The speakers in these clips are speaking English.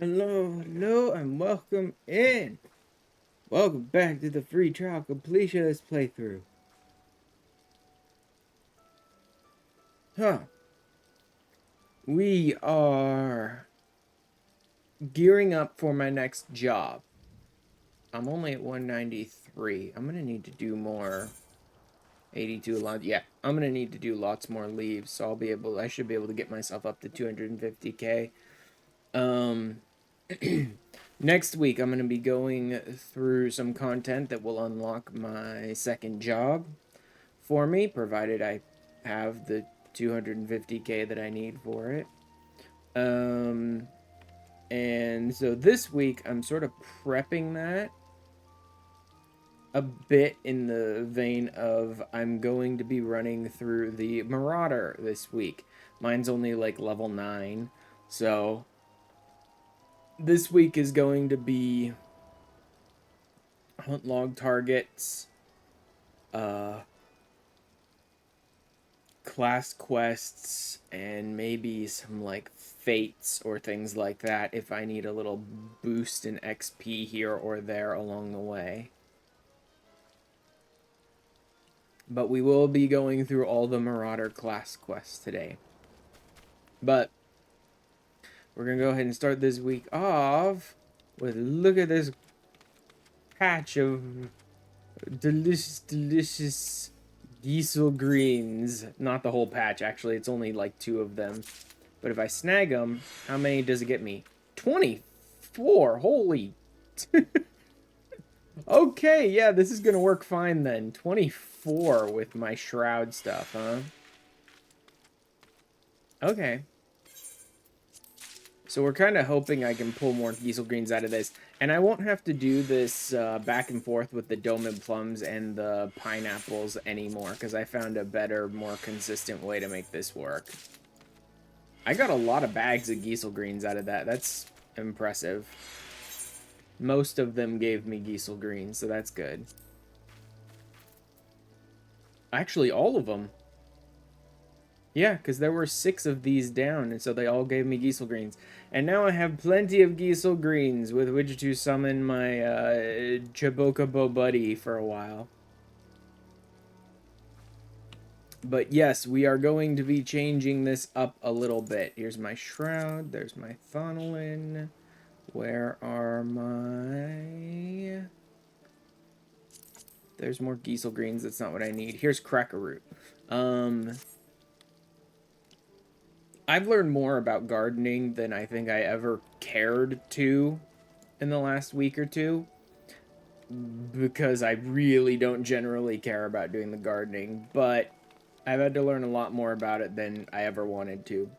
Hello, hello, and welcome in. Welcome back to the free trial completionist playthrough. Huh. We are gearing up for my next job. I'm only at 193. I'm gonna need to do more. 82 lots. Yeah, I'm gonna need to do lots more leaves, so I should be able to get myself up to 250k. Next week, I'm going to be going through some content that will unlock my second job for me, provided I have the 250k that I need for it. And so this week, I'm sort of prepping that a bit in the vein of I'm going to be running through the Marauder this week. Mine's only like level 9, so this week is going to be hunt log targets, uh, class quests, and maybe some like fates or things like that if I need a little boost in XP here or there along the way. But we will be going through all the Marauder class quests today. But we're going to go ahead and start this week off with look at this patch of delicious diesel greens. Not the whole patch, actually. It's only like 2 of them. But if I snag them, how many does it get me? 24. Holy. Okay, yeah, this is going to work fine then. 24 with my shroud stuff, huh? Okay. So we're kind of hoping I can pull more diesel greens out of this. And I won't have to do this back and forth with the domid plums and the pineapples anymore, because I found a better, more consistent way to make this work. I got a lot of bags of diesel greens out of that. That's impressive. Most of them gave me diesel greens, so that's good. Actually, all of them. Yeah, because there were 6 of these down, and so they all gave me diesel greens. And now I have plenty of diesel greens with which to summon my Chocobo buddy for a while. But yes, we are going to be changing this up a little bit. Here's my shroud. There's my thonolin. Where are my... There's more diesel greens. That's not what I need. Here's cracker root. I've learned more about gardening than I think I ever cared to in the last week or two, because I really don't generally care about doing the gardening, but I've had to learn a lot more about it than I ever wanted to.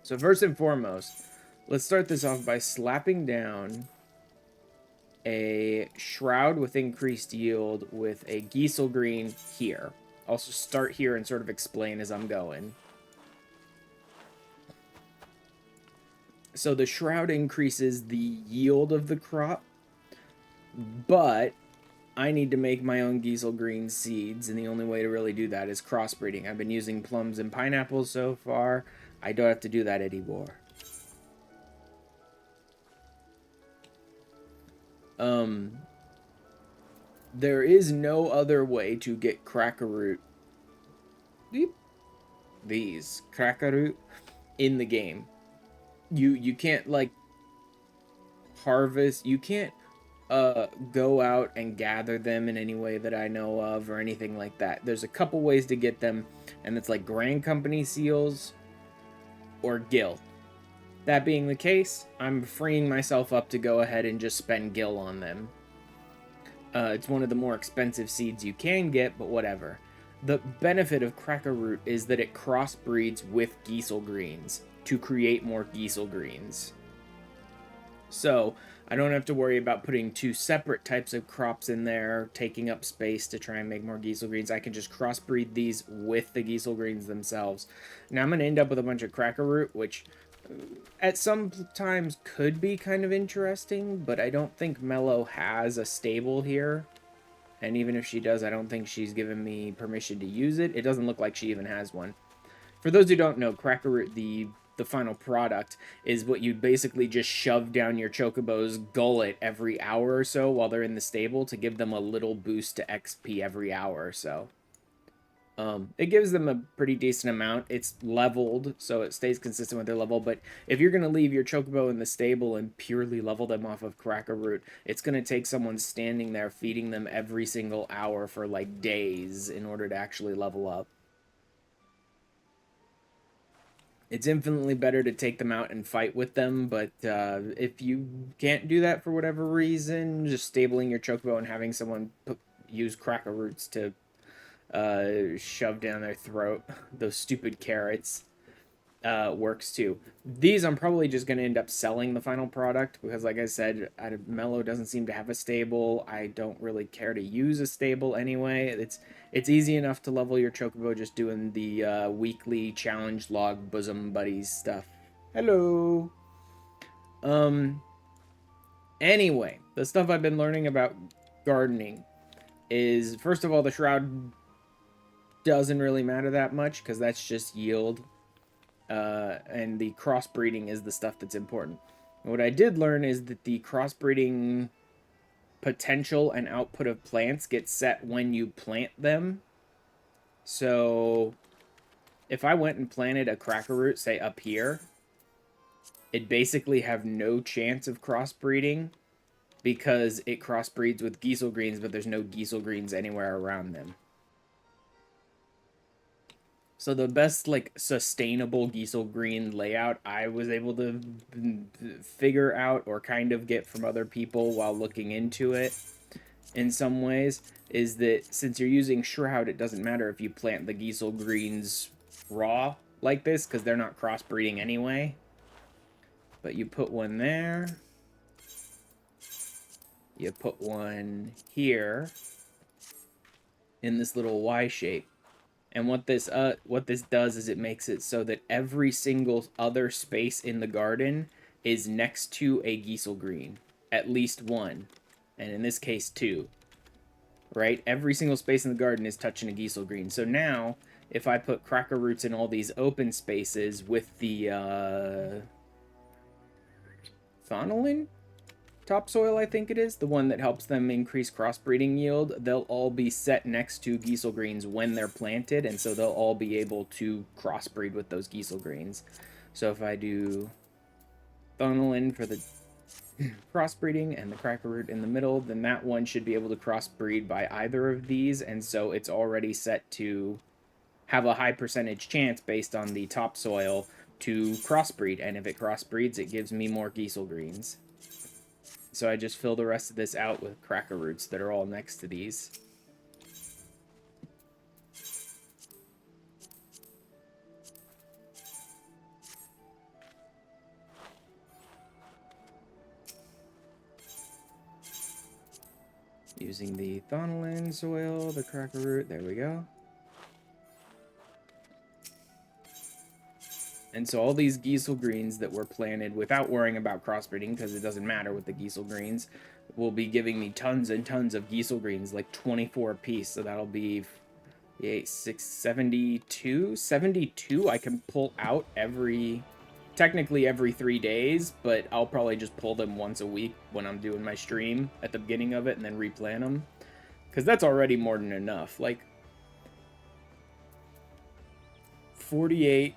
So first and foremost, let's start this off by slapping down a shroud with increased yield with a Giesel green here. I'll start here and sort of explain as I'm going. So the shroud increases the yield of the crop, but I need to make my own Giesel green seeds, and the only way to really do that is crossbreeding. I've been using plums and pineapples so far. I don't have to do that anymore. There is no other way to get crackerroot. These crackerroot in the game. You can't like harvest. You can't go out and gather them in any way that I know of or anything like that. There's a couple ways to get them, and it's like Grand Company seals or Gil. That being the case, I'm freeing myself up to go ahead and just spend Gil on them. It's one of the more expensive seeds you can get, but whatever. The benefit of Cracker Root is that it crossbreeds with Giesel greens to create more Giesel greens. So I don't have to worry about putting 2 separate types of crops in there, taking up space to try and make more Giesel greens. I can just crossbreed these with the Giesel greens themselves. Now I'm going to end up with a bunch of Cracker Root, which at some times could be kind of interesting, but I don't think Mello has a stable here. And even if she does, I don't think she's given me permission to use it. It doesn't look like she even has one. For those who don't know, Cracker Root, the the final product is what you basically just shove down your chocobo's gullet every hour or so while they're in the stable to give them a little boost to XP every hour or so. It gives them a pretty decent amount. It's leveled, so it stays consistent with their level. But if you're going to leave your chocobo in the stable and purely level them off of cracker root, it's going to take someone standing there feeding them every single hour for like days in order to actually level up. It's infinitely better to take them out and fight with them, but if you can't do that for whatever reason, just stabling your chocobo and having someone use cracker roots to shoved down their throat, those stupid carrots, works too. These I'm probably just going to end up selling the final product because, like I said, Mellow doesn't seem to have a stable. I don't really care to use a stable anyway. It's easy enough to level your chocobo just doing the weekly challenge log bosom buddies stuff. Hello. Anyway, the stuff I've been learning about gardening is, first of all, the shroud doesn't really matter that much because that's just yield, and the crossbreeding is the stuff that's important. And what I did learn is that the crossbreeding potential and output of plants get set when you plant them. So if I went and planted a cracker root, say up here, it'd basically have no chance of crossbreeding because it crossbreeds with Giesel greens, but there's no Giesel greens anywhere around them. So the best, like, sustainable Giesel green layout I was able to figure out or kind of get from other people while looking into it in some ways is that since you're using shroud, it doesn't matter if you plant the Giesel greens raw like this because they're not crossbreeding anyway. But you put one there. You put one here in this little Y shape. And what this does is it makes it so that every single other space in the garden is next to a Giesel green. At least one. And in this case, two. Right? Every single space in the garden is touching a Giesel green. So now, if I put cracker roots in all these open spaces with the Thonolin topsoil, I think it is, the one that helps them increase crossbreeding yield, they'll all be set next to Giesel greens when they're planted, and so they'll all be able to crossbreed with those Giesel greens. So if I do Thonolin for the crossbreeding and the cracker root in the middle, then that one should be able to crossbreed by either of these, and so it's already set to have a high percentage chance based on the topsoil to crossbreed, and if it crossbreeds, it gives me more Giesel greens. So I just fill the rest of this out with cracker roots that are all next to these. Using the Thonolin soil, the cracker root, there we go. And so all these Giesel greens that were planted without worrying about crossbreeding, because it doesn't matter with the Giesel greens, will be giving me tons and tons of Giesel greens, like 24 a piece. So that'll be 72? 72 I can pull out technically every 3 days, but I'll probably just pull them once a week when I'm doing my stream at the beginning of it and then replant them. Because that's already more than enough. Like, 48...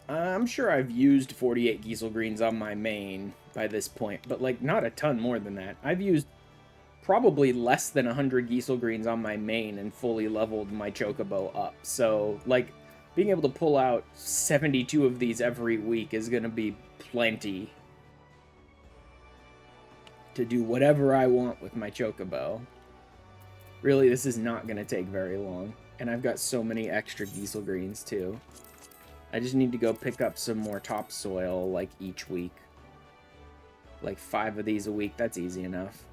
I'm sure I've used 48 Giesel greens on my main by this point, but, like, not a ton more than that. I've used probably less than 100 Giesel greens on my main and fully leveled my chocobo up. So, like, being able to pull out 72 of these every week is going to be plenty to do whatever I want with my chocobo. Really, this is not going to take very long. And I've got so many extra Giesel greens, too. I just need to go pick up some more topsoil, like, each week. Like, 5 of these a week, that's easy enough.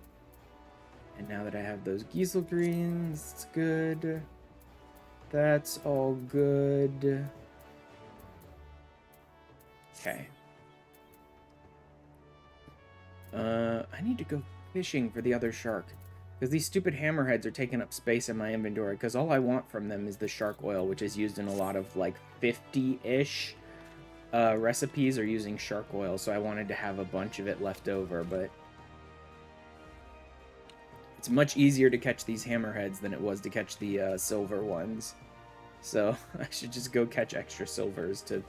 And now that I have those Giesel greens, it's good. That's all good. Okay. I need to go fishing for the other shark. Because these stupid hammerheads are taking up space in my inventory. Because all I want from them is the shark oil, which is used in a lot of, like, 50-ish recipes are using shark oil, so I wanted to have a bunch of it left over, but it's much easier to catch these hammerheads than it was to catch the silver ones. So I should just go catch extra silvers to...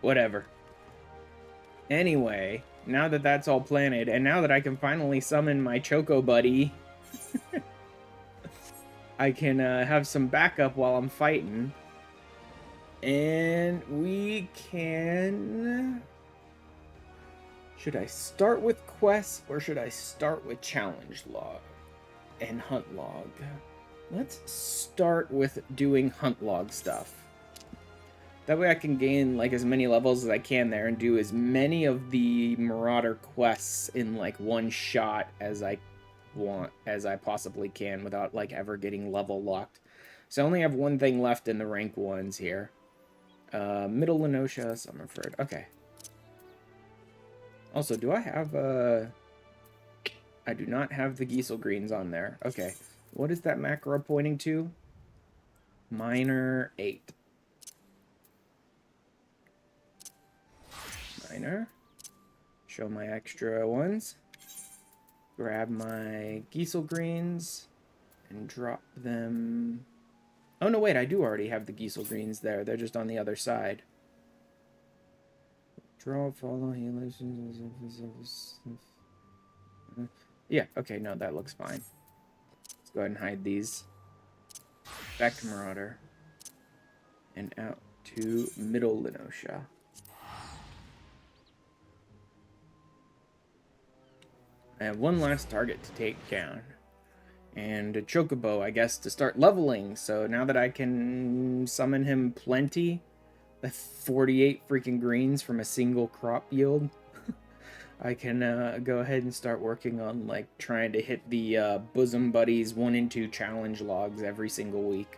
whatever. Anyway, now that that's all planted, and now that I can finally summon my Choco Buddy, I can have some backup while I'm fighting. And we can... should I start with quests or should I start with challenge log and hunt log? Let's start with doing hunt log stuff. That way I can gain like as many levels as I can there and do as many of the Marauder quests in like one shot as I want, as I possibly can without like ever getting level locked. So I only have one thing left in the rank ones here. Middle Lenosha, Summerford. Okay. Also, do I have I do not have the Giesel Greens on there. Okay. What is that macro pointing to? Minor 8. Minor. Show my extra ones. Grab my Giesel Greens and drop them. Oh, no, wait. I do already have the Giesel Greens there. They're just on the other side. Draw, follow, healers. Yeah, okay, no, that looks fine. Let's go ahead and hide these. Back to Marauder. And out to Middle Lenosha. I have one last target to take down. And a Chocobo, I guess, to start leveling. So now that I can summon him plenty, the 48 freaking greens from a single crop yield, I can go ahead and start working on like trying to hit the Bosom Buddies 1 and 2 challenge logs every single week.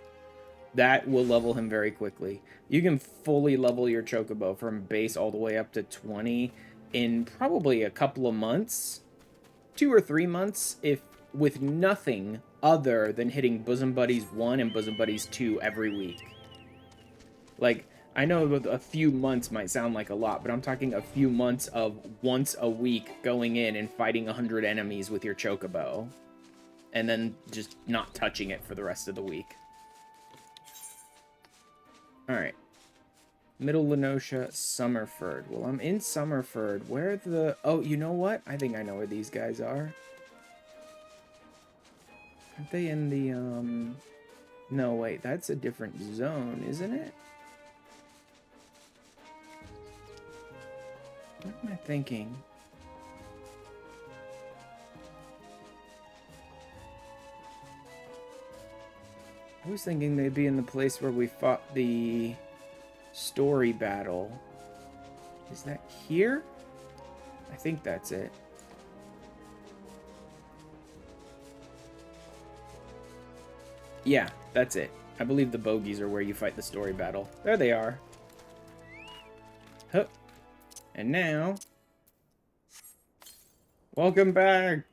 That will level him very quickly. You can fully level your Chocobo from base all the way up to 20 in probably a couple of months. 2 or 3 months, if with nothing other than hitting Bosom Buddies 1 and Bosom Buddies 2 every week. Like, I know a few months might sound like a lot, but I'm talking a few months of once a week going in and fighting 100 enemies with your Chocobo. And then just not touching it for the rest of the week. Alright. Middle Lenosha, Summerford. Well, I'm in Summerford. Where are the... oh, you know what? I think I know where these guys are. Aren't they in the, no, wait. That's a different zone, isn't it? What am I thinking? I was thinking they'd be in the place where we fought the story battle. Is that here? I think that's it. Yeah, that's it. I believe the bogies are where you fight the story battle. There they are. Hup. And now... welcome back,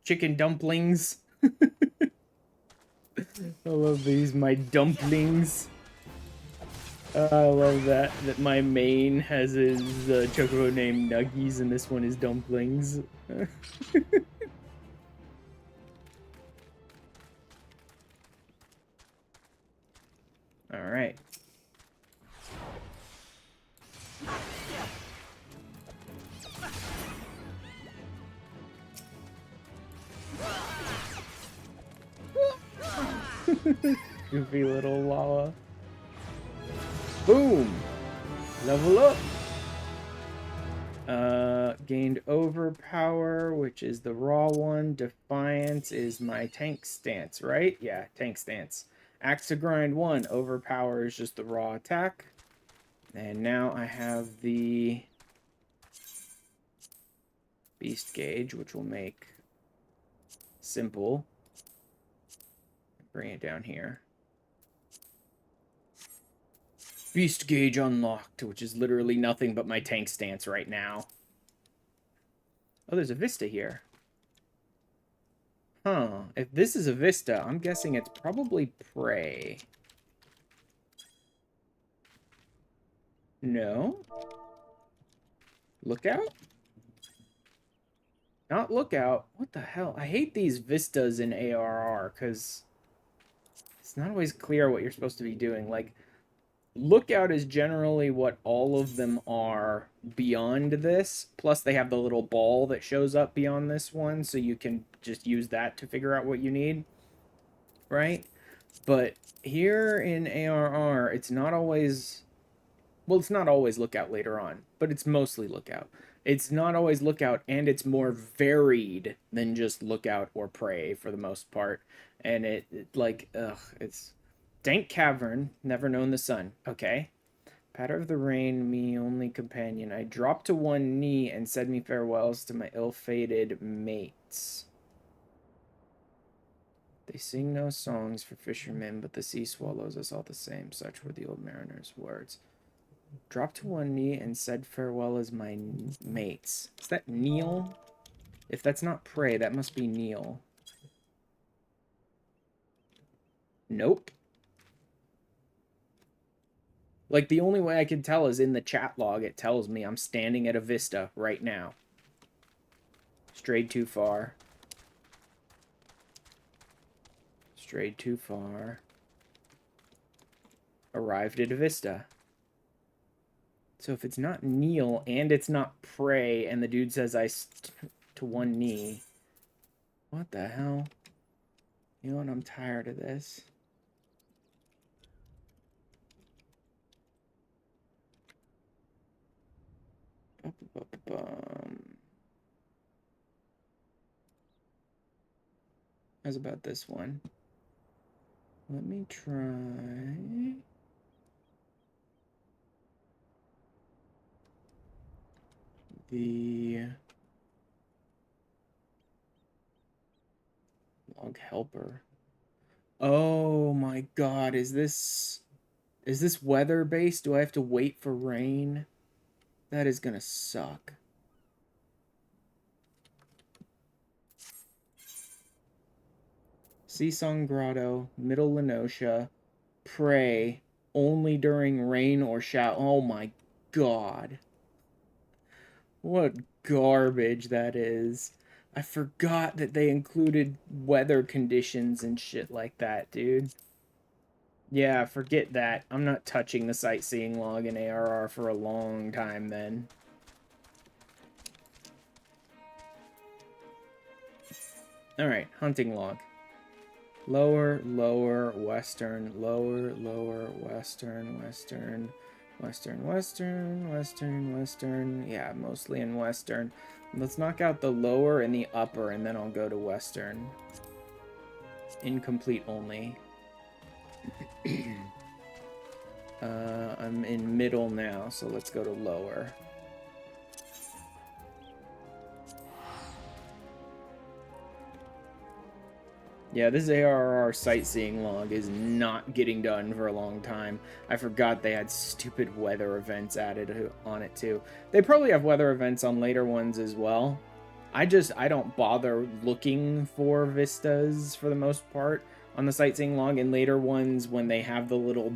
chicken dumplings. I love these, my dumplings. I love that my main has his Chocobo named Nuggies and this one is Dumplings. Alright. Goofy little Lala. Boom! Level up! Gained Overpower, which is the raw one. Defiance is my tank stance, right? Yeah, tank stance. Axe to Grind 1. Overpower is just the raw attack. And now I have the Beast Gauge, which will make simple. Bring it down here. Beast Gauge unlocked, which is literally nothing but my tank stance right now. Oh, there's a Vista here. Huh. If this is a Vista, I'm guessing it's probably Prey. No. Lookout? Not lookout. What the hell? I hate these vistas in ARR, because it's not always clear what you're supposed to be doing. Like, lookout is generally what all of them are beyond this. Plus, they have the little ball that shows up beyond this one, so you can just use that to figure out what you need. Right? But here in ARR, it's not always... Well, it's not always lookout later on, but it's mostly lookout. It's not always lookout, and it's more varied than just lookout or prey for the most part. And it's dank cavern, never known the sun. Okay. Patter of the rain, me only companion. I dropped to one knee and said me farewells to my ill-fated mates. They sing no songs for fishermen, but the sea swallows us all the same. Such were the old mariner's words. Dropped to one knee and said farewell as my mates. Is that kneel? If that's not pray, that must be kneel. Nope. Like, the only way I can tell is in the chat log. It tells me I'm standing at a vista right now. Strayed too far. Strayed too far. Arrived at a vista. So if it's not kneel and it's not pray and the dude says to one knee, what the hell? You know what? I'm tired of this. How's about this one? Let me try... the log helper. Oh my god, is this weather based? Do I have to wait for rain? That is gonna suck. Seasong Grotto, Middle Lenosha, pray only during rain or shower. Oh my god. What garbage that is. I forgot that they included weather conditions and shit like that, dude. Yeah, forget that. I'm not touching the sightseeing log in ARR for a long time then. Alright, hunting log. Lower, lower, western, lower, lower, western, western, western, western, western, western. Yeah, mostly in western. Let's knock out the lower and the upper, and then I'll go to western. Incomplete only. I'm in middle now, so let's go to lower. Yeah, this ARR sightseeing log is not getting done for a long time. I forgot they had stupid weather events added on it too. They probably have weather events on later ones as well. I don't bother looking for vistas for the most part on the sightseeing log. In later ones, when they have the little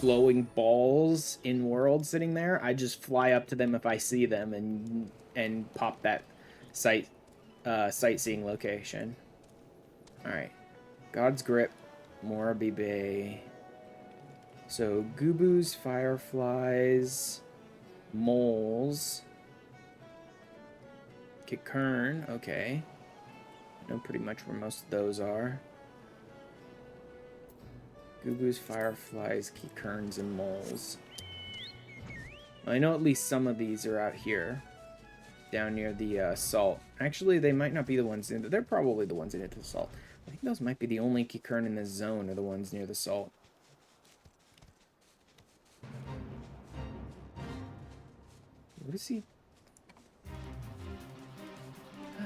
glowing balls in world sitting there, I just fly up to them if I see them and pop that sightseeing location. Alright. God's Grip, Moraby Bay. So, goobos, fireflies, moles. Kikern, okay. I know pretty much where most of those are. Goobos, fireflies, Kikerns, and moles. I know at least some of these are out here. Down near the salt. Actually, they might not be the ones in... They're probably the ones in the salt. I think those might be the only Kikern in this zone, are the ones near the salt. What is he? Oh,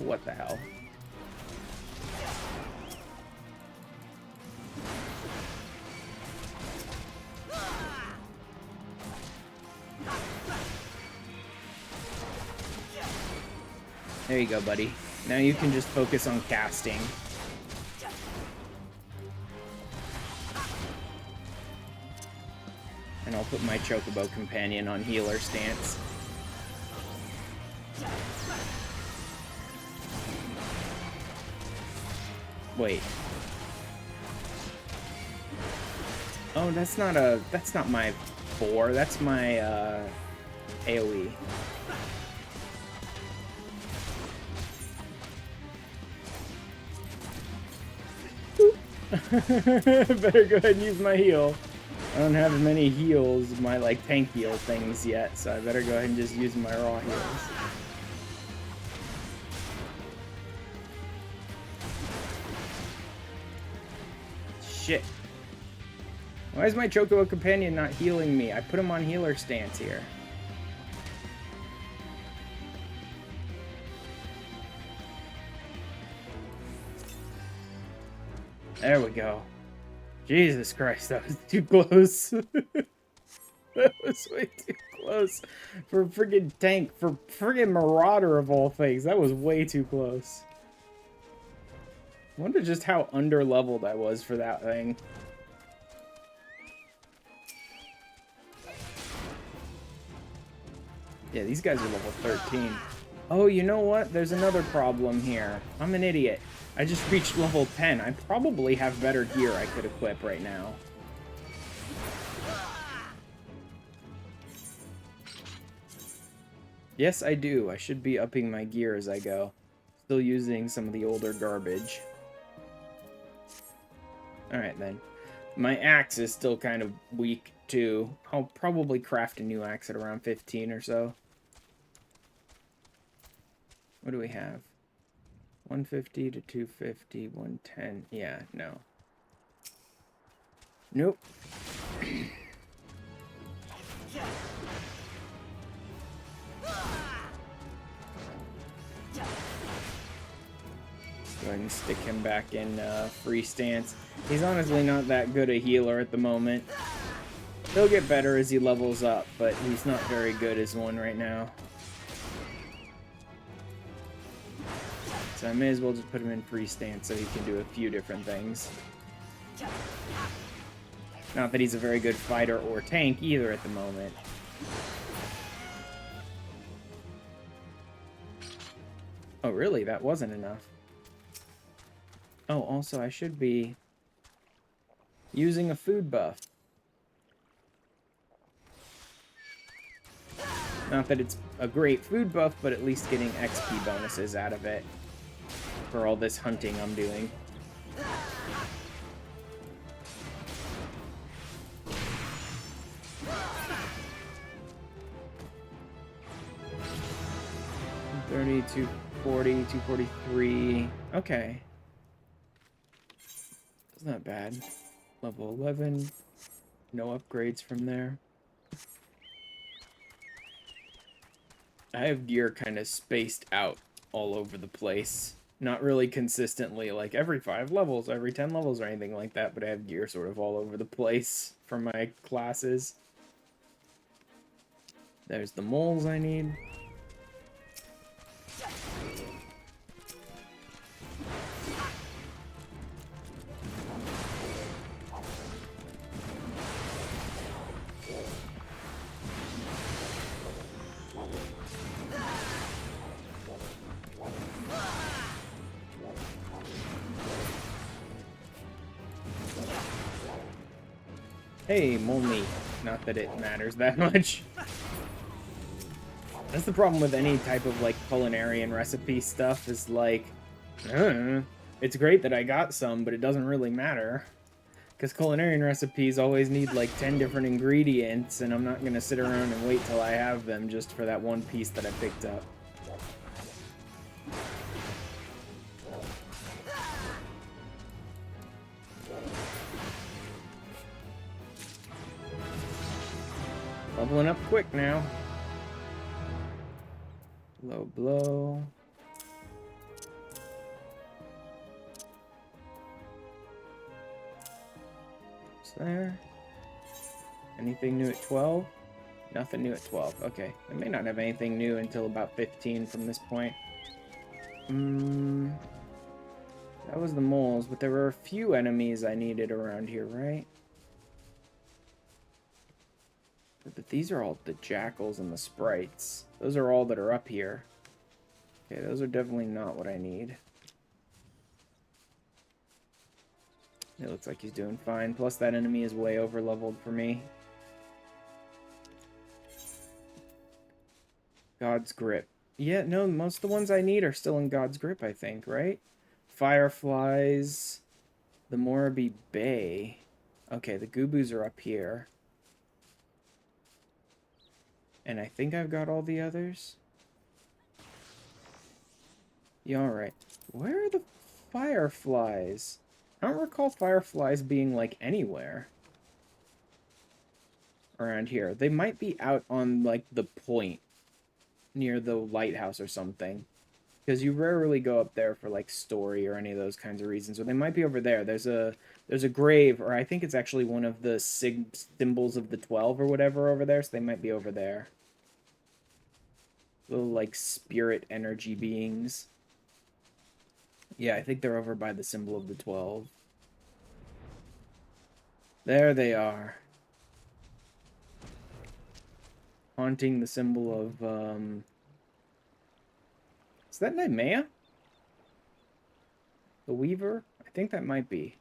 what the hell? There you go, buddy. Now you can just focus on casting. And I'll put my Chocobo companion on healer stance. Wait. Oh, that's not my 4, that's my AoE. Better go ahead and use my heal. I don't have many heals, my like tank heal things yet, so I better go ahead and just use my raw heals. Shit. Why is my Chocobo companion not healing me? I put him on healer stance here. There we go. Jesus Christ, that was too close. That was way too close for friggin' tank, for friggin' Marauder of all things. That was way too close. I wonder just how under-leveled I was for that thing. Yeah, these guys are level 13. Oh, you know what? There's another problem here. I'm an idiot. I just reached level 10. I probably have better gear I could equip right now. Yes, I do. I should be upping my gear as I go. Still using some of the older garbage. Alright then. My axe is still kind of weak too. I'll probably craft a new axe at around 15 or so. What do we have? 150 to 250, 110. Yeah, no. Nope. Go ahead and stick him back in free stance. He's honestly not that good a healer at the moment. He'll get better as he levels up, but he's not very good as one right now. So I may as well just put him in free stance so he can do a few different things. Not that he's a very good fighter or tank either at the moment. Oh really? That wasn't enough. Oh, also I should be using a food buff. Not that it's a great food buff, but at least getting XP bonuses out of it for all this hunting I'm doing. $30, $240, $243. Okay. That's not bad. Level 11. No upgrades from there. I have gear kind of spaced out all over the place. Not really consistently, like every 5 levels, every 10 levels or anything like that, but I have gear sort of all over the place for my classes. There's the moles I need. Hey, mole meat. Not that it matters that much. That's the problem with any type of, like, culinary and recipe stuff, is like, it's great that I got some, but it doesn't really matter. Because culinary recipes always need, like, 10 different ingredients, and I'm not going to sit around and wait till I have them just for that one piece that I picked up. Leveling up quick now. Low blow. What's there? Anything new at 12? Nothing new at 12. Okay. I may not have anything new until about 15 from this point. That was the moles, but there were a few enemies I needed around here, right? But these are all the jackals and the sprites. Those are all that are up here. Okay, those are definitely not what I need. It looks like he's doing fine. Plus that enemy is way over leveled for me. God's Grip. Yeah, no, most of the ones I need are still in God's Grip, I think, right? Fireflies. The Morabee Bay. Okay, the Goobus are up here. And I think I've got all the others. Yeah, alright. Where are the fireflies? I don't recall fireflies being, like, anywhere around here. They might be out on, like, the point near the lighthouse or something. Because you rarely go up there for, like, story or any of those kinds of reasons. Or they might be over there. There's a grave, or I think it's actually one of the symbols of the 12 or whatever over there, so they might be over there. Little, like, spirit energy beings. Yeah, I think they're over by the symbol of the 12. There they are. Haunting the symbol of, is that Naimea? The Weaver? I think that might be.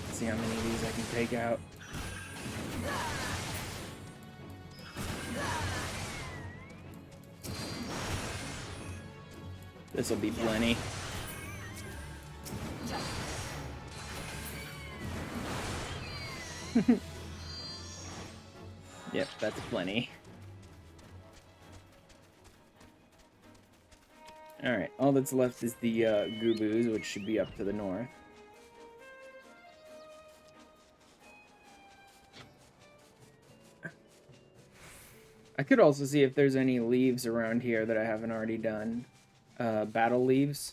Let's see how many of these I can take out. This'll be plenty. Yep, that's plenty. Alright, all that's left is the Goobus, which should be up to the north. I could also see if there's any leaves around here that I haven't already done. Battle leaves.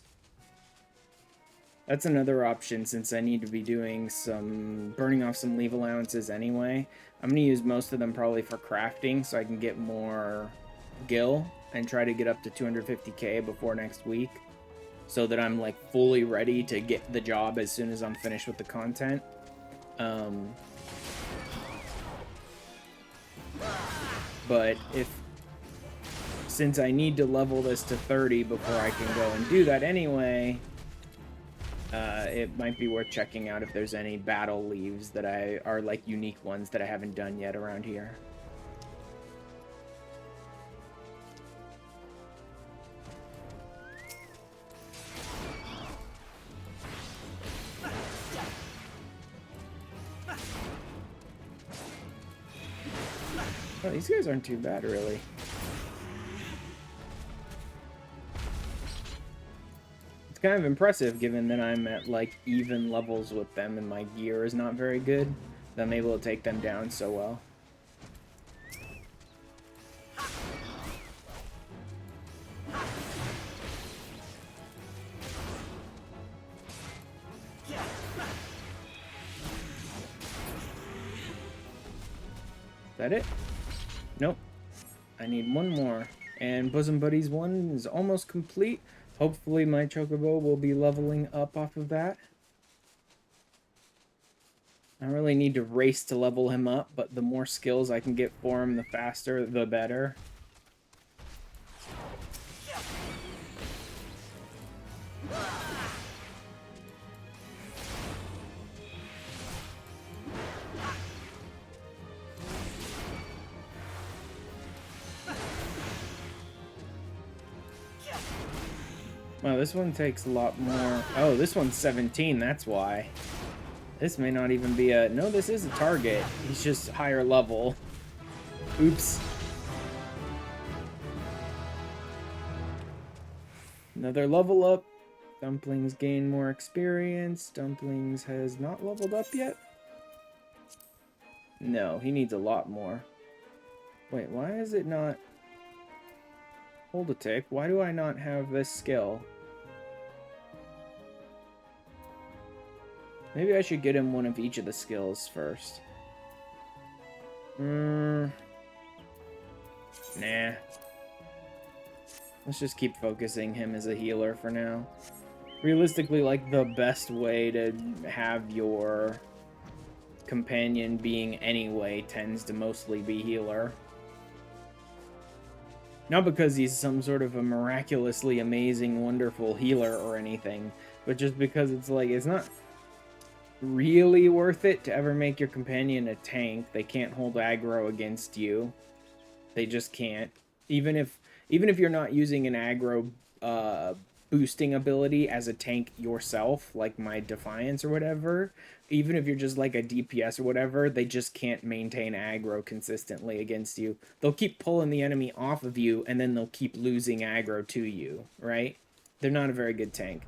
That's another option since I need to be doing some... burning off some leave allowances anyway. I'm going to use most of them probably for crafting so I can get more gil and try to get up to 250k before next week. So that I'm, like, fully ready to get the job as soon as I'm finished with the content. But since I need to level this to 30 before I can go and do that anyway, it might be worth checking out if there's any battle leaves that are like unique ones that I haven't done yet around here. Oh, these guys aren't too bad, really. It's kind of impressive, given that I'm at, like, even levels with them and my gear is not very good, that I'm able to take them down so well. Is that it? Nope. I need one more. And Bosom Buddies 1 is almost complete. Hopefully my Chocobo will be leveling up off of that. I don't really need to race to level him up, but the more skills I can get for him, the faster, the better. Wow, this one takes a lot more. Oh, this one's 17, that's why. This may not even be a... No, this is a target. He's just higher level. Oops. Another level up. Dumplings gain more experience. Dumplings has not leveled up yet. No, he needs a lot more. Wait, why is it not... Hold a tick. Why do I not have this skill? Maybe I should get him one of each of the skills first. Nah. Let's just keep focusing him as a healer for now. Realistically, like, the best way to have your companion being anyway tends to mostly be healer. Not because he's some sort of a miraculously amazing, wonderful healer or anything, but just because it's like, it's not really worth it to ever make your companion a tank. They can't hold aggro against you. They just can't. Even if you're not using an aggro boosting ability as a tank yourself, like my Defiance or whatever, even if you're just like a DPS or whatever, they just can't maintain aggro consistently against you. They'll keep pulling the enemy off of you, and then they'll keep losing aggro to you, right? They're not a very good tank.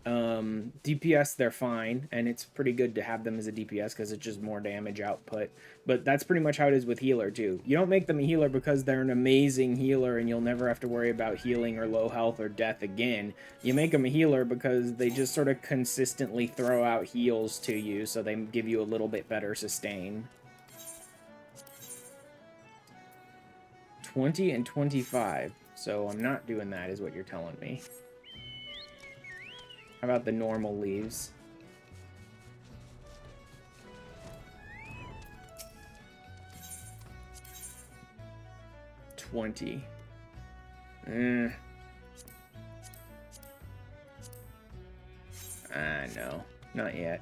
DPS, they're fine, and it's pretty good to have them as a DPS because it's just more damage output. But that's pretty much how it is with healer, too. You don't make them a healer because they're an amazing healer and you'll never have to worry about healing or low health or death again. You make them a healer because they just sort of consistently throw out heals to you, so they give you a little bit better sustain. 20 and 25. So I'm not doing that, is what you're telling me. How about the normal leaves? $20. No. Not yet.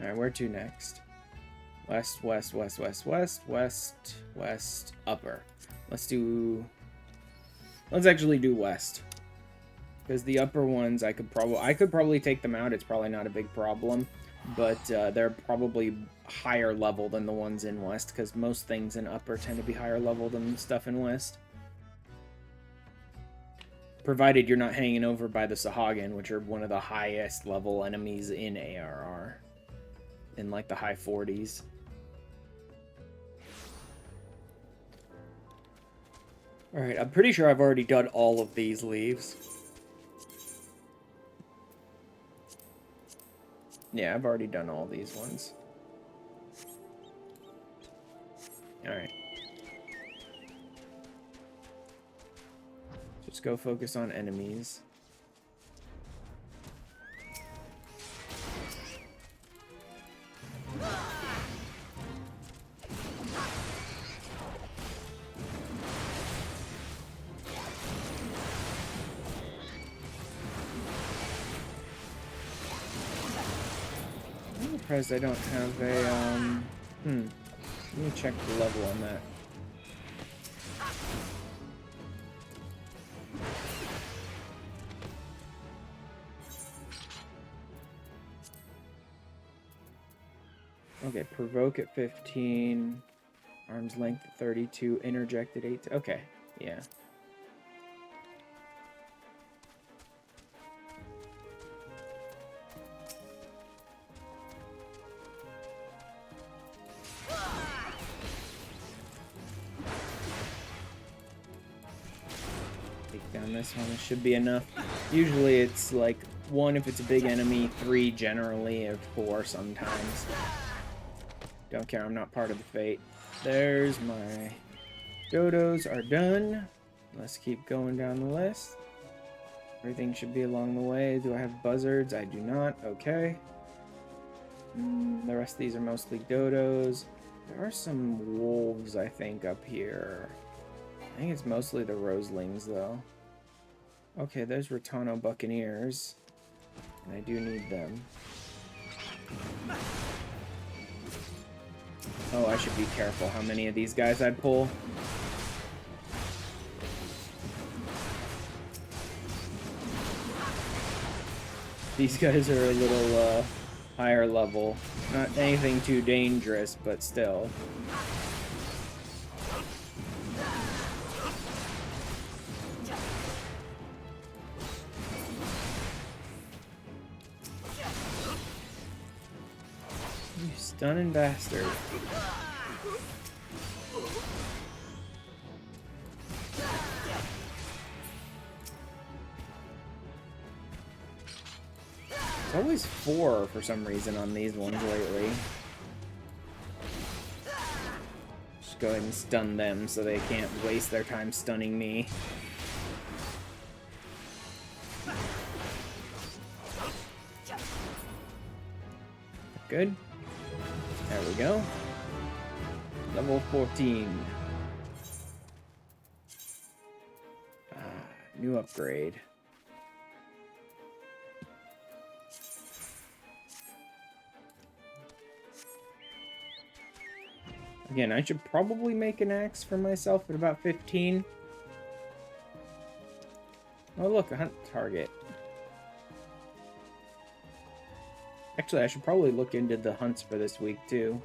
Alright, where to next? West, west, west, west, west, west, west, upper. Let's actually do west. Because the upper ones, I could probably take them out. It's probably not a big problem. But they're probably higher level than the ones in west. Because most things in upper tend to be higher level than stuff in west. Provided you're not hanging over by the Sahagin, which are one of the highest level enemies in ARR. In like the high 40s. Alright, I'm pretty sure I've already done all of these leaves. Yeah, I've already done all these ones. Alright. Just go focus on enemies. I'm surprised I don't have a, let me check the level on that. Okay, provoke at 15, arm's length at 32, interject at 8. Okay, yeah. Take down this one, it should be enough. Usually it's like 1 if it's a big enemy, 3 generally, or 4 sometimes. Don't care, I'm not part of the fate. There's my dodos are done. Let's keep going down the list. Everything should be along the way. Do I have buzzards? I do not. Okay. The rest of these are mostly dodos. There are some wolves, I think, up here. I think it's mostly the roselings, though. Okay, there's Ratano Buccaneers. And I do need them. Oh, I should be careful how many of these guys I pull. These guys are a little higher level. Not anything too dangerous, but still. You stunning bastard. It's always 4 for some reason on these ones lately. Just go ahead and stun them so they can't waste their time stunning me. Good. There we go. Level 14. New upgrade. Again, I should probably make an axe for myself at about 15. Oh, look, a hunt target. Actually, I should probably look into the hunts for this week, too.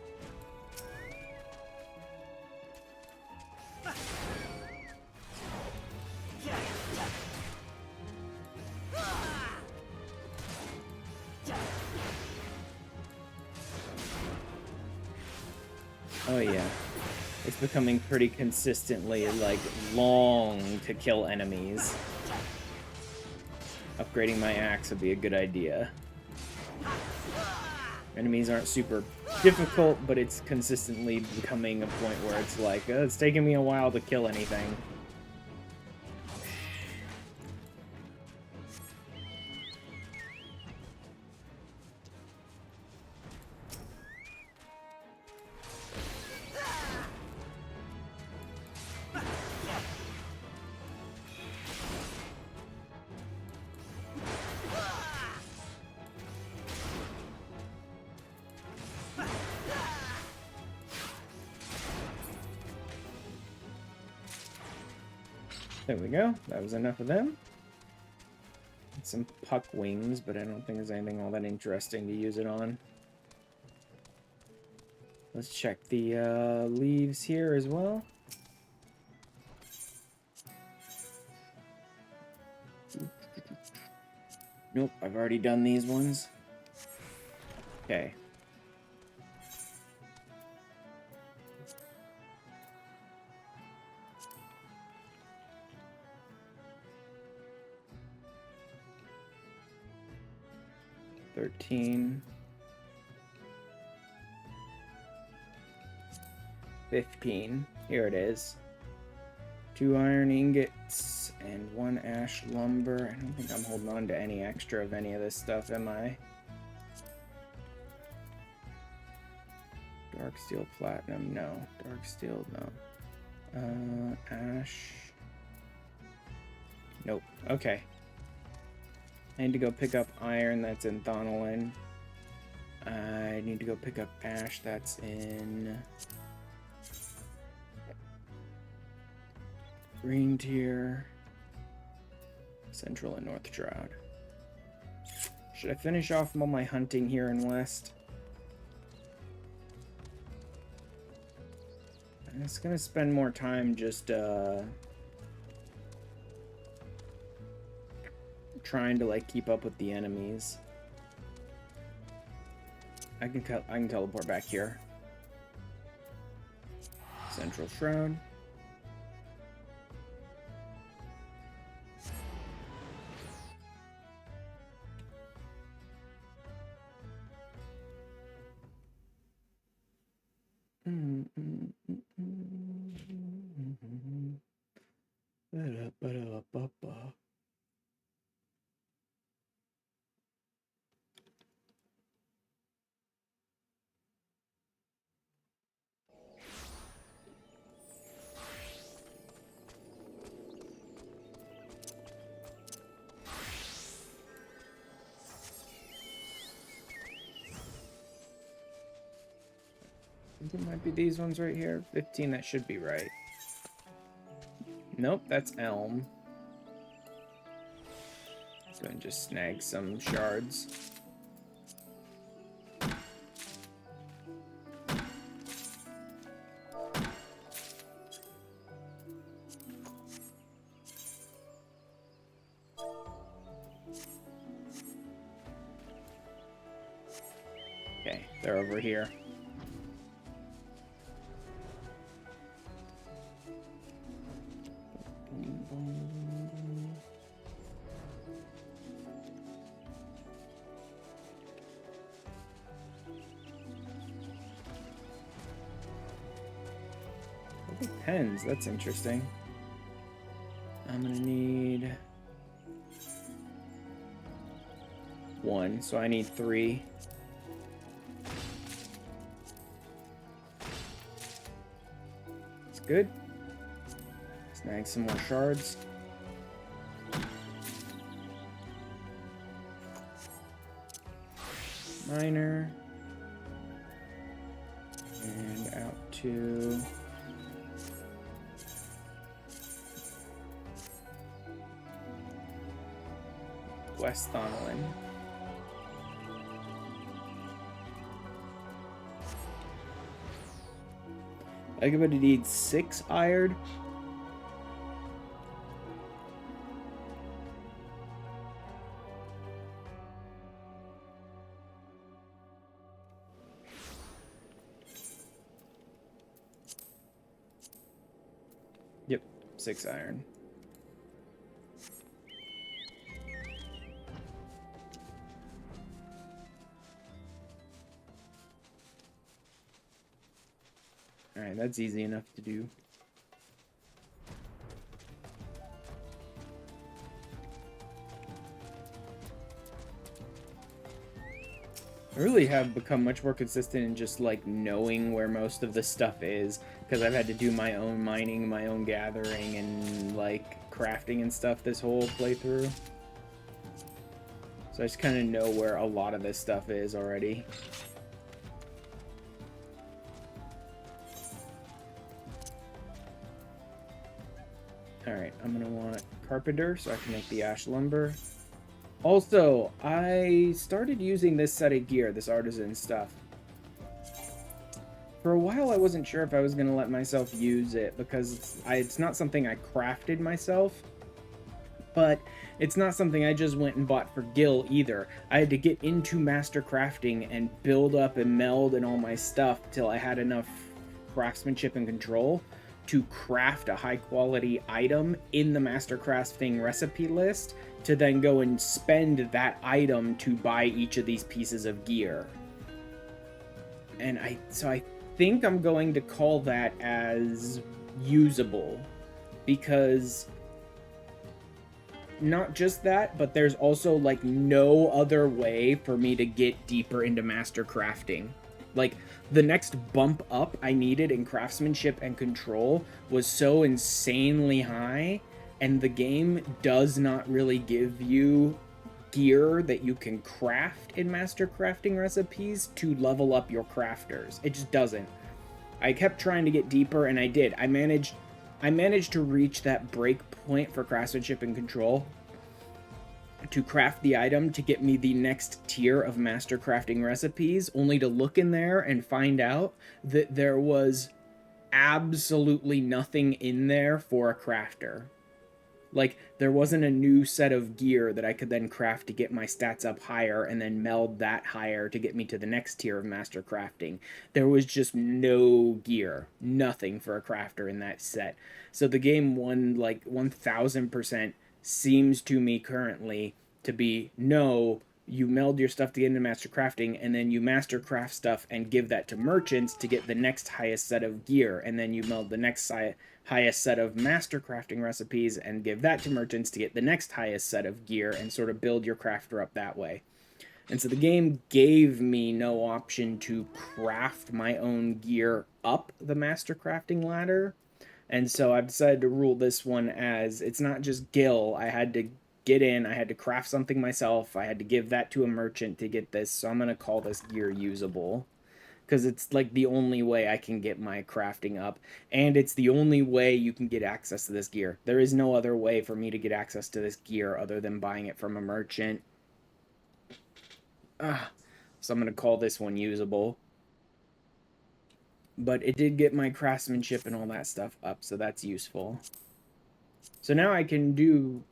Oh, yeah. It's becoming pretty consistently, like, long to kill enemies. Upgrading my axe would be a good idea. Enemies aren't super difficult, but it's consistently becoming a point where it's like, it's taking me a while to kill anything. There we go. That was enough of them. Some puck wings, but I don't think there's anything all that interesting to use it on. Let's check the leaves here as well. Nope, I've already done these ones. Okay. $13. 15. Here it is. 2 iron ingots and 1 ash lumber. I don't think I'm holding on to any extra of any of this stuff, am I? Dark steel platinum, no. Dark steel, no. Ash. Nope. Okay. I need to go pick up iron, that's in Thonolin. I need to go pick up ash, that's in Green Tier, Central and North Shroud. Should I finish off all my hunting here in West? I'm just gonna spend more time just trying to like keep up with the enemies. I can teleport back here. Central Shroud. I think it might be these ones right here. 15, that should be right. Nope, that's elm. Go and just snag some shards. Okay, they're over here. Pens, that's interesting. I'm gonna need 1, so I need 3. It's good. Snag some more shards. Miner. And out to West Thonolin. Everybody needs 6 iron. Yep, 6 iron. Alright, that's easy enough to do. I really have become much more consistent in just, like, knowing where most of the stuff is, because I've had to do my own mining, my own gathering, and, like, crafting and stuff this whole playthrough. So I just kind of know where a lot of this stuff is already. Alright, I'm going to want carpenter so I can make the ash lumber. Also, I started using this set of gear, this artisan stuff. For a while, I wasn't sure if I was going to let myself use it, because it's not something I crafted myself. But it's not something I just went and bought for Gil either. I had to get into master crafting and build up and meld and all my stuff till I had enough craftsmanship and control to craft a high quality item in the master crafting recipe list to then go and spend that item to buy each of these pieces of gear. And I think I'm going to call that as usable, because not just that, but there's also like no other way for me to get deeper into master crafting. Like, the next bump up I needed in craftsmanship and control was so insanely high, and the game does not really give you gear that you can craft in master crafting recipes to level up your crafters. It just doesn't. I kept trying to get deeper, and I did. I managed to reach that break point for craftsmanship and control to craft the item to get me the next tier of master crafting recipes, only to look in there and find out that there was absolutely nothing in there for a crafter. Like, there wasn't a new set of gear that I could then craft to get my stats up higher and then meld that higher to get me to the next tier of master crafting. There was just no gear, nothing for a crafter in that set. So the game won like 1000% seems to me currently to be no, you meld your stuff to get into master crafting, and then you master craft stuff and give that to merchants to get the next highest set of gear, and then you meld the next highest set of master crafting recipes and give that to merchants to get the next highest set of gear, and sort of build your crafter up that way. And so the game gave me no option to craft my own gear up the master crafting ladder. And so I've decided to rule this one as it's not just Gil. I had to get in, I had to craft something myself, I had to give that to a merchant to get this. So I'm going to call this gear usable, because it's like the only way I can get my crafting up, and it's the only way you can get access to this gear. There is no other way for me to get access to this gear other than buying it from a merchant. So I'm going to call this one usable. But it did get my craftsmanship and all that stuff up, so that's useful. So now I can do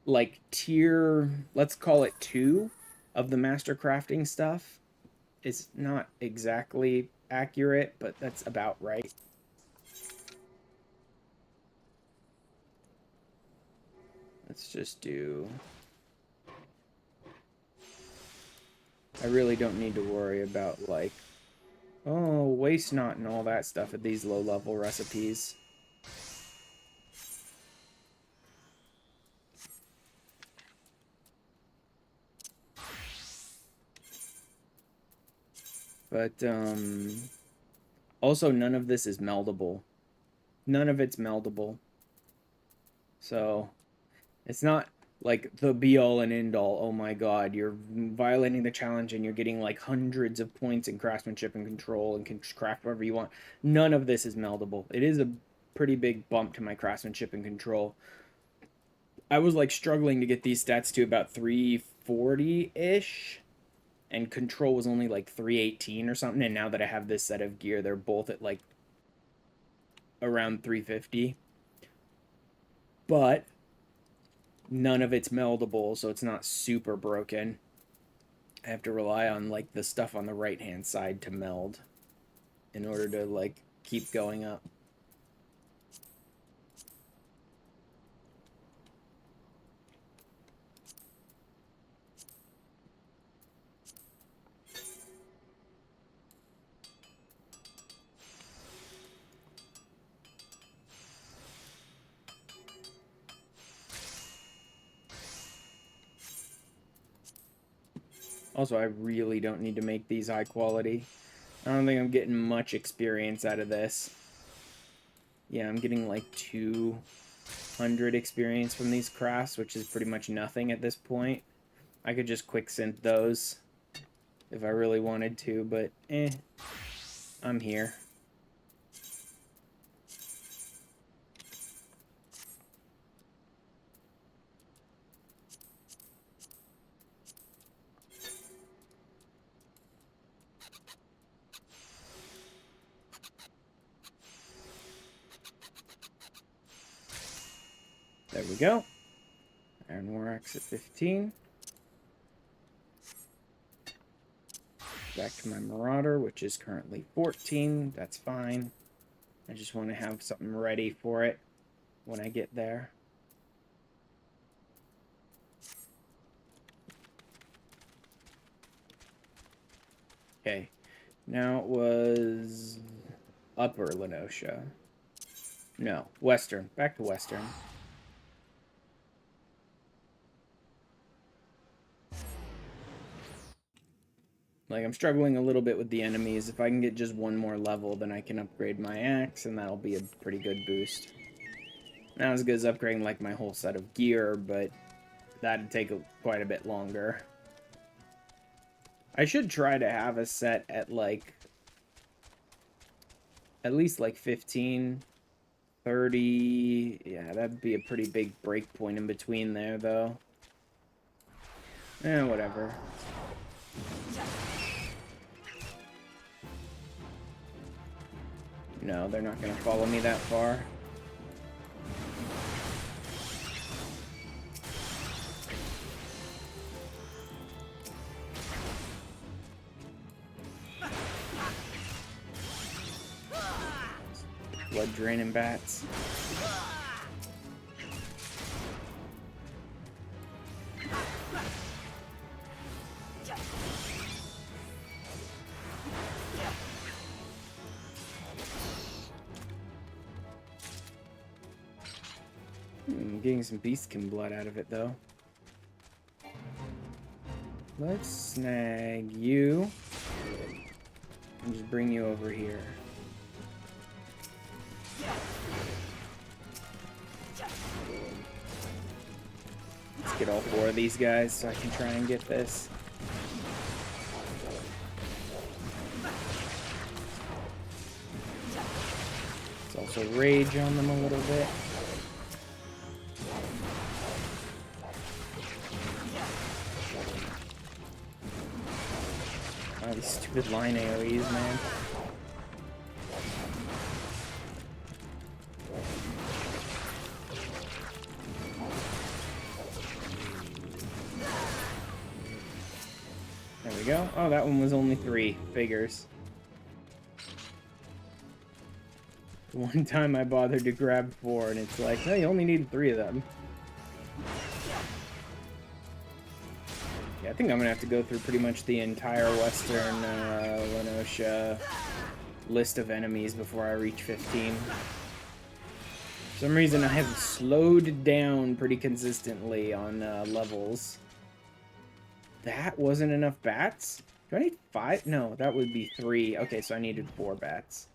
like tier, let's call it 2 of the master crafting stuff. It's not exactly accurate, but that's about right. Let's just do... I really don't need to worry about, like, Oh, waste not and all that stuff at these low-level recipes. But, also none of this is meldable. None of it's meldable. So, it's not like the be-all and end-all, oh my god, you're violating the challenge and you're getting like hundreds of points in craftsmanship and control and can craft whatever you want. None of this is meldable. It is a pretty big bump to my craftsmanship and control. I was like struggling to get these stats to about 340-ish, and control was only like 318 or something, and now that I have this set of gear, they're both at like around 350. But none of it's meldable, so it's not super broken. I have to rely on like the stuff on the right hand side to meld in order to like keep going up. Also, I really don't need to make these high quality. I don't think I'm getting much experience out of this. Yeah, I'm getting like 200 experience from these crafts, which is pretty much nothing at this point. I could just quick synth those if I really wanted to, but I'm here. There we go. Iron War Axe at 15. Back to my Marauder, which is currently 14. That's fine. I just want to have something ready for it when I get there. Okay. Now it was Upper Lenosha. No, Western. Back to Western. Like, I'm struggling a little bit with the enemies. If I can get just one more level, then I can upgrade my axe, and that'll be a pretty good boost. Not as good as upgrading, like, my whole set of gear, but that'd take quite a bit longer. I should try to have a set at, like, at least, like, 15, 30... Yeah, that'd be a pretty big break point in between there, though. Whatever. No, they're not going to follow me that far. Blood draining bats. Getting some beastkin blood out of it, though. Let's snag you and just bring you over here. Let's get all 4 of these guys so I can try and get this. Let's also rage on them a little bit. Oh, these stupid line AoEs, man. There we go. Oh, that one was only 3. Figures. One time I bothered to grab 4, and it's like, no, you only need 3 of them. Yeah, I think I'm gonna have to go through pretty much the entire Western Lenosha list of enemies before I reach 15. For some reason, I have slowed down pretty consistently on levels. That wasn't enough bats? Do I need 5? No, that would be 3. Okay, so I needed 4 bats.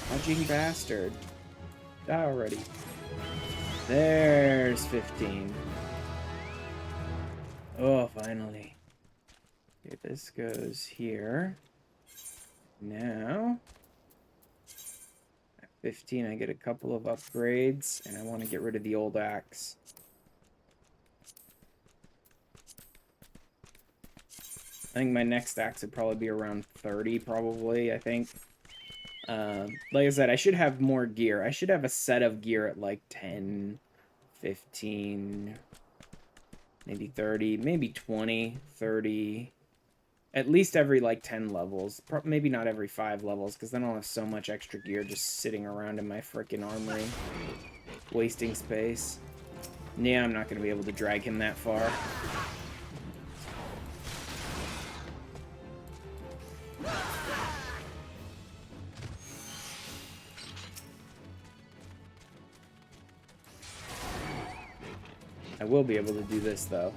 Dodging bastard. Die already. There's 15. Oh, finally. Okay, this goes here. Now, at 15, I get a couple of upgrades, and I want to get rid of the old axe. I think my next axe would probably be around 30, probably, I think. Like I said, I should have more gear. I should have a set of gear at like 10, 15, maybe 30, maybe 20, 30, at least every like 10 levels. Maybe not every 5 levels, because then I'll have so much extra gear just sitting around in my freaking armory, wasting space. Yeah, I'm not going to be able to drag him that far. I will be able to do this, though.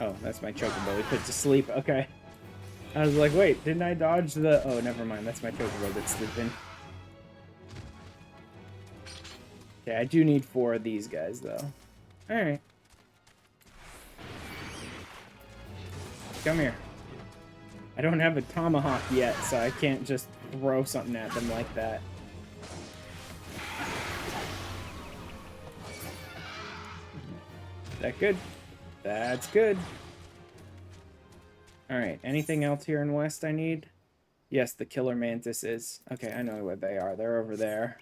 Oh, that's my chocobo. He put to sleep. Okay. I was like, wait, didn't I dodge the... Oh, never mind. That's my chocobo that's sleeping. Okay, I do need 4 of these guys, though. Alright. Come here. I don't have a tomahawk yet, so I can't just throw something at them like that. Is that good? That's good. Alright, anything else here in West I need? Yes, the killer mantises. Okay, I know what they are. They're over there.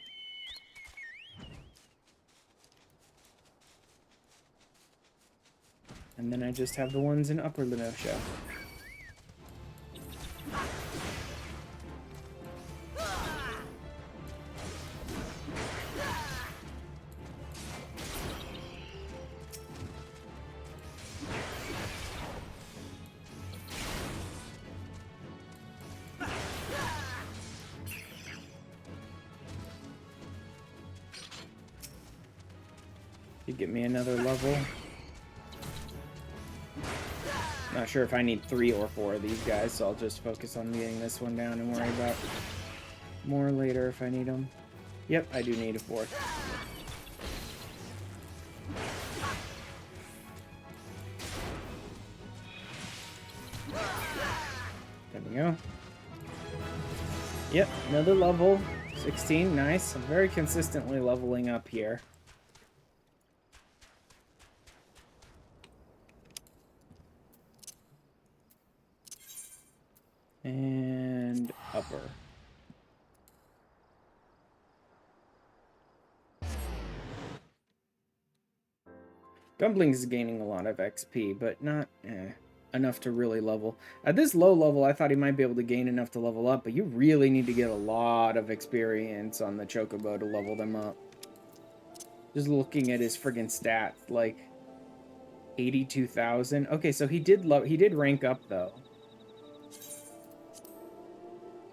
And then I just have the ones in Upper Lenosha. You get me another level. Not sure if I need 3 or 4 of these guys, so I'll just focus on getting this one down and worry about more later if I need them. Yep, I do need a 4th. There we go. Yep, another level. 16, nice. I'm very consistently leveling up here. And upper. Dumplings is gaining a lot of XP, but not enough to really level. At this low level, I thought he might be able to gain enough to level up, but you really need to get a lot of experience on the Chocobo to level them up. Just looking at his friggin' stats, like 82,000. Okay, so he did rank up though.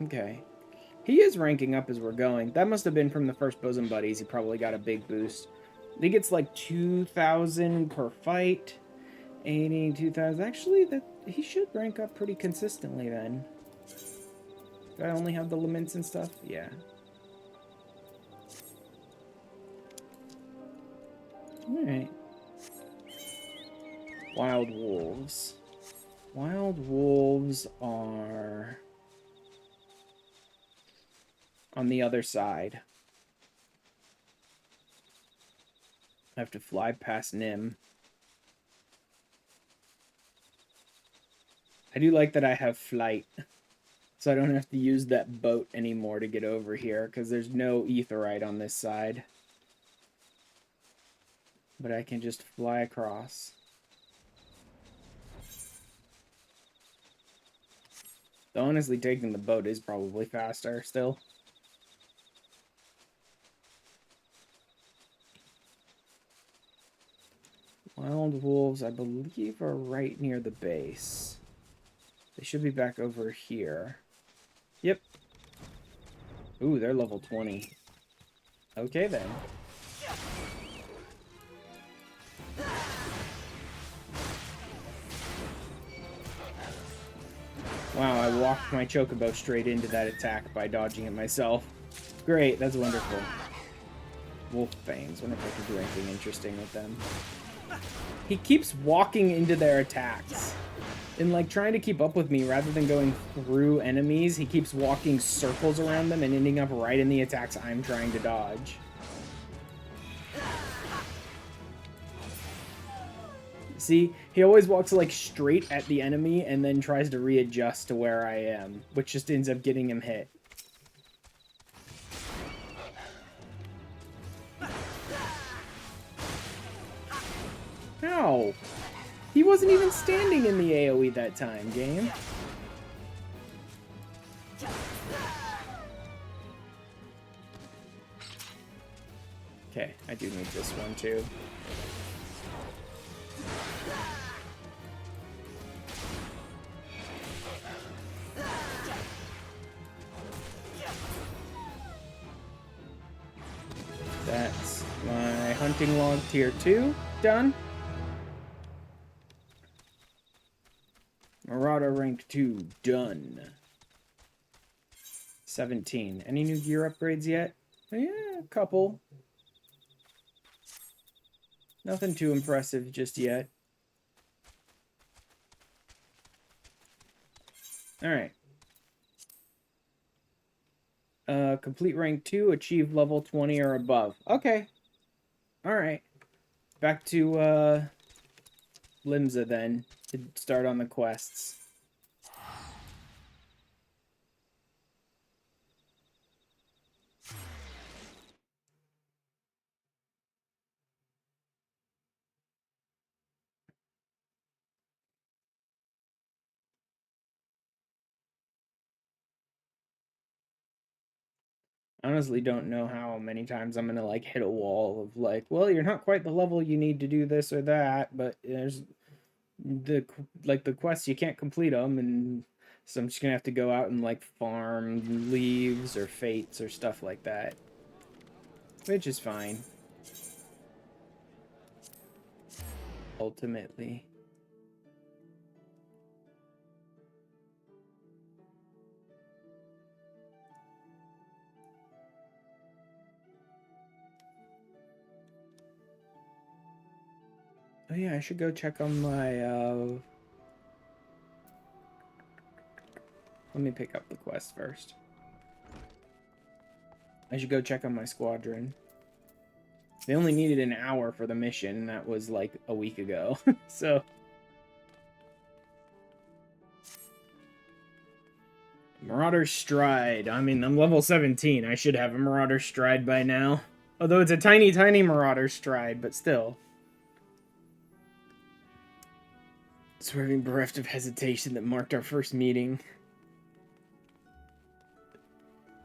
Okay. He is ranking up as we're going. That must have been from the first Bosom Buddies. He probably got a big boost. He gets like 2,000 per fight. 82,000. Actually, he should rank up pretty consistently then. Do I only have the laments and stuff? Yeah. Alright. Wild wolves. Wild wolves are on the other side. I have to fly past Nim. I do like that I have flight. So I don't have to use that boat anymore to get over here, because there's no aetherite on this side. But I can just fly across. Though honestly, taking the boat is probably faster still. Wild wolves, I believe, are right near the base. They should be back over here. Yep. Ooh, they're level 20. Okay, then. Wow, I walked my chocobo straight into that attack by dodging it myself. Great, that's wonderful. Wolf fangs. Wonder if I can do anything interesting with them. He keeps walking into their attacks. And, like, trying to keep up with me rather than going through enemies, he keeps walking circles around them and ending up right in the attacks I'm trying to dodge. See, he always walks, like, straight at the enemy and then tries to readjust to where I am, which just ends up getting him hit. Ow! He wasn't even standing in the AoE that time, game. Okay, I do need this one, too. That's my hunting log tier 2 done. Marauder rank 2 done. 17. Any new gear upgrades yet? Yeah, a couple. Nothing too impressive just yet. Alright. Complete rank 2, achieve level 20 or above. Okay. Alright. Back to, Limsa then, to start on the quests. I honestly don't know how many times I'm gonna, like, hit a wall of, like, well, you're not quite the level you need to do this or that, but there's the quests, you can't complete them, and so I'm just gonna have to go out and, like, farm leaves or fates or stuff like that, which is fine ultimately. Oh yeah, I should go check on my let me pick up the quest first. I should go check on my squadron. They only needed an hour for the mission, and that was like a week ago. So Marauder Stride. I mean, I'm level 17. I should have a Marauder Stride by now. Although it's a tiny, tiny Marauder Stride, but still. Swerving bereft of hesitation that marked our first meeting.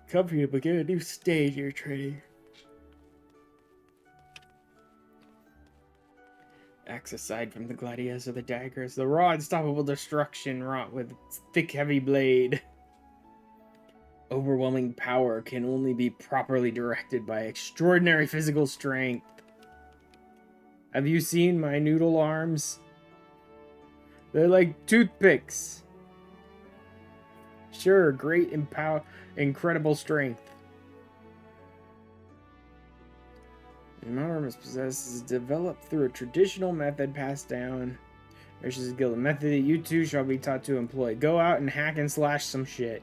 Come for you, but get a new stage you're training. Axe aside from the gladius or the daggers, the raw, unstoppable destruction wrought with its thick, heavy blade. Overwhelming power can only be properly directed by extraordinary physical strength. Have you seen my noodle arms? They're like toothpicks. Sure, great incredible strength. The arm is possessed is developed through a traditional method passed down. Versus a guild, a method that you too shall be taught to employ. Go out and hack and slash some shit.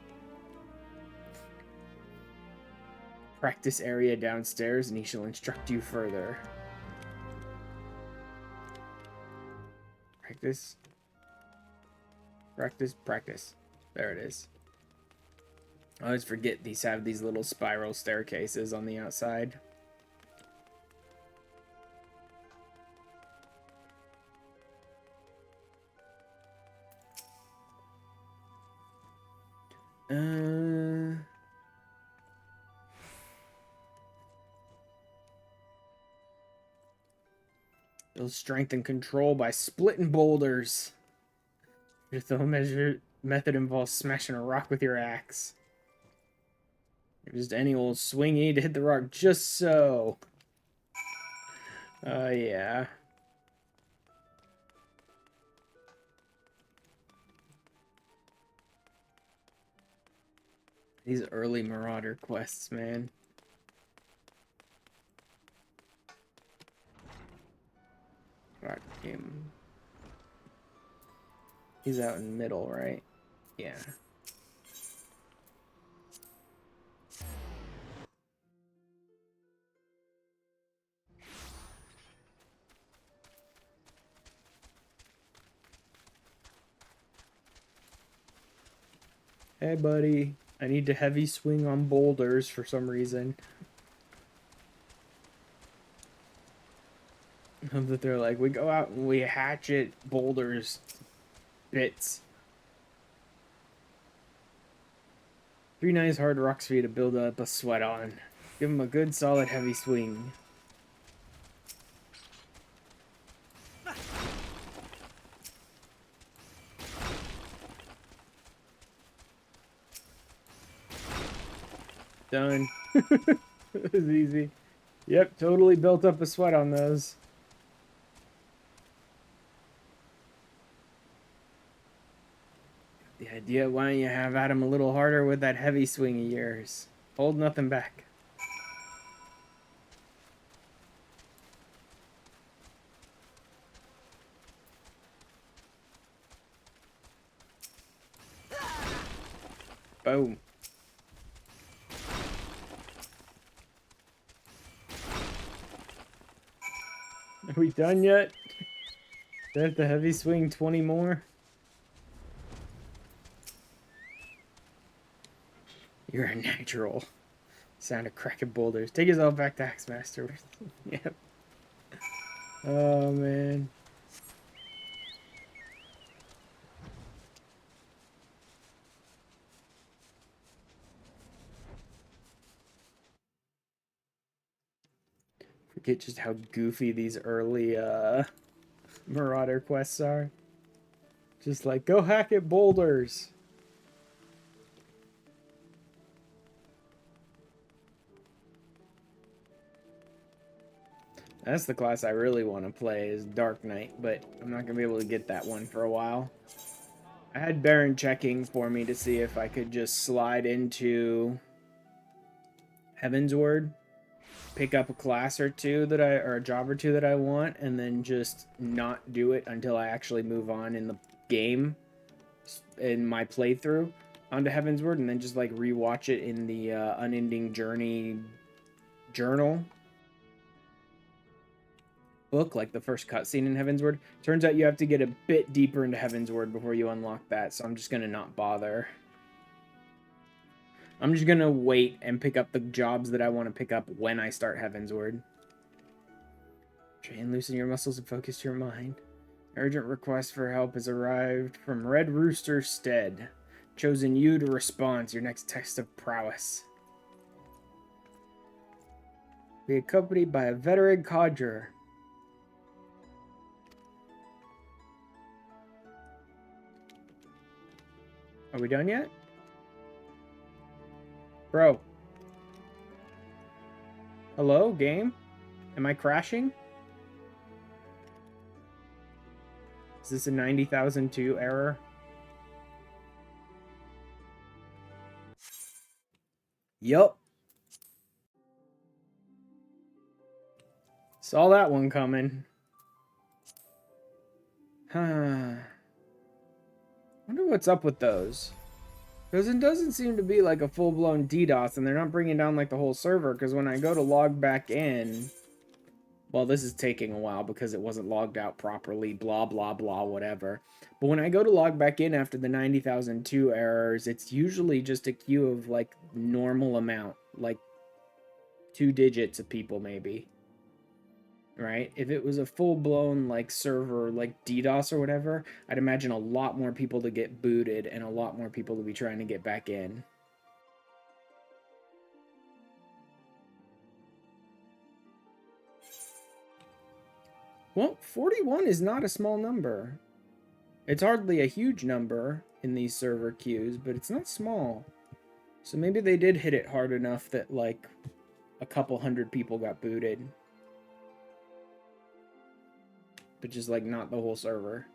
Practice area downstairs, and he shall instruct you further. Practice. Practice, practice. There it is. I always forget these have these little spiral staircases on the outside. Build strength and control by splitting boulders. Your throw measure method involves smashing a rock with your axe. Just any old swing, you need to hit the rock just so. Yeah. These early Marauder quests, man. Rock game. He's out in the middle, right? Yeah. Hey, buddy. I need to heavy swing on boulders for some reason. That they're like, we go out and we hatchet boulders bits. 3 nice hard rocks for you to build up a sweat on. Give them a good solid heavy swing. Done. It was easy. Yep, totally built up a sweat on those. The idea, why don't you have at him a little harder with that heavy swing of yours? Hold nothing back. Boom. Are we done yet? Do I have to heavy swing 20 more? You're a natural. Sound of cracking boulders. Take yourself back to Axemaster. Yep. Oh, man. Forget just how goofy these early Marauder quests are. Just like, go hack at boulders. That's the class I really want to play, is Dark Knight, but I'm not going to be able to get that one for a while. I had Baron checking for me to see if I could just slide into Heavensward, pick up a class or two that or a job or two that I want, and then just not do it until I actually move on in the game, in my playthrough, onto Heavensward, and then just like rewatch it in the Unending Journey journal book, like the first cutscene in Heavensward. Turns out you have to get a bit deeper into Heavensward before you unlock that, so I'm just gonna not bother. I'm just gonna wait and pick up the jobs that I want to pick up when I start Heavensward. Train, loosen your muscles and focus your mind. Urgent request for help has arrived from Red Rooster Stead. Chosen you to respond to your next test of prowess. Be accompanied by a veteran conjurer. Are we done yet? Bro. Hello, game? Am I crashing? Is this a 90,002 error? Yup. Saw that one coming. Huh. Wonder what's up with those. Because it doesn't seem to be like a full-blown DDoS, and they're not bringing down like the whole server, because when I go to log back in, Well, this is taking a while because it wasn't logged out properly, blah, blah, blah, whatever. But when I go to log back in after the 90,002 errors, it's usually just a queue of, like, normal amount. Like, 2 digits of people, maybe. Right? If it was a full-blown, like, server, like DDoS or whatever, I'd imagine a lot more people to get booted and a lot more people to be trying to get back in. Well, 41 is not a small number. It's hardly a huge number in these server queues, but it's not small. So maybe they did hit it hard enough that, like, a couple hundred people got booted. But just, like, not the whole server.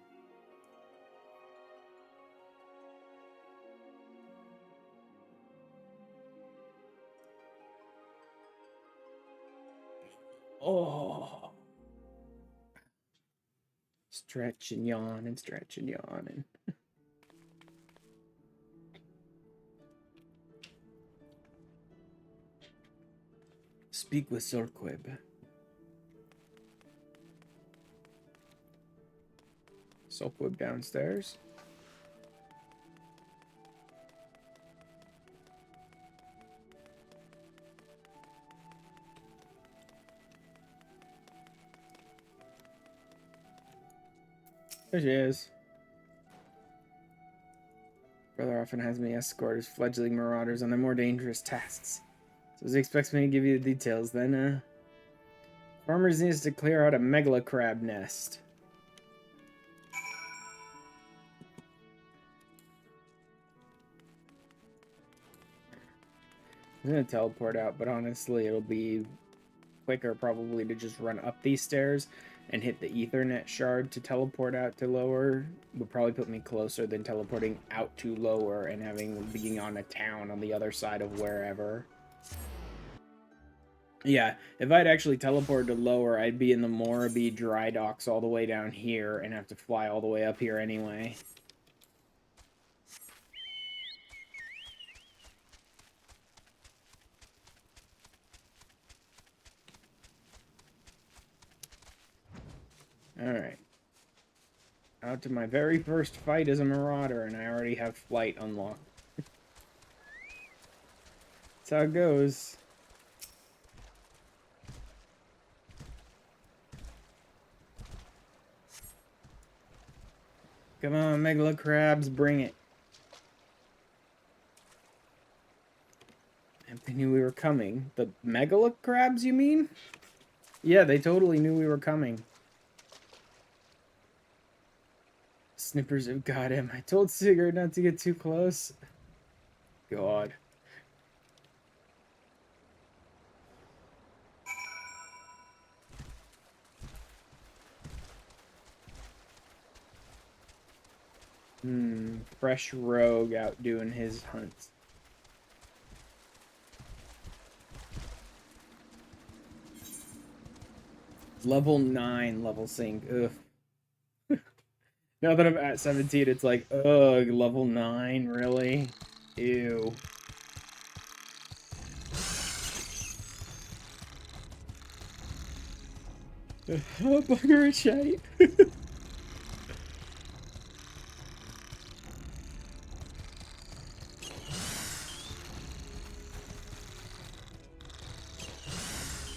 Oh. Stretch and yawn and stretch and yawn and... Speak with Sorquib. Sorquib downstairs. There she is. Brother often has me escort his fledgling marauders on their more dangerous tasks. So he expects me to give you the details. Then, farmers needs to clear out a megala crab nest. I'm gonna teleport out, but honestly, it'll be quicker probably to just run up these stairs and hit the Ethernet shard to teleport out to lower. Would probably put me closer than teleporting out to lower and being on a town on the other side of wherever. Yeah, if I'd actually teleported to lower, I'd be in the Morabee dry docks all the way down here and have to fly all the way up here anyway. Alright. Out to my very first fight as a Marauder, and I already have flight unlocked. That's how it goes. Come on, Megala Crabs, bring it. They knew we were coming. The Megala Crabs, you mean? Yeah, they totally knew we were coming. Snippers have got him. I told Sigurd not to get too close. God. Fresh rogue out doing his hunts. Level 9 level sync. Ugh. Now that I'm at 17, it's like, ugh, level 9, really? Ew. Bugger and shite.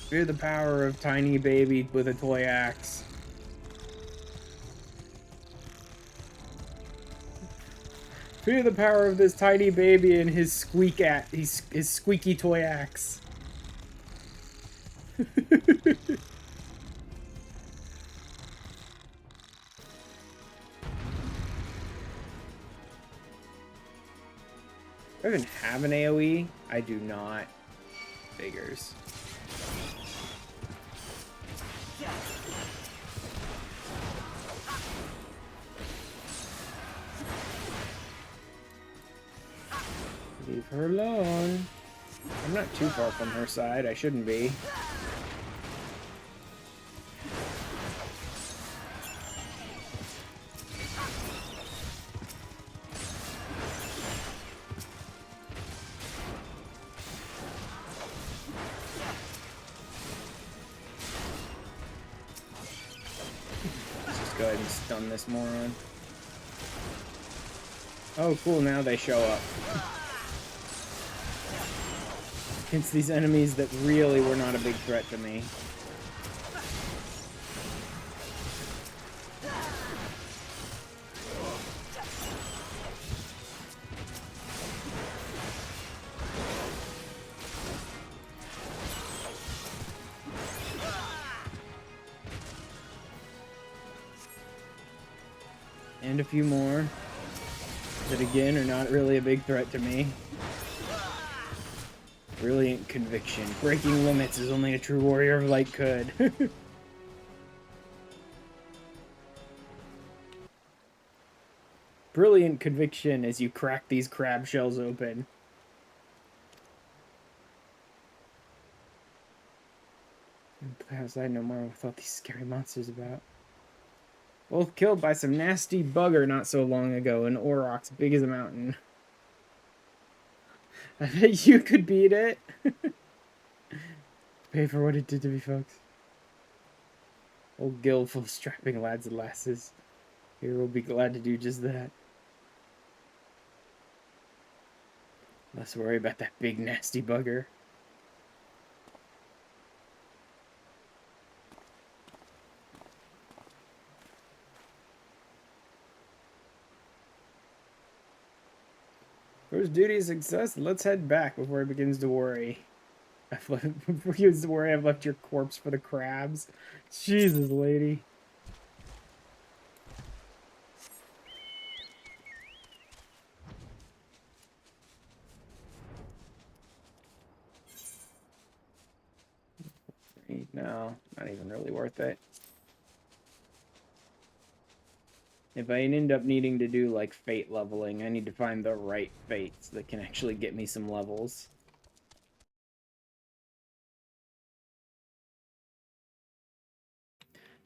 Fear the power of tiny baby with a toy axe. Fear the power of this tiny baby and his his squeaky toy axe. I even have an AoE? I do not. Figures. Leave her alone. I'm not too far from her side. I shouldn't be. ahead and stun this moron. Oh, cool, now they show up. It's these enemies that really were not a big threat to me. And a few more that again are not really a big threat to me. Brilliant conviction. Breaking limits is only a true warrior of light could. Brilliant conviction as you crack these crab shells open. Perhaps I know more with all these scary monsters about. Both killed by some nasty bugger not so long ago, an aurochs big as a mountain. I bet you could beat it. Pay for what it did to me, folks. Old guild full of strapping lads and lasses. Here we'll be glad to do just that. Less worry about that big nasty bugger. First duty is success. Let's head back before he begins to worry. Before he begins to worry, I've left your corpse for the crabs. Jesus, lady. No, not even really worth it. If I end up needing to do, like, fate leveling, I need to find the right fates that can actually get me some levels.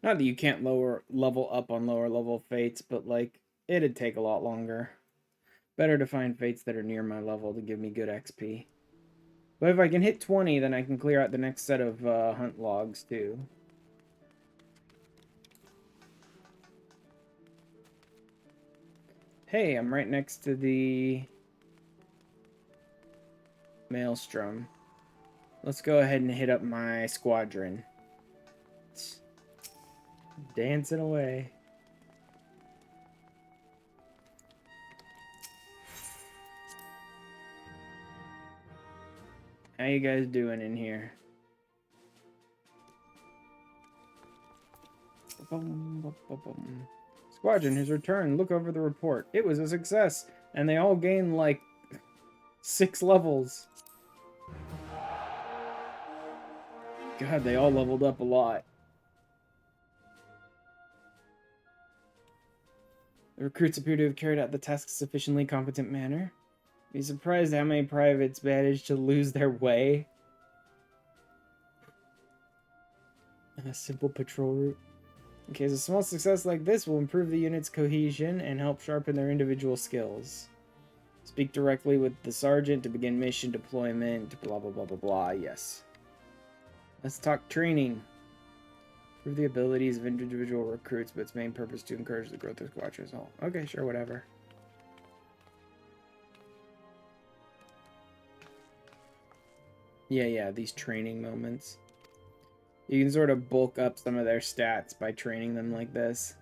Not that you can't level up on lower level fates, but, like, it'd take a lot longer. Better to find fates that are near my level to give me good XP. But if I can hit 20, then I can clear out the next set of hunt logs, too. Hey, I'm right next to the Maelstrom. Let's go ahead and hit up my squadron. Dancing away. How you guys doing in here? Squadron has returned. Look over the report. It was a success, and they all gained like 6 levels. God, they all leveled up a lot. The recruits appear to have carried out the task in a sufficiently competent manner. Be surprised how many privates managed to lose their way. A simple patrol route. In case a small success like this will improve the unit's cohesion and help sharpen their individual skills. Speak directly with the sergeant to begin mission deployment, blah blah blah blah blah, yes. Let's talk training. Improve the abilities of individual recruits, but its main purpose to encourage the growth of squadron as a whole. Okay, sure, whatever. Yeah, these training moments. You can sort of bulk up some of their stats by training them like this.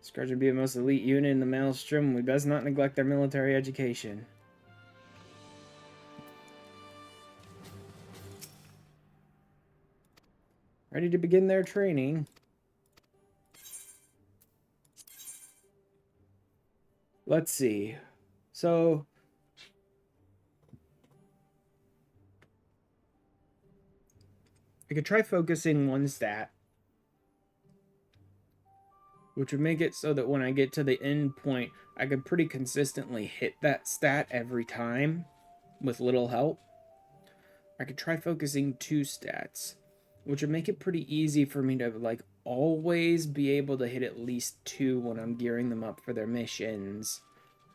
Squadron be the most elite unit in the Maelstrom. We best not neglect their military education. Ready to begin their training. Let's see. So... I could try focusing one stat, which would make it so that when I get to the end point, I could pretty consistently hit that stat every time with little help. I could try focusing 2 stats, which would make it pretty easy for me to, like, always be able to hit at least 2 when I'm gearing them up for their missions,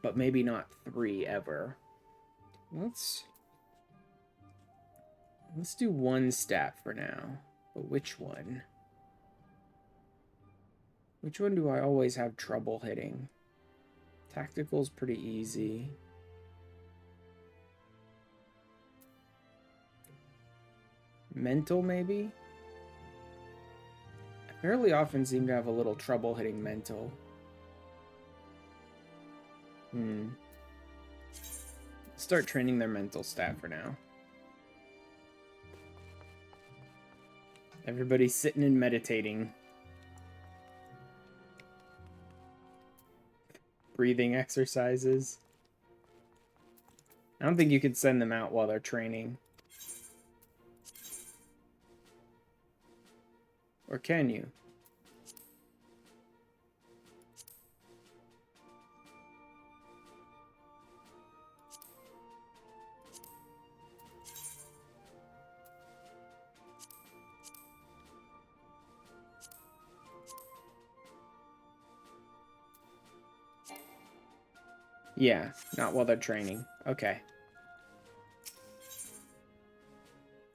but maybe not 3 ever. Let's do 1 stat for now, but which one? Which one do I always have trouble hitting? Tactical's pretty easy. Mental, maybe? I fairly often seem to have a little trouble hitting mental. Start training their mental stat for now. Everybody's sitting and meditating. Breathing exercises. I don't think you could send them out while they're training. Or can you? Yeah, not while they're training. Okay.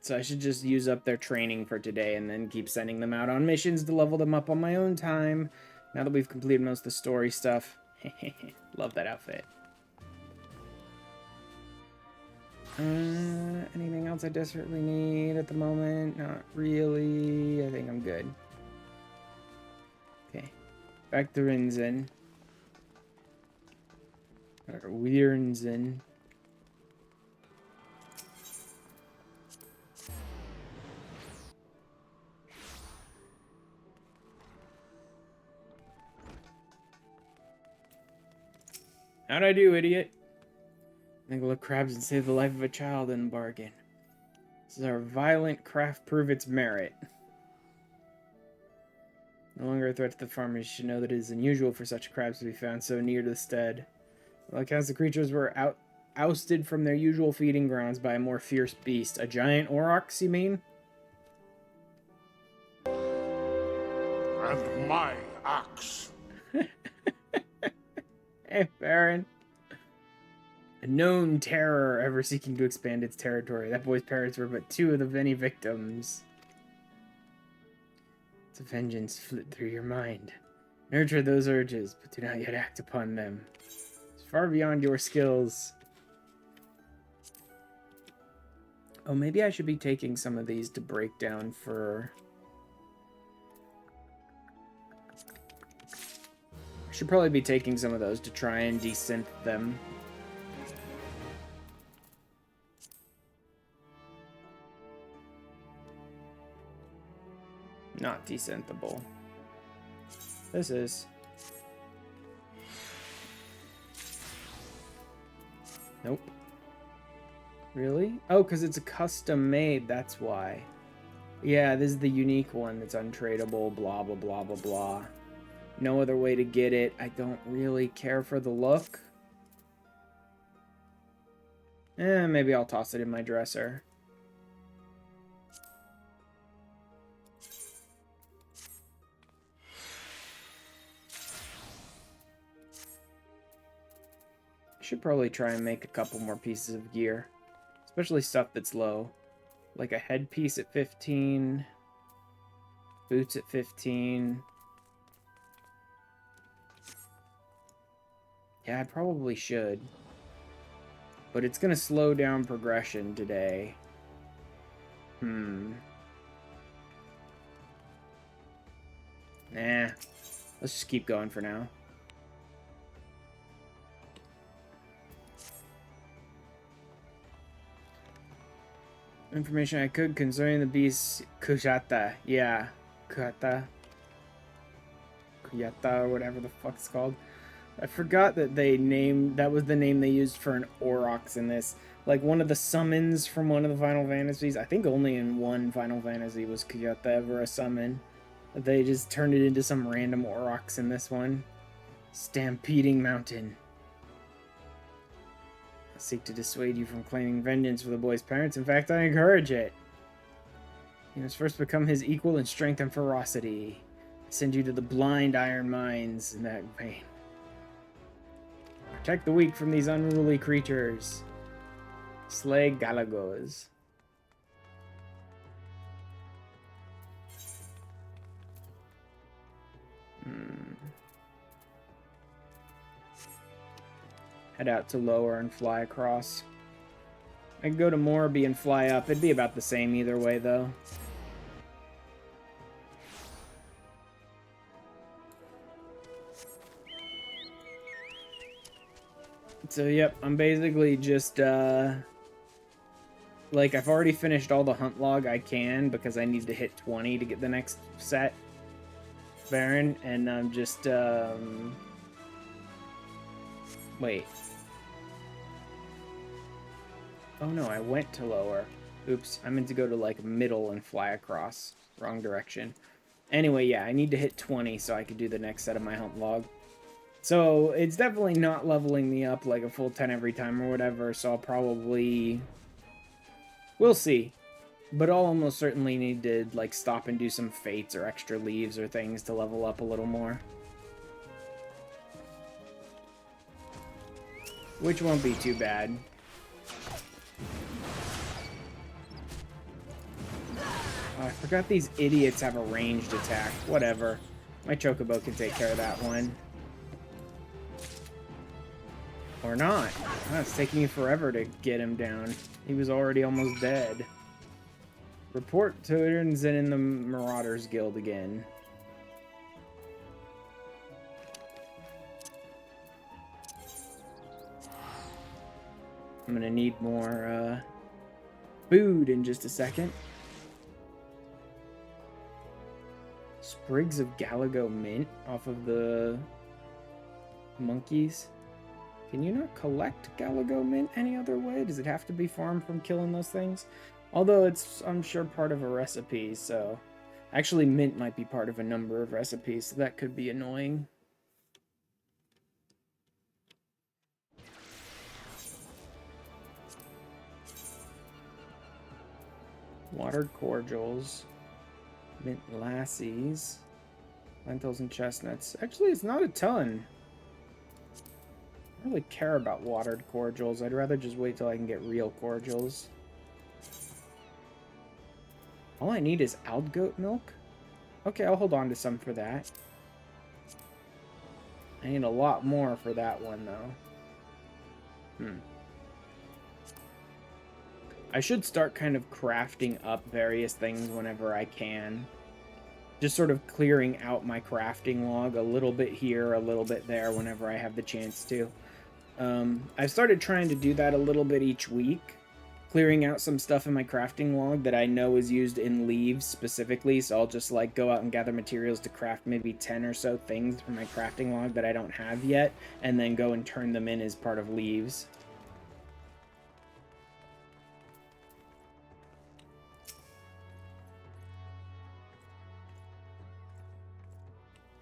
So I should just use up their training for today and then keep sending them out on missions to level them up on my own time. Now that we've completed most of the story stuff. Love that outfit. Anything else I desperately need at the moment? Not really. I think I'm good. Okay. Back to Rinzen. Or Weirenzen. How'd I do, idiot? I think we'll look crabs and save the life of a child in the bargain. This is our violent craft prove its merit. No longer a threat to the farmers, you should know that it is unusual for such crabs to be found so near to the stead. Well, accounts the creatures were ousted from their usual feeding grounds by a more fierce beast. A giant aurochs, you mean? And my axe. Hey, Baron. A known terror ever seeking to expand its territory. That boy's parents were but two of the many victims. It's a vengeance flit through your mind. Nurture those urges, but do not yet act upon them. It's far beyond your skills. Oh, maybe I should be taking some of these to break down for... I should probably be taking some of those to try and desynth them. Not desynthable. This is. Nope. Really? Oh, because it's a custom made, that's why. Yeah, this is the unique one that's untradeable, blah, blah, blah, blah, blah. No other way to get it. I don't really care for the look. Maybe I'll toss it in my dresser. Should probably try and make a couple more pieces of gear. Especially stuff that's low. Like a headpiece at 15. Boots at 15. Yeah, I probably should. But it's going to slow down progression today. Nah. Let's just keep going for now. Information I could concerning the beast Kujata. Yeah. Kujata, or whatever the fuck it's called. I forgot that that was the name they used for an aurochs in this. Like one of the summons from one of the Final Fantasies. I think only in one Final Fantasy was Kujata ever a summon. They just turned it into some random aurochs in this one. Stampeding Mountain. I seek to dissuade you from claiming vengeance for the boy's parents. In fact, I encourage it. You must first become his equal in strength and ferocity. I send you to the blind iron mines in that vein. Protect the weak from these unruly creatures. Slay Galagos. head out to lower and fly across. I could go to Morby and fly up. It'd be about the same either way, though. So, yep, I'm basically just, like, I've already finished all the hunt log I can because I need to hit 20 to get the next set Baron, and I'm just, wait. Oh no, I went to lower. Oops, I meant to go to, like, middle and fly across. Wrong direction. Anyway, yeah, I need to hit 20 so I can do the next set of my hunt log. So, it's definitely not leveling me up like a full 10 every time or whatever, so I'll probably... We'll see. But I'll almost certainly need to, like, stop and do some fates or extra leaves or things to level up a little more. Which won't be too bad. Oh, I forgot these idiots have a ranged attack. Whatever. My Chocobo can take care of that one. Or not. Oh, it's taking me forever to get him down. He was already almost dead. Report turns in the Marauders Guild again. I'm gonna need more food in just a second. Sprigs of Galago mint off of the monkeys. Can you not collect Galago mint any other way? Does it have to be farmed from killing those things? Although it's, I'm sure, part of a recipe, so... Actually, mint might be part of a number of recipes, so that could be annoying. Watered cordials. Mint lassies. Lentils and chestnuts. Actually, it's not a ton. I don't really care about watered cordials. I'd rather just wait till I can get real cordials. All I need is Aldgoat milk? Okay, I'll hold on to some for that. I need a lot more for that one, though. I should start kind of crafting up various things whenever I can. Just sort of clearing out my crafting log a little bit here, a little bit there, whenever I have the chance to. I've started trying to do that a little bit each week. Clearing out some stuff in my crafting log that I know is used in leaves specifically, so I'll just like go out and gather materials to craft maybe 10 or so things from my crafting log that I don't have yet, and then go and turn them in as part of leaves.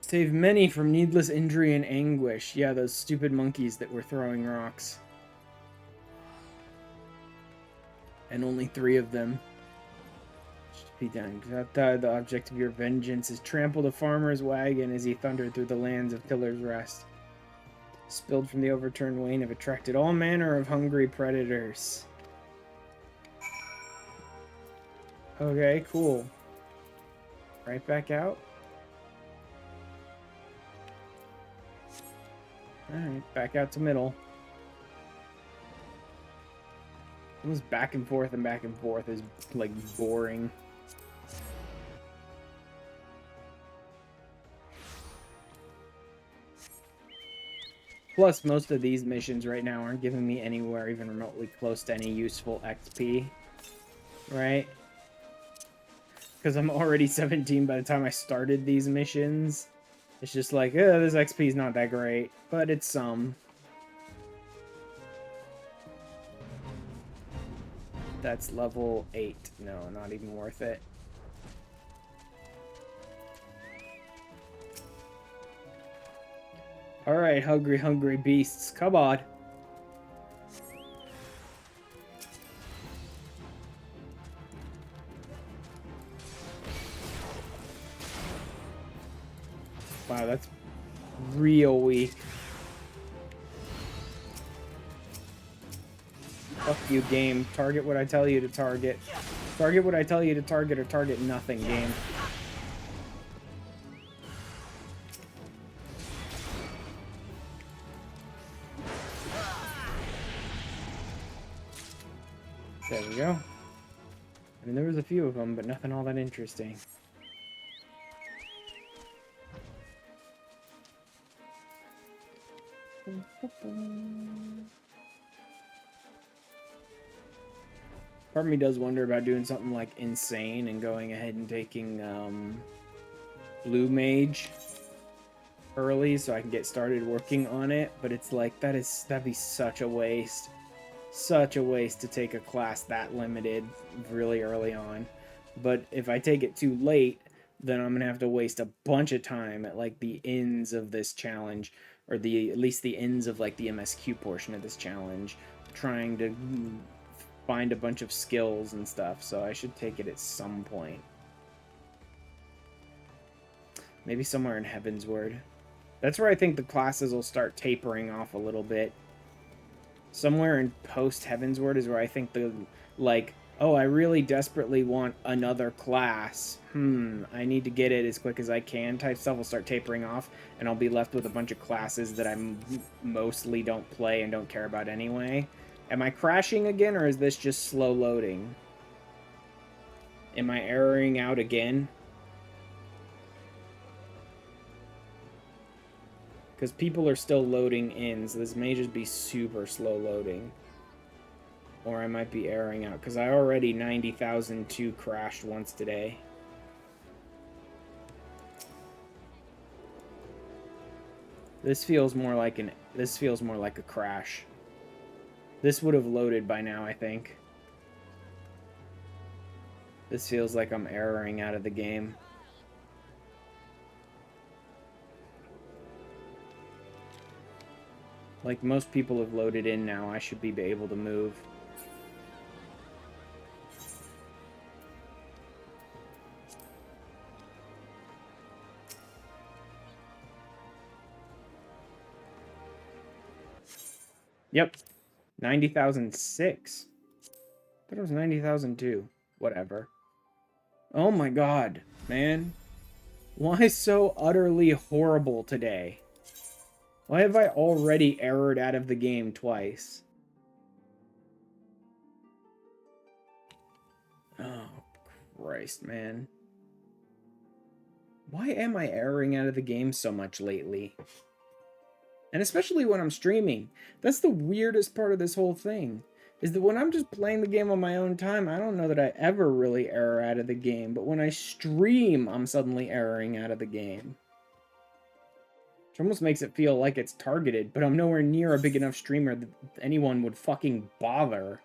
Save many from needless injury and anguish. Yeah, those stupid monkeys that were throwing rocks. And only 3 of them. Should be done. The object of your vengeance is trampled a farmer's wagon as he thundered through the lands of Tiller's Rest. Spilled from the overturned wain have attracted all manner of hungry predators. Okay, cool. Right back out. Alright, back out to middle. This back and forth is, like, boring. Plus, most of these missions right now aren't giving me anywhere even remotely close to any useful XP. Right? Because I'm already 17 by the time I started these missions. It's just like, this XP is not that great, but it's some. That's level 8. No, not even worth it. Alright, hungry beasts. Come on. Wow, that's real weak. Fuck you, game. Target what I tell you to target. Target what I tell you to target, or target nothing, game. There we go. I mean, there was a few of them, but nothing all that interesting. Part of me does wonder about doing something like insane and going ahead and taking Blue Mage early so I can get started working on it, but it's like that'd be such a waste. Such a waste to take a class that limited really early on. But if I take it too late, then I'm gonna have to waste a bunch of time at like the ends of this challenge, or at least the ends of like the MSQ portion of this challenge, trying to find a bunch of skills and stuff. So I should take it at some point. Maybe somewhere in Heavensward. That's where I think the classes will start tapering off a little bit. Somewhere in post Heavensward is where I think the, like, oh, I really desperately want another class. I need to get it as quick as I can type stuff will start tapering off, and I'll be left with a bunch of classes that I mostly don't play and don't care about anyway. Am I crashing again, or is this just slow loading? Am I erroring out again? Because people are still loading in, so this may just be super slow loading. Or I might be erroring out, because I already 90,002 crashed once today. This feels more like a crash. This would have loaded by now, I think. This feels like I'm erroring out of the game. Like most people have loaded in now, I should be able to move. Yep. 90,006. I thought it was 90,002. Whatever. Oh my god, man. Why so utterly horrible today? Why have I already errored out of the game twice? Oh, Christ, man. Why am I erroring out of the game so much lately? And especially when I'm streaming. That's the weirdest part of this whole thing. Is that when I'm just playing the game on my own time, I don't know that I ever really error out of the game. But when I stream, I'm suddenly erroring out of the game. Which almost makes it feel like it's targeted, but I'm nowhere near a big enough streamer that anyone would fucking bother.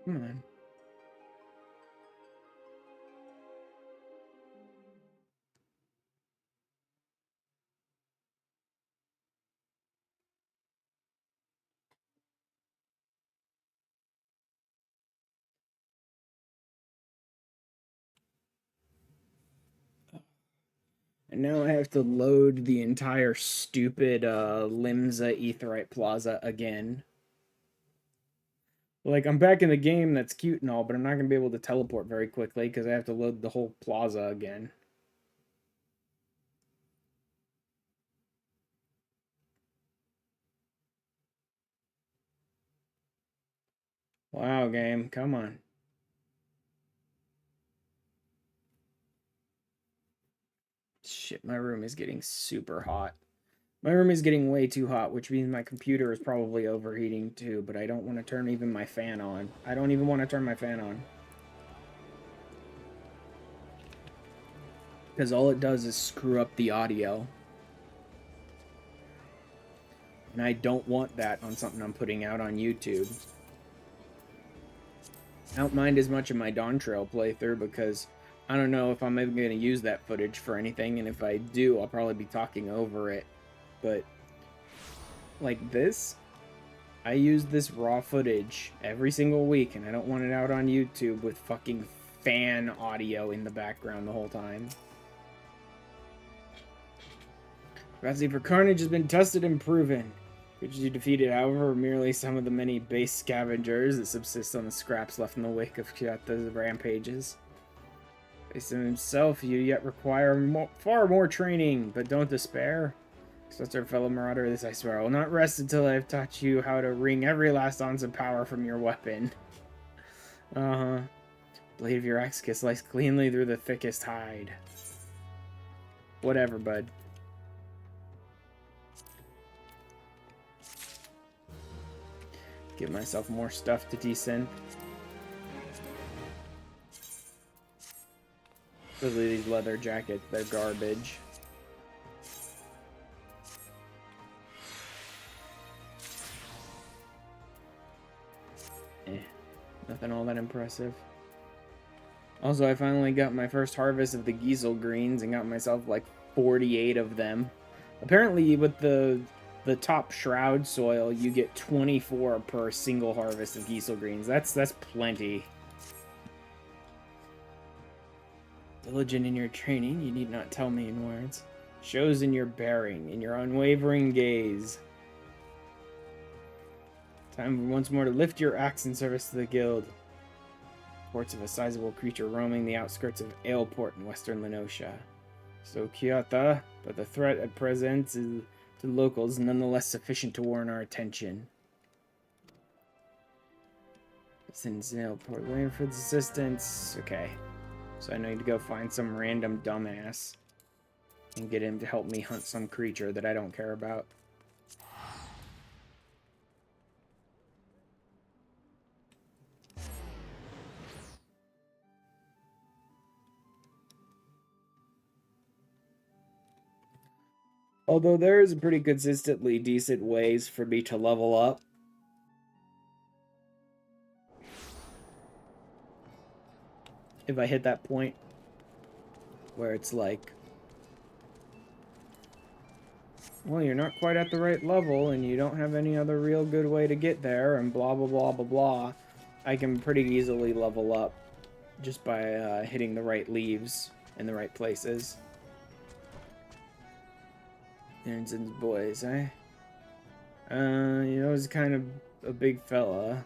Come on. And now I have to load the entire stupid Limsa Aetheryte Plaza again. Like, I'm back in the game, that's cute and all, but I'm not going to be able to teleport very quickly because I have to load the whole plaza again. Wow, game, come on. Shit, my room is getting super hot. My room is getting way too hot, which means my computer is probably overheating too, but I don't want to turn even my fan on. I don't even want to turn my fan on. Because all it does is screw up the audio. And I don't want that on something I'm putting out on YouTube. I don't mind as much of my Dawn Trail playthrough because I don't know if I'm even going to use that footage for anything, and if I do, I'll probably be talking over it. But, like this, I use this raw footage every single week, and I don't want it out on YouTube with fucking fan audio in the background the whole time. Capacity for carnage has been tested and proven. Creatures you defeated, however, are merely some of the many base scavengers that subsist on the scraps left in the wake of Kyoto's rampages. Based on himself, you yet require far more training, but don't despair. Such our fellow Marauder, this I swear, I will not rest until I have taught you how to wring every last ounce of power from your weapon. Blade of your axe slice cleanly through the thickest hide. Whatever, bud. Give myself more stuff to desynth. Especially these leather jackets, they're garbage. Nothing all that impressive. Also, I finally got my first harvest of the Giesel greens and got myself like 48 of them. Apparently, with the top shroud soil, you get 24 per single harvest of Giesel greens. That's plenty. Diligent in your training, you need not tell me in words. Shows in your bearing, in your unwavering gaze. Time once more to lift your axe in service to the guild. Reports of a sizable creature roaming the outskirts of Aleport in western Lenosha. So Kyoto, but the threat at present to locals nonetheless sufficient to warrant our attention. Since Aleport, waiting for the assistance. Okay. So I need to go find some random dumbass and get him to help me hunt some creature that I don't care about. Although there is pretty consistently decent ways for me to level up. If I hit that point where it's like, well, you're not quite at the right level and you don't have any other real good way to get there and blah, blah, blah, blah, blah, I can pretty easily level up just by hitting the right leaves in the right places. Aaron's boys, eh? He's kind of a big fella.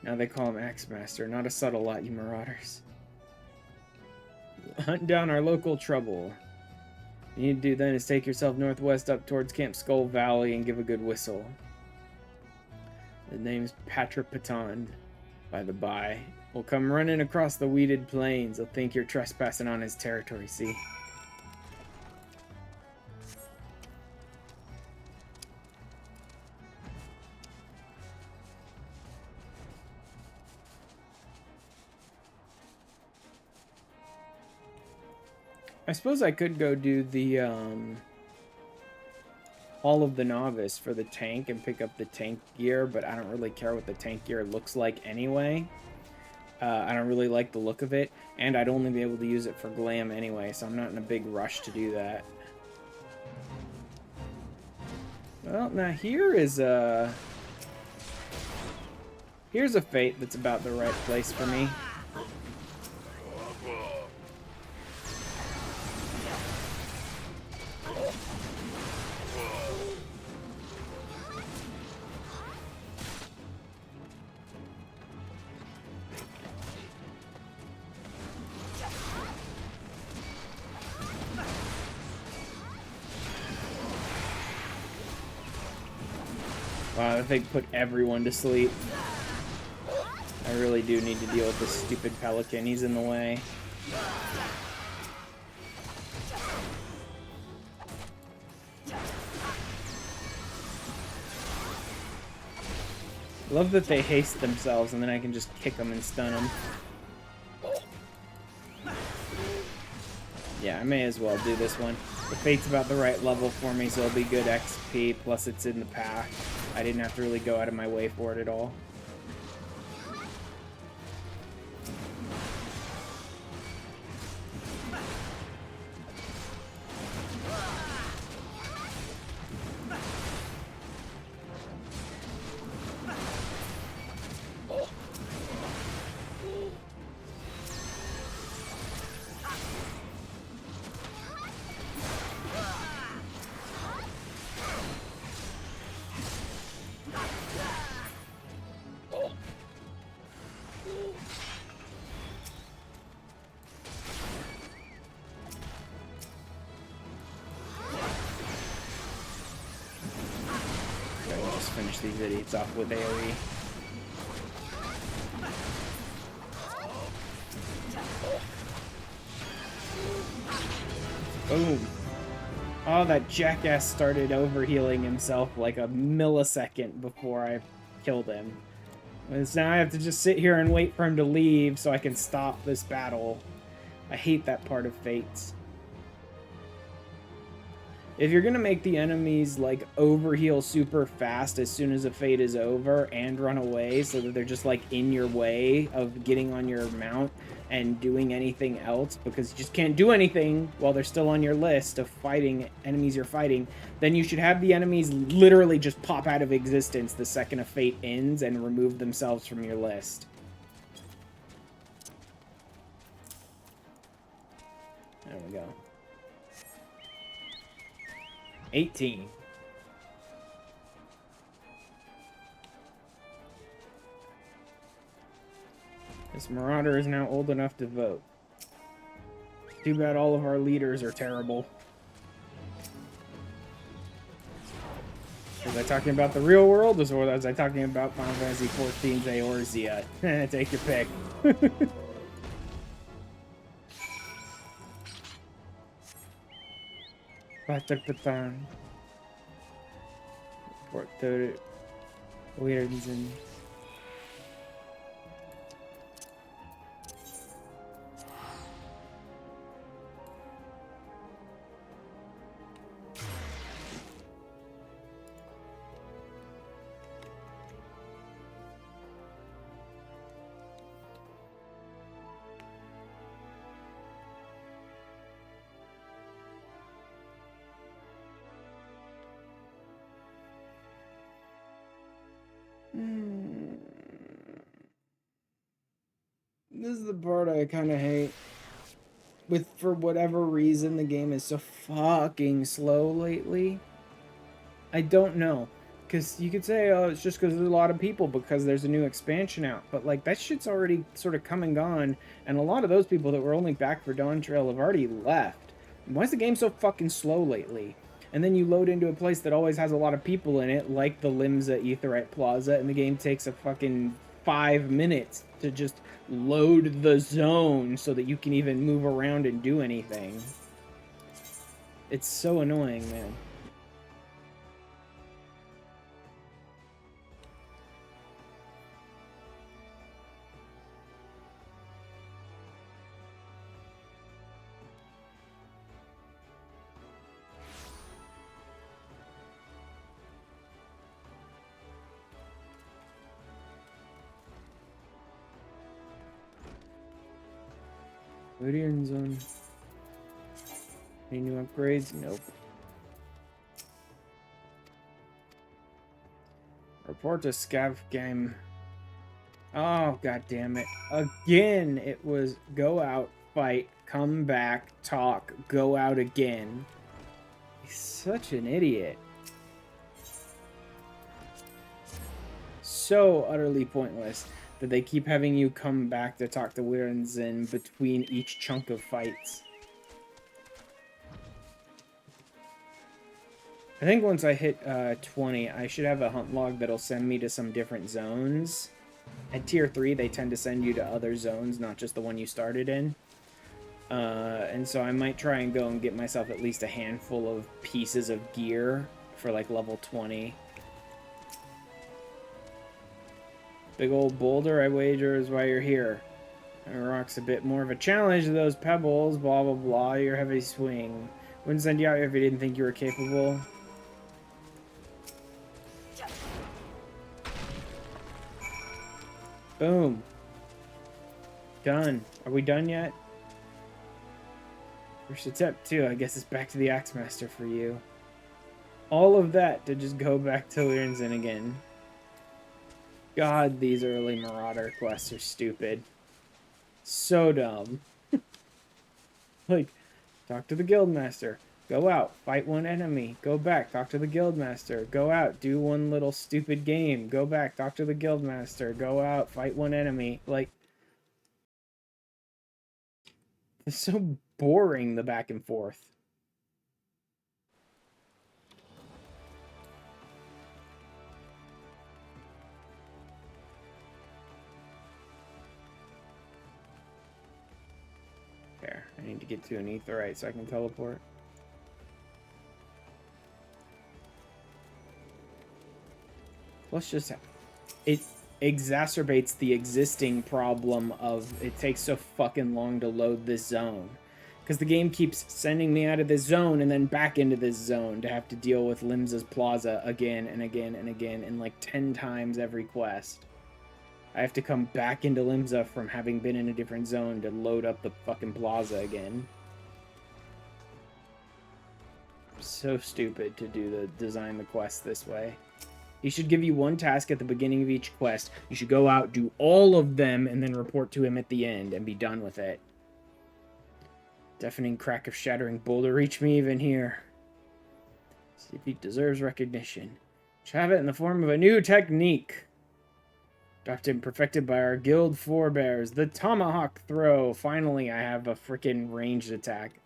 Now they call him Axemaster. Not a subtle lot, you marauders. Hunt down our local trouble. What you need to do then is take yourself northwest up towards Camp Skull Valley and give a good whistle. The name's Patripaton, by the by. We'll come running across the weeded plains. He'll think you're trespassing on his territory, see? I suppose I could go do the Hall of the Novice for the tank and pick up the tank gear, but I don't really care what the tank gear looks like anyway. I don't really like the look of it, and I'd only be able to use it for glam anyway, so I'm not in a big rush to do that. Well, now here's a fate that's about the right place for me. Wow, that thing put everyone to sleep. I really do need to deal with this stupid pelican. He's in the way. I love that they haste themselves and then I can just kick them and stun them. Yeah, I may as well do this one. The fate's about the right level for me, so it'll be good XP, plus it's in the path. I didn't have to really go out of my way for it at all. finish these idiots off with AoE. Boom. Oh, that jackass started overhealing himself like a millisecond before I killed him. So now I have to just sit here and wait for him to leave so I can stop this battle. I hate that part of Fates. If you're gonna make the enemies, like, overheal super fast as soon as a Fate is over and run away so that they're just, like, in your way of getting on your mount and doing anything else because you just can't do anything while they're still on your list of fighting enemies you're fighting, then you should have the enemies literally just pop out of existence the second a Fate ends and remove themselves from your list. There we go. 18. This Marauder is now old enough to vote. Too bad all of our leaders are terrible. Was I talking about the real world, or was I talking about Final Fantasy XIV's Eorzea? Take your pick. Port Weirds and this is the part I kind of hate. For whatever reason, the game is so fucking slow lately. I don't know. Because you could say, oh, it's just because there's a lot of people because there's a new expansion out. But, like, that shit's already sort of come and gone. And a lot of those people that were only back for Dawn Trail have already left. Why is the game so fucking slow lately? And then you load into a place that always has a lot of people in it, like the Limsa Aetheryte Plaza, and the game takes a fucking 5 minutes to just load the zone so that you can even move around and do anything. It's so annoying, man. Lydian Zone. Any new upgrades? Nope. Report to Scav game. Oh, god damn it. Again, it was go out, fight, come back, talk, go out again. He's such an idiot. So utterly pointless that they keep having you come back to talk to Wirens in between each chunk of fights. I think once I hit 20, I should have a hunt log that'll send me to some different zones. At tier 3, they tend to send you to other zones, not just the one you started in. And so I might try and go and get myself at least a handful of pieces of gear for like level 20. Big old boulder, I wager, is why you're here. And rock's a bit more of a challenge to those pebbles, blah blah blah, your heavy swing. Wouldn't send you out if you didn't think you were capable. Boom. Done. Are we done yet? First attempt, too. I guess it's back to the Axemaster for you. All of that to just go back to Lirenzen again. God, these early Marauder quests are stupid. So dumb. Like, talk to the Guildmaster. Go out, fight one enemy. Go back, talk to the Guildmaster. Go out, do one little stupid game. Go back, talk to the Guildmaster. Go out, fight one enemy. Like, it's so boring, the back and forth. There. I need to get to an aetheryte so I can teleport. Let's just... It exacerbates the existing problem of it takes so fucking long to load this zone. Because the game keeps sending me out of this zone and then back into this zone to have to deal with Limsa's Plaza again and again and again and like 10 times every quest. I have to come back into Limsa from having been in a different zone to load up the fucking plaza again. So stupid to design the quest this way. He should give you one task at the beginning of each quest. You should go out, do all of them, and then report to him at the end and be done with it. Deafening crack of shattering boulder reach me even here. See if he deserves recognition. Should have it in the form of a new technique. Adopted and perfected by our guild forebears. The tomahawk throw. Finally, I have a freaking ranged attack.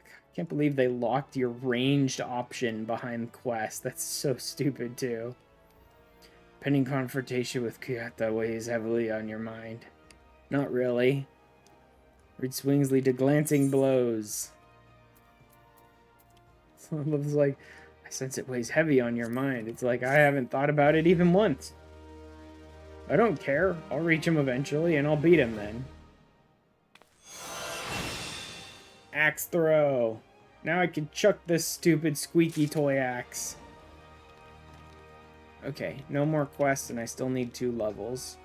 I can't believe they locked your ranged option behind quest. That's so stupid, too. Pending confrontation with Kyoto weighs heavily on your mind. Not really. Read swings lead to glancing blows. So it looks like, I sense it weighs heavy on your mind. It's like I haven't thought about it even once. I don't care. I'll reach him eventually, and I'll beat him then. Axe throw. Now I can chuck this stupid squeaky toy axe. Okay, no more quests, and I still need 2 levels.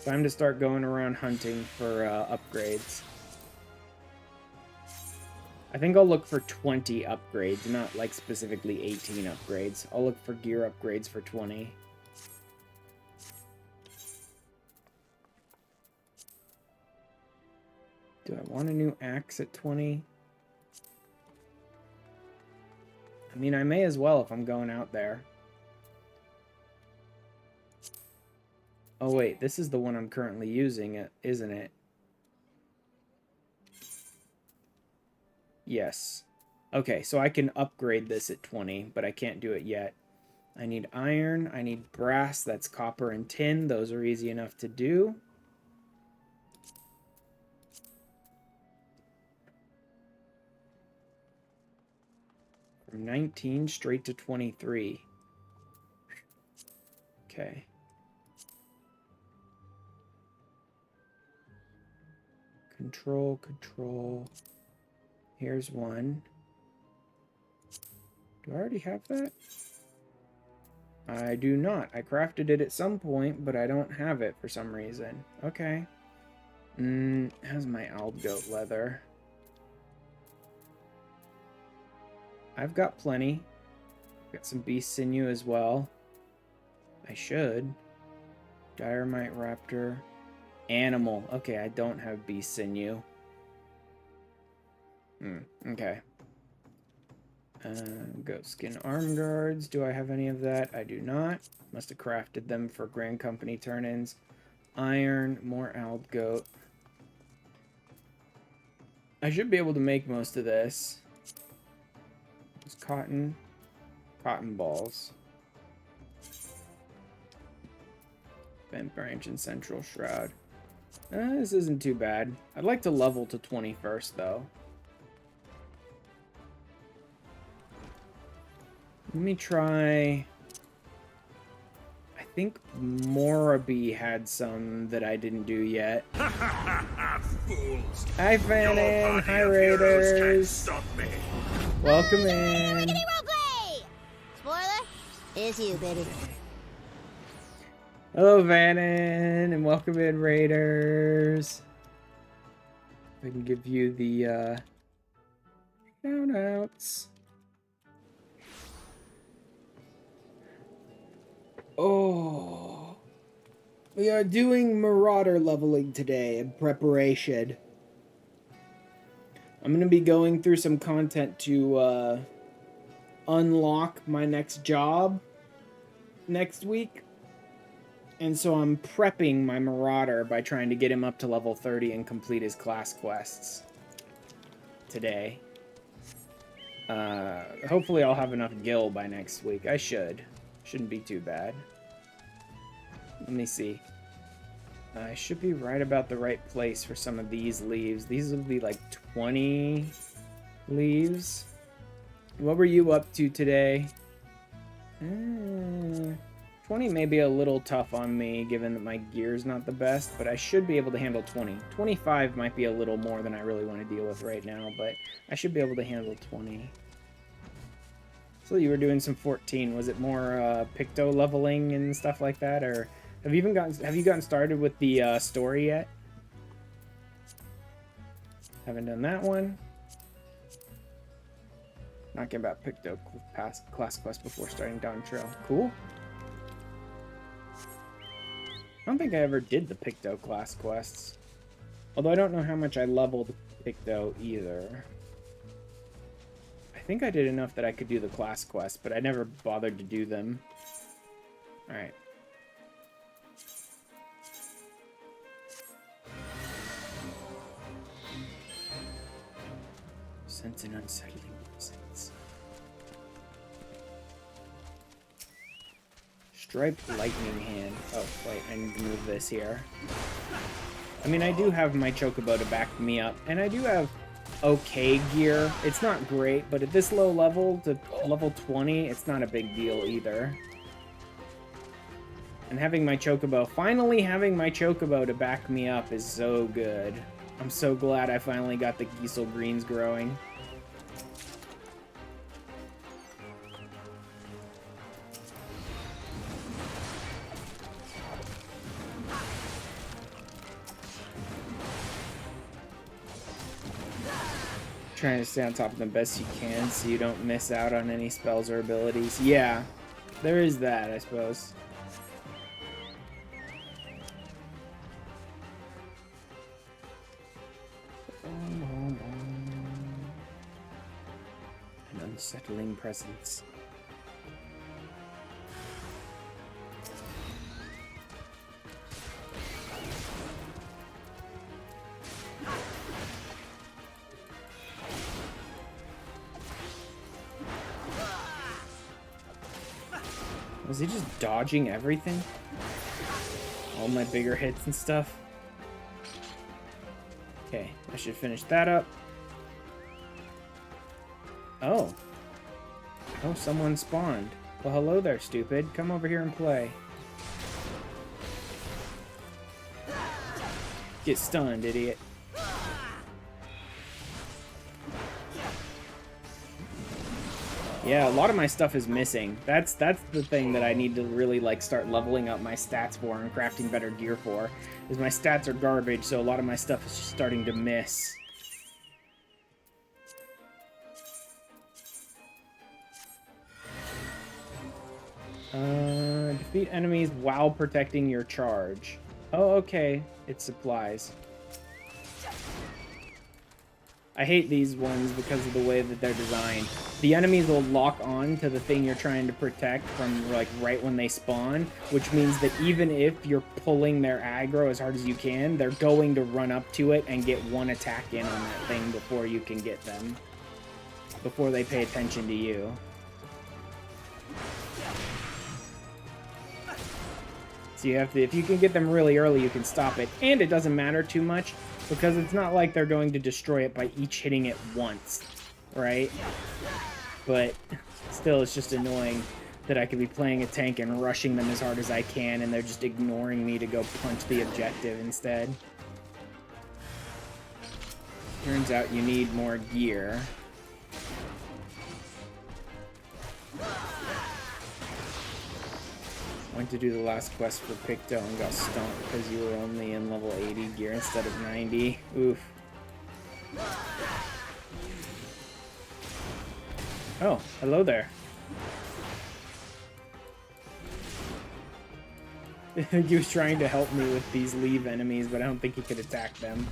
Time to start going around hunting for upgrades. I think I'll look for 20 upgrades, not like specifically 18 upgrades. I'll look for gear upgrades for 20. Do I want a new axe at 20? I mean, I may as well if I'm going out there. Oh wait, this is the one I'm currently using, isn't it? Yes. Okay, so I can upgrade this at 20, but I can't do it yet. I need iron, I need brass, that's copper and tin. Those are easy enough to do. From 19 straight to 23. Okay. Control. Here's one. Do I already have that? I do not. I crafted it at some point, but I don't have it for some reason. Okay. How's my goat leather? I've got plenty. Got some beast sinew as well. I should. Diorite raptor. Animal. Okay, I don't have beast sinew. Okay. Goat skin arm guards. Do I have any of that? I do not. Must have crafted them for Grand Company turn-ins. Iron. More goat. I should be able to make most of this. It's cotton. Cotton balls. Bent branch and central shroud. This isn't too bad. I'd like to level to 20 first, though. Let me try... I think Moraby had some that I didn't do yet. Fools. Hi, Fannin. Hi, Raiders. Welcome in. Roleplay! Spoiler? It's you, baby. Hello, Vannon, and welcome in, Raiders. I can give you the shout-outs. Oh, we are doing Marauder leveling today in preparation. I'm going to be going through some content to unlock my next job next week. And so I'm prepping my Marauder by trying to get him up to level 30 and complete his class quests today. Hopefully I'll have enough gil by next week. I should. Shouldn't be too bad. Let me see. I should be right about the right place for some of these leaves. These will be like 20 leaves. What were you up to today? 20 may be a little tough on me, given that my gear's not the best, but I should be able to handle 20. 25 might be a little more than I really want to deal with right now, but I should be able to handle 20. So you were doing some 14. Was it more picto leveling and stuff like that, or have you gotten started with the story yet? Haven't done that one. Not getting about picto class quest before starting down trail. Cool. I don't think I ever did the picto class quests. Although I don't know how much I leveled picto either. I think I did enough that I could do the class quests, but I never bothered to do them. Alright. Sense an unsettling presence. Striped lightning hand. Oh, wait, I need to move this here. I mean, I do have my chocobo to back me up, and I do have okay gear. It's not great, but at this low level, to level 20, it's not a big deal either. And having my chocobo, finally having my chocobo to back me up is so good. I'm so glad I finally got the Giesel greens growing. Trying to stay on top of them best you can so you don't miss out on any spells or abilities. Yeah, there is that, I suppose. An unsettling presence. Was he just dodging everything? All my bigger hits and stuff? Okay, I should finish that up. Oh. Oh, someone spawned. Well, hello there, stupid. Come over here and play. Get stunned, idiot. Yeah, a lot of my stuff is missing. That's the thing that I need to really like start leveling up my stats for and crafting better gear for. Is my stats are garbage, so a lot of my stuff is just starting to miss. Defeat enemies while protecting your charge. Oh, okay. It's supplies. I hate these ones because of the way that they're designed. The enemies will lock on to the thing you're trying to protect from, like, right when they spawn, which means that even if you're pulling their aggro as hard as you can, they're going to run up to it and get one attack in on that thing before you can get them. Before they pay attention to you. So you have to, if you can get them really early, you can stop it. And it doesn't matter too much, because it's not like they're going to destroy it by each hitting it once, right? But still, it's just annoying that I could be playing a tank and rushing them as hard as I can, and they're just ignoring me to go punch the objective instead. Turns out you need more gear. Went to do the last quest for Picto and got stomped because you were only in level 80 gear instead of 90. Oof. Oh, hello there. He was trying to help me with these leave enemies, but I don't think he could attack them.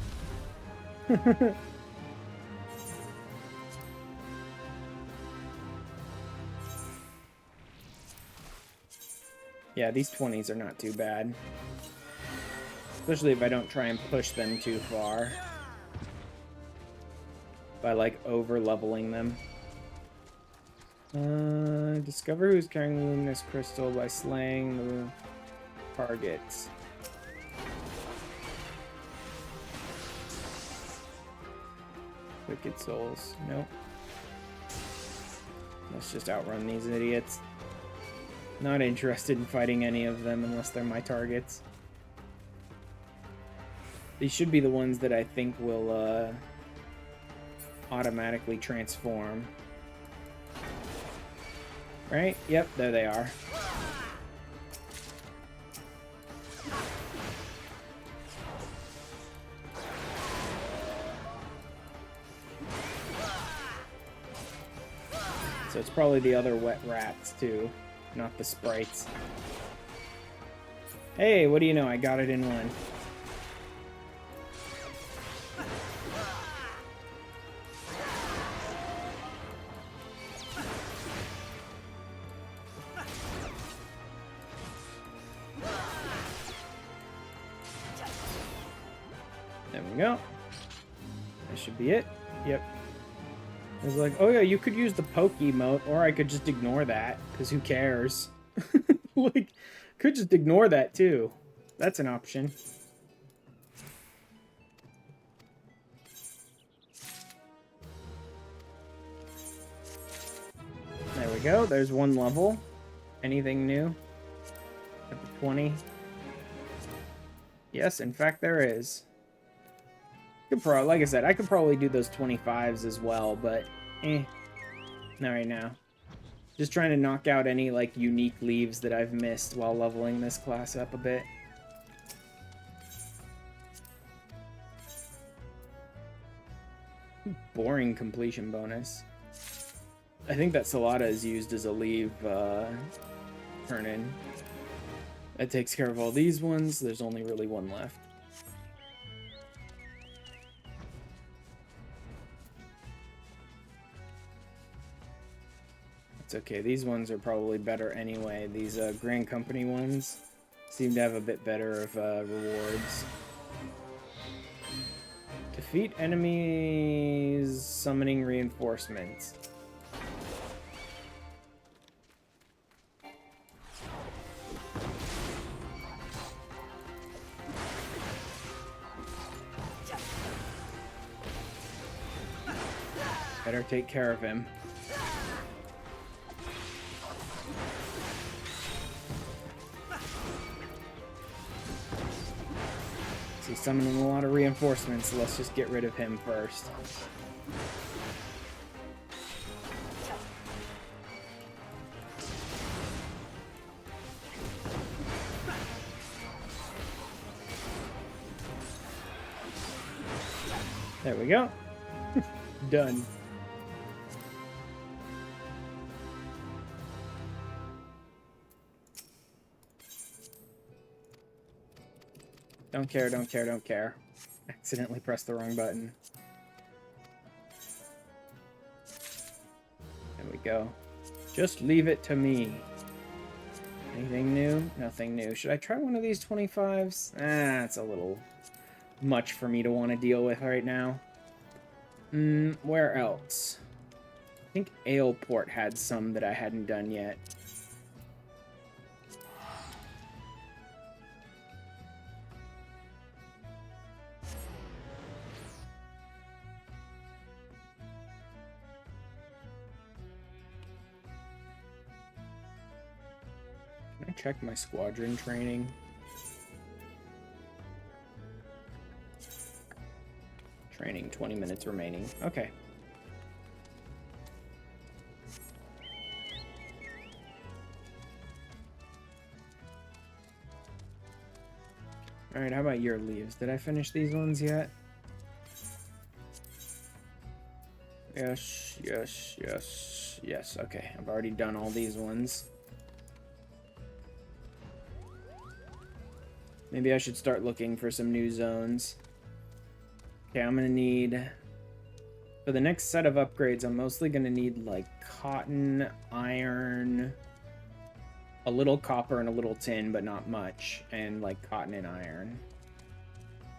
Yeah, these 20s are not too bad. Especially if I don't try and push them too far. By, like, over-leveling them. Discover who's carrying the luminous crystal by slaying the... targets. Wicked souls. Nope. Let's just outrun these idiots. Not interested in fighting any of them unless they're my targets. These should be the ones that I think will automatically transform. Right? Yep, there they are. So it's probably the other wet rats too, not the sprites. Hey, what do you know? I got it in one. There we go. That should be it. Yep. I was like, oh yeah, you could use the poke emote, or I could just ignore that, because who cares? Like, could just ignore that too. That's an option. There we go. There's one level. Anything new? At the 20? Yes, in fact, there is. Like I said, I could probably do those 25s as well, but not right now. Just trying to knock out any, like, unique leaves that I've missed while leveling this class up a bit. Boring completion bonus. I think that Salada is used as a leave turn-in. That takes care of all these ones. There's only really one left. It's okay. These ones are probably better anyway. These Grand Company ones seem to have a bit better of rewards. Defeat enemies summoning reinforcements. Better take care of him. He's summoning a lot of reinforcements, so let's just get rid of him first. There we go. Done. Don't care, don't care, don't care. Accidentally pressed the wrong button. There we go. Just leave it to me. Anything new? Nothing new. Should I try one of these 25s? It's a little much for me to want to deal with right now. Where else? I think Aleport had some that I hadn't done yet. Can I check my squadron training? Training, 20 minutes remaining. Okay. Alright, how about your leaves? Did I finish these ones yet? Yes, yes, yes, yes. Okay, I've already done all these ones. Maybe I should start looking for some new zones. Okay, I'm gonna need... For the next set of upgrades, I'm mostly gonna need, like, cotton, iron, a little copper and a little tin, but not much, and, like, cotton and iron.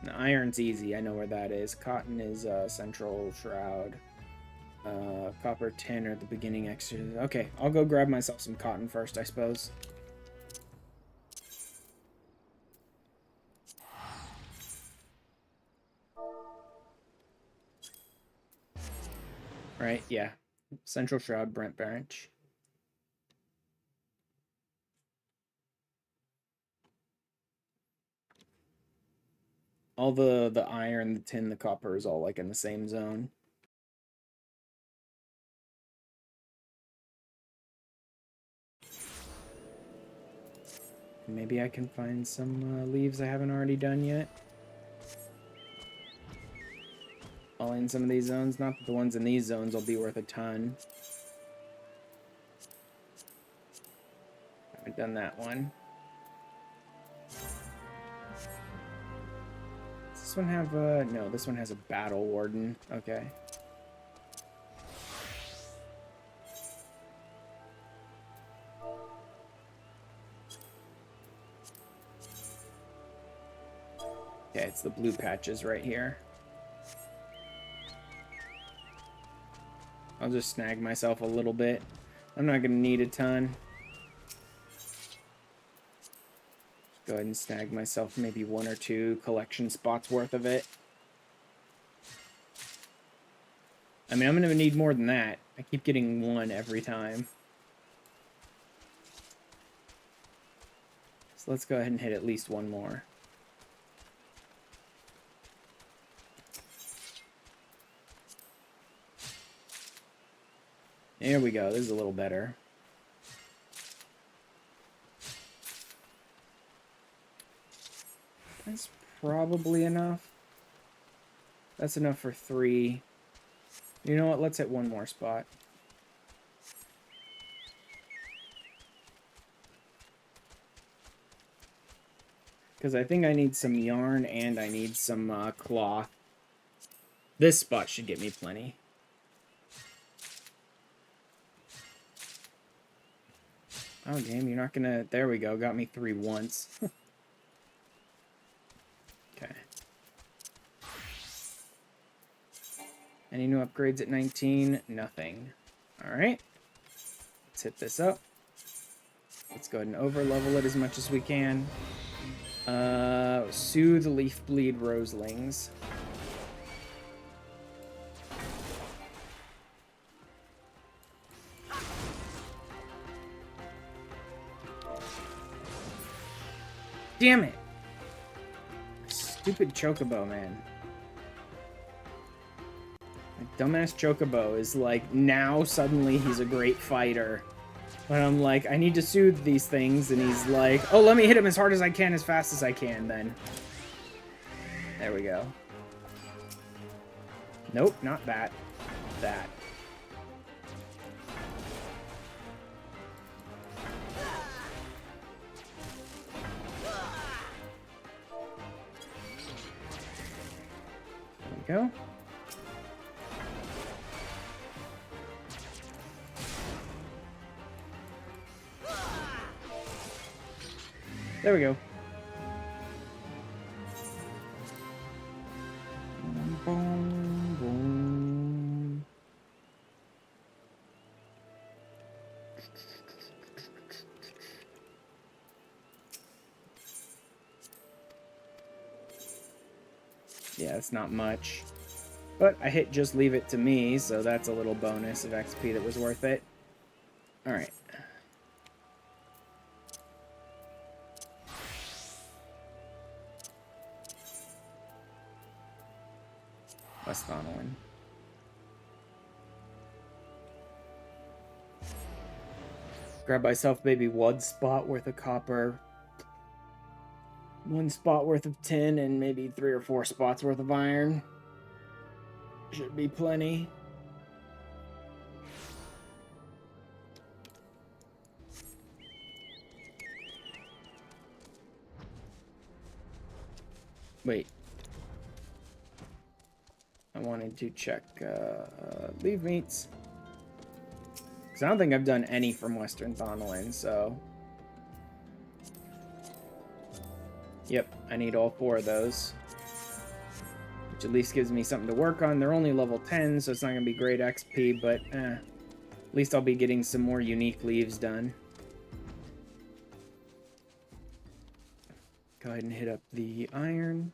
The iron's easy, I know where that is. Cotton is Central Shroud. Copper, tin are at the beginning extra. Okay, I'll go grab myself some cotton first, I suppose. right? Yeah. Central Shroud, Brent Branch. All the iron, the tin, the copper is all like in the same zone. Maybe I can find some leaves I haven't already done yet. All in some of these zones. Not that the ones in these zones will be worth a ton. Haven't done that one. Does this one have a... No, this one has a Battle Warden. Okay. Okay, it's the blue patches right here. I'll just snag myself a little bit. I'm not going to need a ton. Go ahead and snag myself maybe 1 or 2 collection spots worth of it. I mean, I'm going to need more than that. I keep getting 1 every time. So let's go ahead and hit at least 1 more. There we go. This is a little better. That's probably enough. That's enough for 3. You know what? Let's hit 1 more spot. Because I think I need some yarn and I need some cloth. This spot should get me plenty. Oh, damn, you're not gonna... There we go. Got me 3 once. Okay. Any new upgrades at 19? Nothing. Alright. Let's hit this up. Let's go ahead and over-level it as much as we can. Soothe Leaf Bleed Roselings. Damn it! Stupid Chocobo, man. My dumbass Chocobo is like, now suddenly he's a great fighter. But I'm like, I need to soothe these things, and he's like, oh, let me hit him as hard as I can, as fast as I can, then. There we go. Nope, not that. That. There we go. There we go. Boom, boom. Yeah, it's not much. But I hit just leave it to me, so that's a little bonus of XP that was worth it. Alright. West Thonolin. Grab myself maybe 1 spot worth of copper, 1 spot worth of tin, and maybe 3 or 4 spots worth of iron. Should be plenty. Wait. I wanted to check leave meats. Because I don't think I've done any from Western Thonolin, so... Yep, I need all 4 of those. Which at least gives me something to work on. They're only level 10, so it's not going to be great XP, but at least I'll be getting some more unique leaves done. Go ahead and hit up the iron.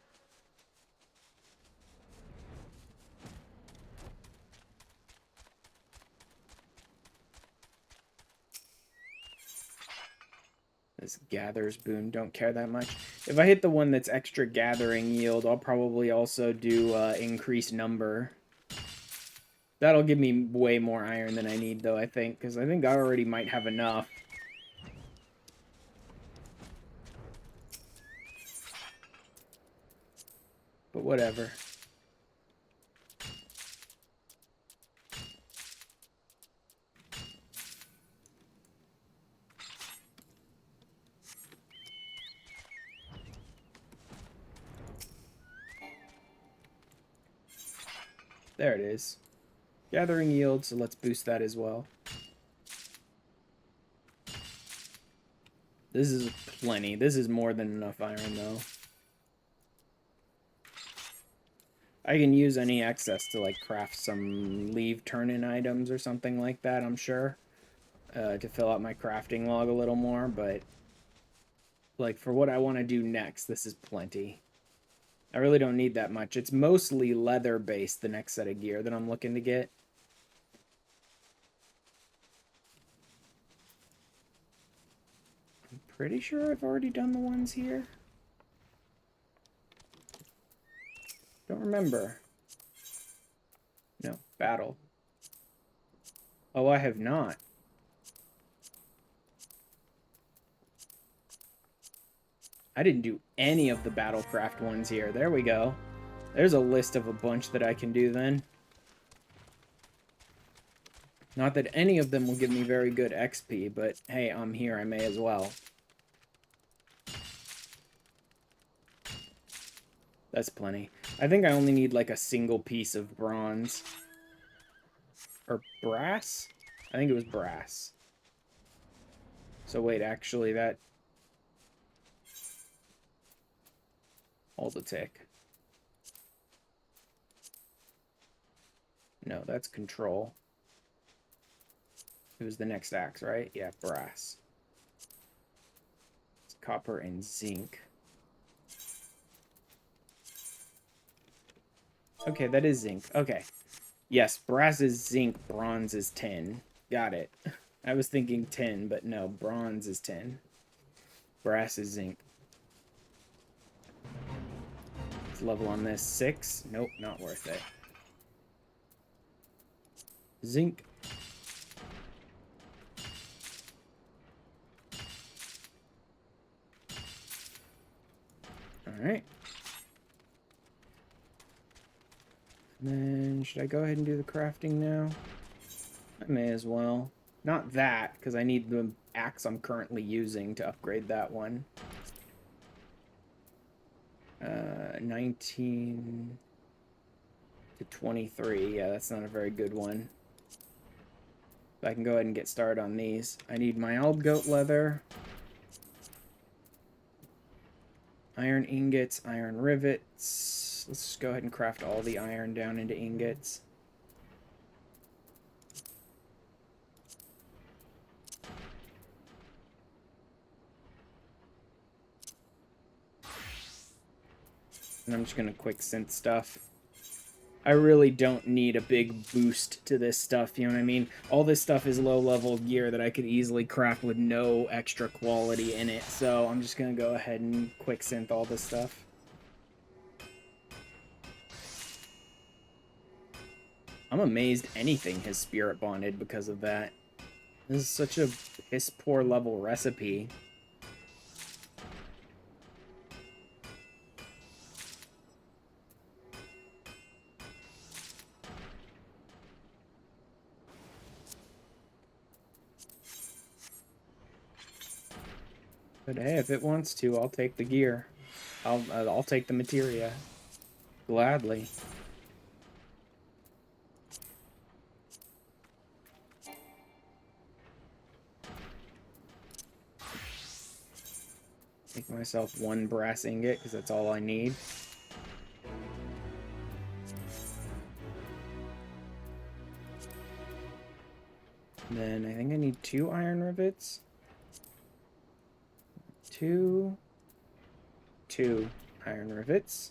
Gathers boon, don't care that much. If I hit the one that's extra gathering yield, I'll probably also do increased number. That'll give me way more iron than I need, though, I think, because I think I already might have enough. But whatever. There it is. Gathering yield, so let's boost that as well. This is plenty. This is more than enough iron, though. I can use any excess to, like, craft some leave turn-in items or something like that, I'm sure. To fill out my crafting log a little more, but... like, for what I want to do next, this is plenty. I really don't need that much. It's mostly leather-based, the next set of gear that I'm looking to get. I'm pretty sure I've already done the ones here. Don't remember. No, battle. Oh, I have not. I didn't do any of the Battlecraft ones here. There we go. There's a list of a bunch that I can do then. Not that any of them will give me very good XP, but hey, I'm here, I may as well. That's plenty. I think I only need like a single piece of bronze. Or brass? I think it was brass. So wait, actually that... hold a tick. No, that's control. It was the next axe, right? Yeah, brass. It's copper and zinc. Okay, that is zinc. Okay. Yes, brass is zinc, bronze is tin. Got it. I was thinking tin, but no, bronze is tin. Brass is zinc. Let's level on this. 6. Nope, not worth it. Zinc. Alright. And then, should I go ahead and do the crafting now? I may as well. Not that, because I need the axe I'm currently using to upgrade that one. 19 to 23. Yeah, that's not a very good one. But I can go ahead and get started on these. I need my old goat leather. Iron ingots, iron rivets. Let's just go ahead and craft all the iron down into ingots. And I'm just going to quick synth stuff. I really don't need a big boost to this stuff, you know what I mean? All this stuff is low-level gear that I could easily craft with no extra quality in it, so I'm just going to go ahead and quick synth all this stuff. I'm amazed anything has spirit bonded because of that. This is such a piss-poor level recipe. But hey, if it wants to, I'll take the gear. I'll take the materia. Gladly. Make myself one brass ingot, because that's all I need. Then I think I need 2 iron rivets. 2 iron rivets.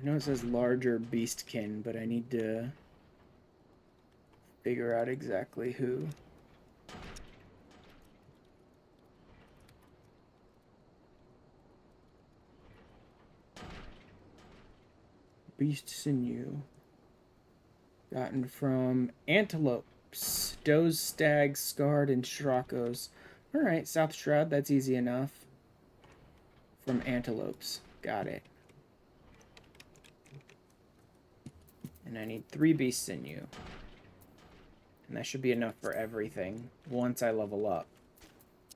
I know it says larger beastkin, but I need to figure out exactly who. Beast sinew. Gotten from antelopes, does, stags, scarred, and stracos. Alright, South Shroud, that's easy enough. From antelopes. Got it. And I need 3 beast sinew. And that should be enough for everything once I level up.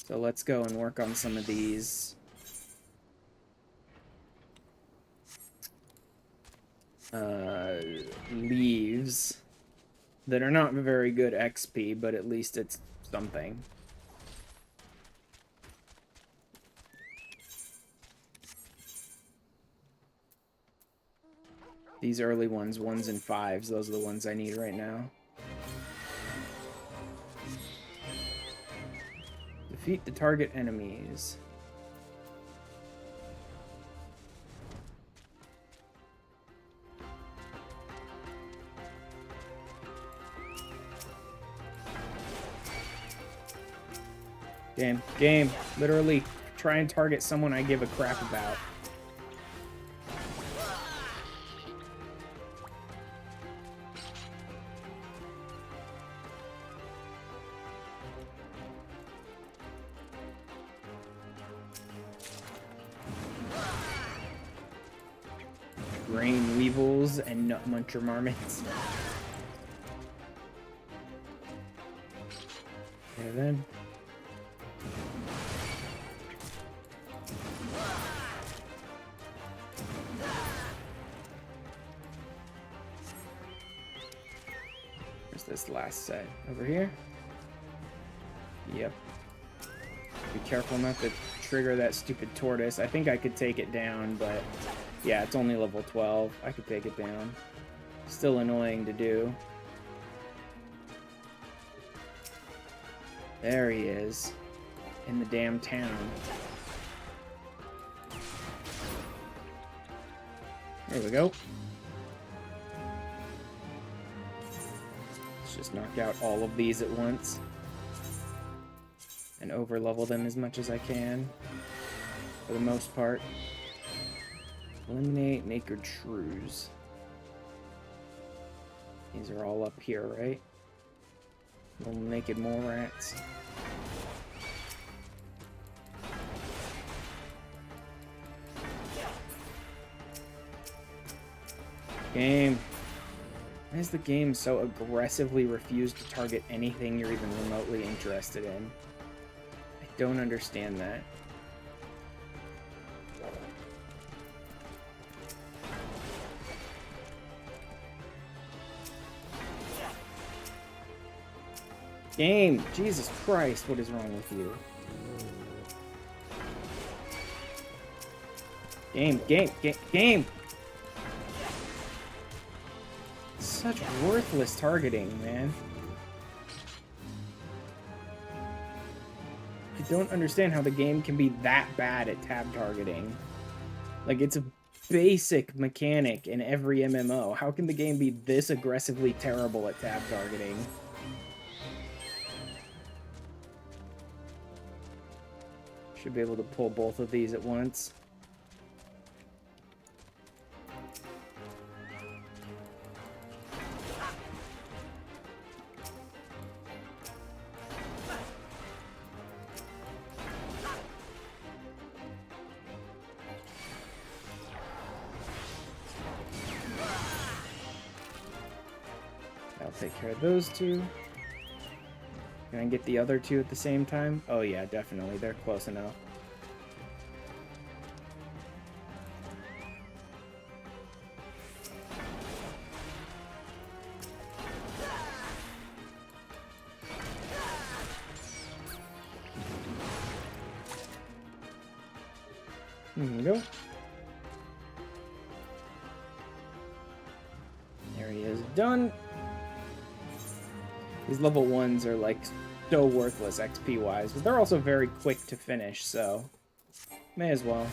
So let's go and work on some of these leaves that are not very good XP, but at least it's something. These early ones, 1s and 5s, those are the ones I need right now. Defeat the target enemies. Game. Literally try and target someone I give a crap about. Grain weevils and nut muncher marmots. Okay then. Where's this last set? Over here? Yep. Be careful not to trigger that stupid tortoise. I think I could take it down, but yeah, it's only level 12. I could take it down. Still annoying to do. There he is. In the damn town. There we go. Let's just knock out all of these at once. And over-level them as much as I can. For the most part. Eliminate naked shrews. These are all up here, right? Little naked mole rats. Game. Why does the game so aggressively refuse to target anything you're even remotely interested in? I don't understand that. Game! Jesus Christ, what is wrong with you? Game! Such worthless targeting, man. I don't understand how the game can be that bad at tab targeting. Like, it's a basic mechanic in every MMO. How can the game be this aggressively terrible at tab targeting? Should be able to pull both of these at once. I'll take care of those two. Can I get the other two at the same time? Oh yeah, definitely. They're close enough. There we go. There he is. Done. These level 1s are like so worthless XP wise, but they're also very quick to finish, so may as well.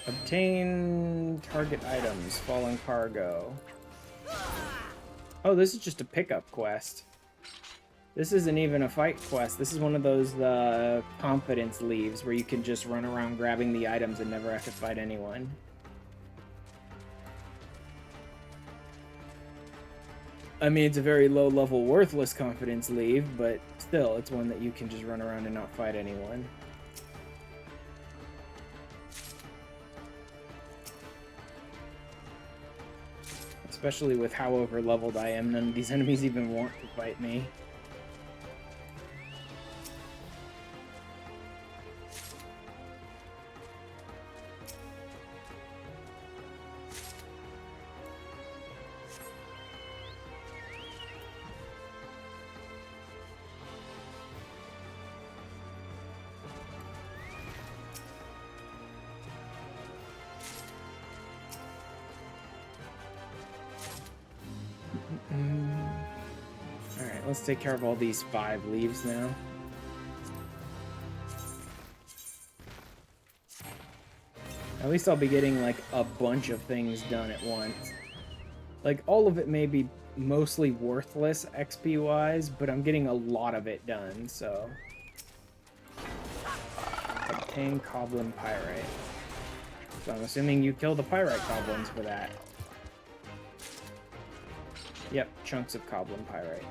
Obtain target items, fallen cargo. Oh, this is just a pickup quest. This isn't even a fight quest. This is one of those confidence leaves where you can just run around grabbing the items and never have to fight anyone. I mean, it's a very low-level, worthless confidence leave, but still, it's one that you can just run around and not fight anyone. Especially with how over-leveled I am, none of these enemies even want to fight me. Alright, let's take care of all these 5 leaves now. At least I'll be getting, like, a bunch of things done at once. Like, all of it may be mostly worthless XP-wise, but I'm getting a lot of it done, so... Obtain Coblin Pyrite. So I'm assuming you kill the Pyrite Goblins for that. Yep, chunks of Coblin Pyrite.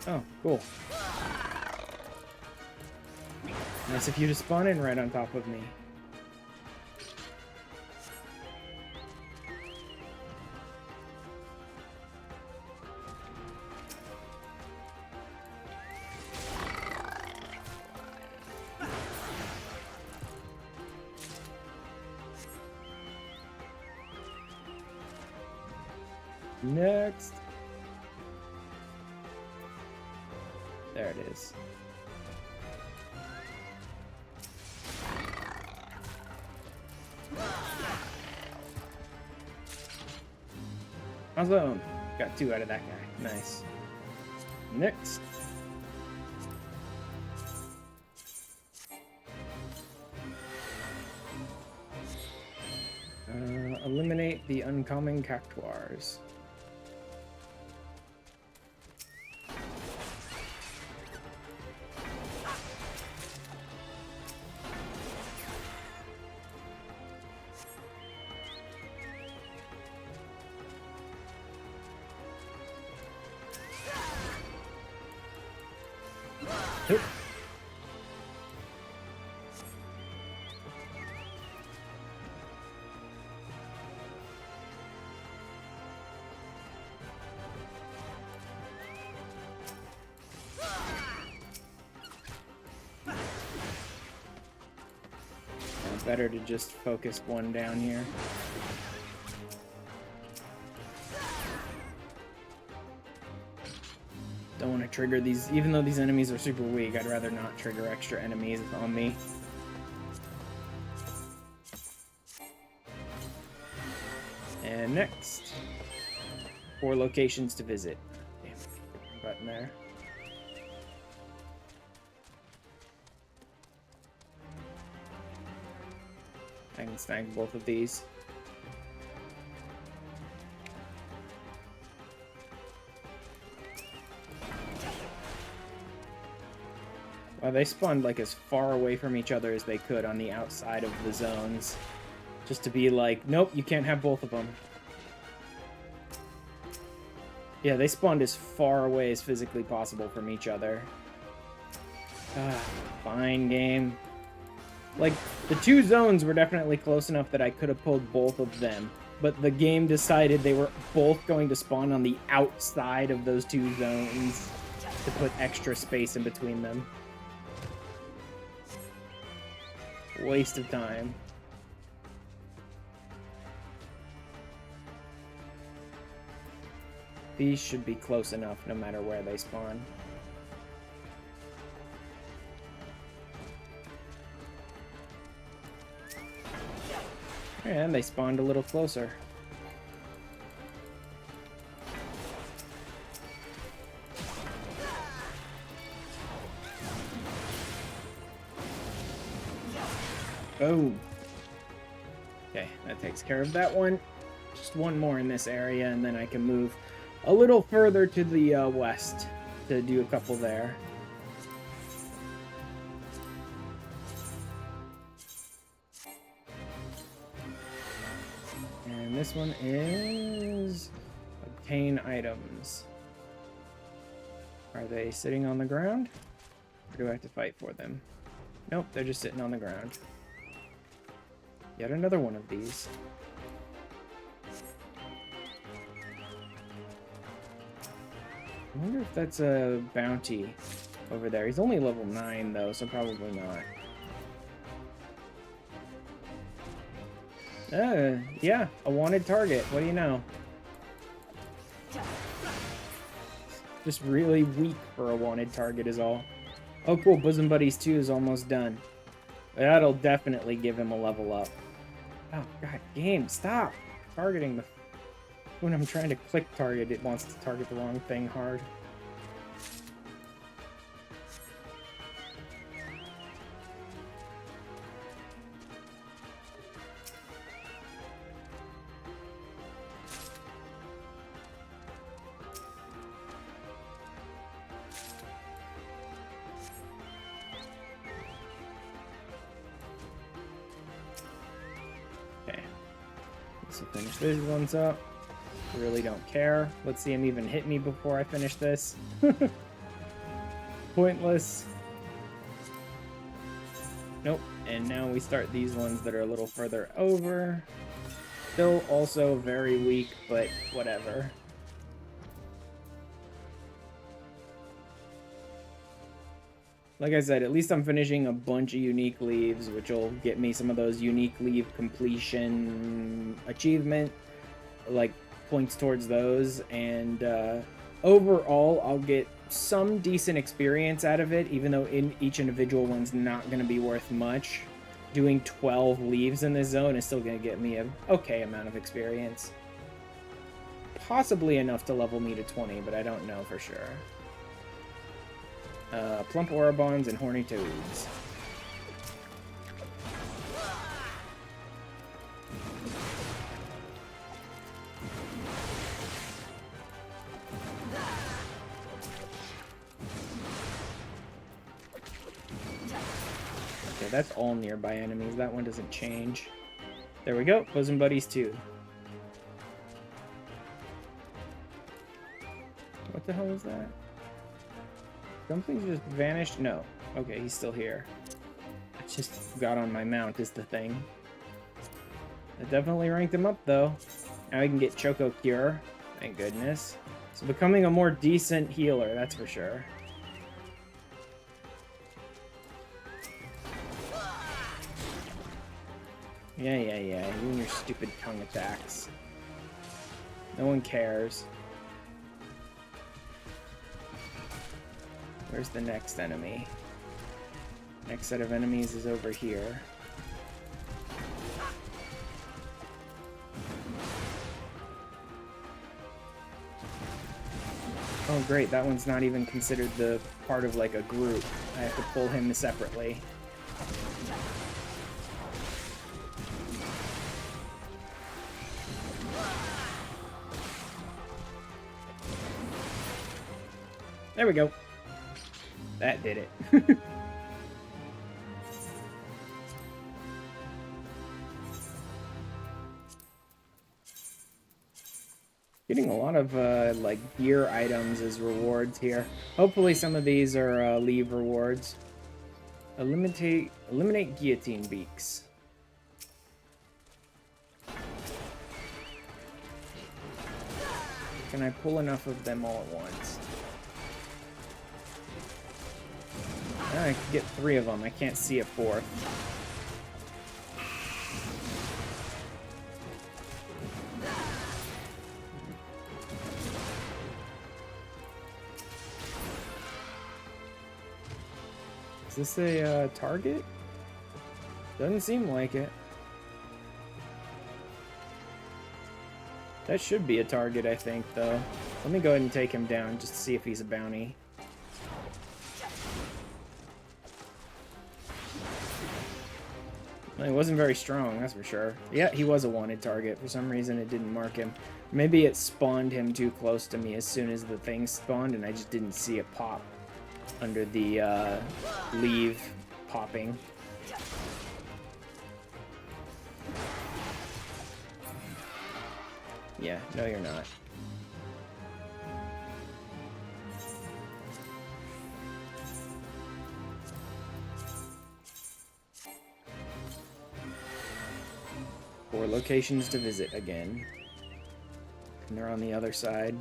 Oh, cool. Nice of you to spawn in right on top of me. Next. There it is. Awesome. Got 2 out of that guy. Nice. Next. Eliminate the uncommon cactuars. Oop. Better to just focus one down here. Don't want to trigger these, even though these enemies are super weak, I'd rather not trigger extra enemies on me. And next, 4 locations to visit. Damn, button there. I can snag both of these. Well, they spawned like as far away from each other as they could on the outside of the zones. Just to be like, nope, you can't have both of them. Yeah, they spawned as far away as physically possible from each other. Ah, fine game. Like, the 2 zones were definitely close enough that I could have pulled both of them. But the game decided they were both going to spawn on the outside of those 2 zones to put extra space in between them. Waste of time. These should be close enough no matter where they spawn. And they spawned a little closer. Boom. Okay, that takes care of that one. Just one more in this area, and then I can move a little further to the west to do a couple there. And this one is obtain items. Are they sitting on the ground? Or do I have to fight for them? Nope, they're just sitting on the ground. Yet another one of these. I wonder if that's a bounty over there. He's only level 9 though, so probably not. Yeah, a wanted target. What do you know? Just really weak for a wanted target is all. Oh cool, Bosom Buddies 2 is almost done. That'll definitely give him a level up. Oh god, game, stop targeting the... When I'm trying to click target, it wants to target the wrong thing hard. So finish these ones up. Really don't care. Let's see him even hit me before I finish this. Pointless. Nope. And now we start these ones that are a little further over. Still also very weak, but whatever. Like I said, at least I'm finishing a bunch of unique leaves, which will get me some of those unique leave completion achievement, like points towards those, and overall I'll get some decent experience out of it, even though each individual one's not going to be worth much. Doing 12 leaves in this zone is still going to get me an okay amount of experience. Possibly enough to level me to 20, but I don't know for sure. Plump Orobons and Horny Toads. Okay, that's all nearby enemies. That one doesn't change. There we go. Bosom Buddies 2. What the hell is that? Something just vanished? No. Okay, he's still here. I just got on my mount is the thing. I definitely ranked him up, though. Now we can get Choco Cure. Thank goodness. So becoming a more decent healer, that's for sure. Yeah. You and your stupid tongue attacks. No one cares. Where's the next enemy? Next set of enemies is over here. Oh great, that one's not even considered the part of like a group. I have to pull him separately. There we go. That did it. Getting a lot of like gear items as rewards here. Hopefully some of these are leave rewards. Eliminate guillotine beaks. Can I pull enough of them all at once? I can get 3 of them. I can't see a 4th. Is this a target? Doesn't seem like it. That should be a target, I think, though. Let me go ahead and take him down just to see if he's a bounty. Well, he wasn't very strong, that's for sure. Yeah, he was a wanted target. For some reason, it didn't mark him. Maybe it spawned him too close to me as soon as the thing spawned, and I just didn't see it pop under the leave popping. Yeah, no, you're not. Four locations to visit again. And they're on the other side.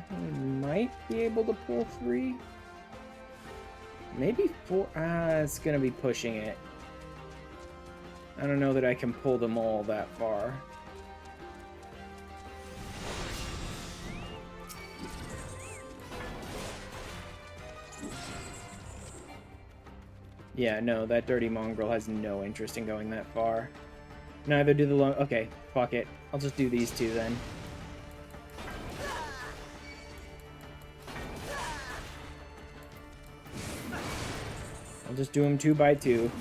I might be able to pull 3. Maybe 4. It's gonna be pushing it. I don't know that I can pull them all that far. Yeah, no, that dirty mongrel has no interest in going that far. Neither do the long... Okay, fuck it. I'll just do these two then. I'll just do them 2 by 2.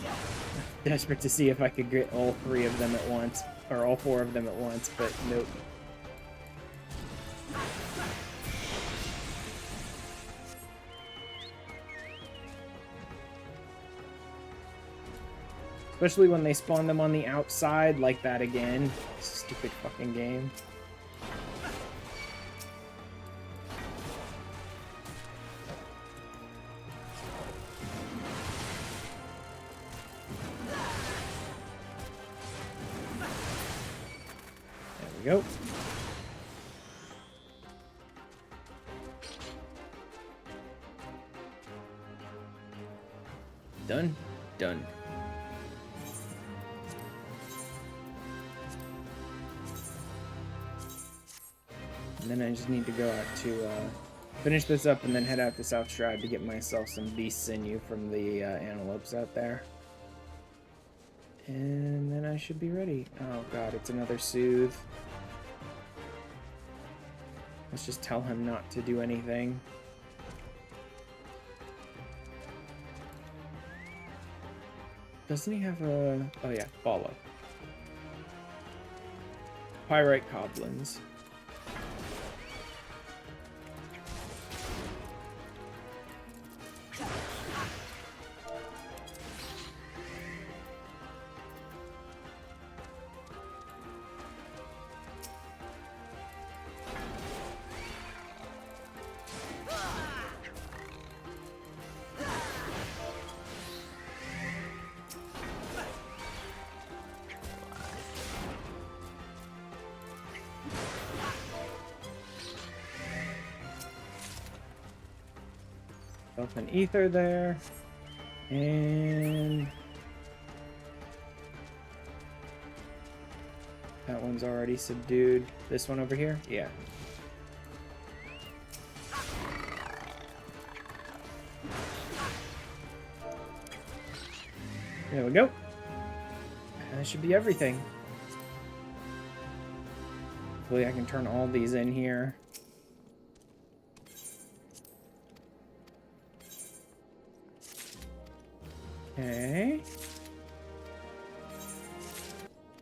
Desperate to see if I could get all 3 of them at once. Or all 4 of them at once, but nope. Especially when they spawn them on the outside like that again. Stupid fucking game. There we go. Done. Done. And then I just need to go out to finish this up and then head out to South Stride to get myself some beast sinew from the antelopes out there. And then I should be ready. Oh god, it's another soothe. Let's just tell him not to do anything. Doesn't he have a... Oh yeah, follow. Pyrite goblins. An ether there, and that one's already subdued. This one over here, yeah. There we go. That should be everything. Hopefully I can turn all these in here. Okay.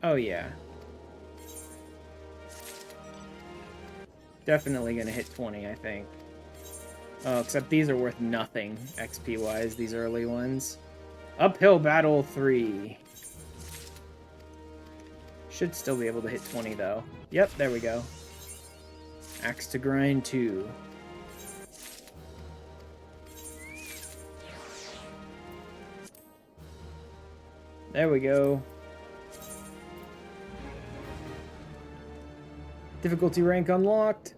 Oh, yeah. Definitely gonna hit 20, I think. Oh, except these are worth nothing XP-wise, these early ones. Uphill Battle 3. Should still be able to hit 20, though. Yep, there we go. Axe to Grind 2. There we go. Difficulty rank unlocked.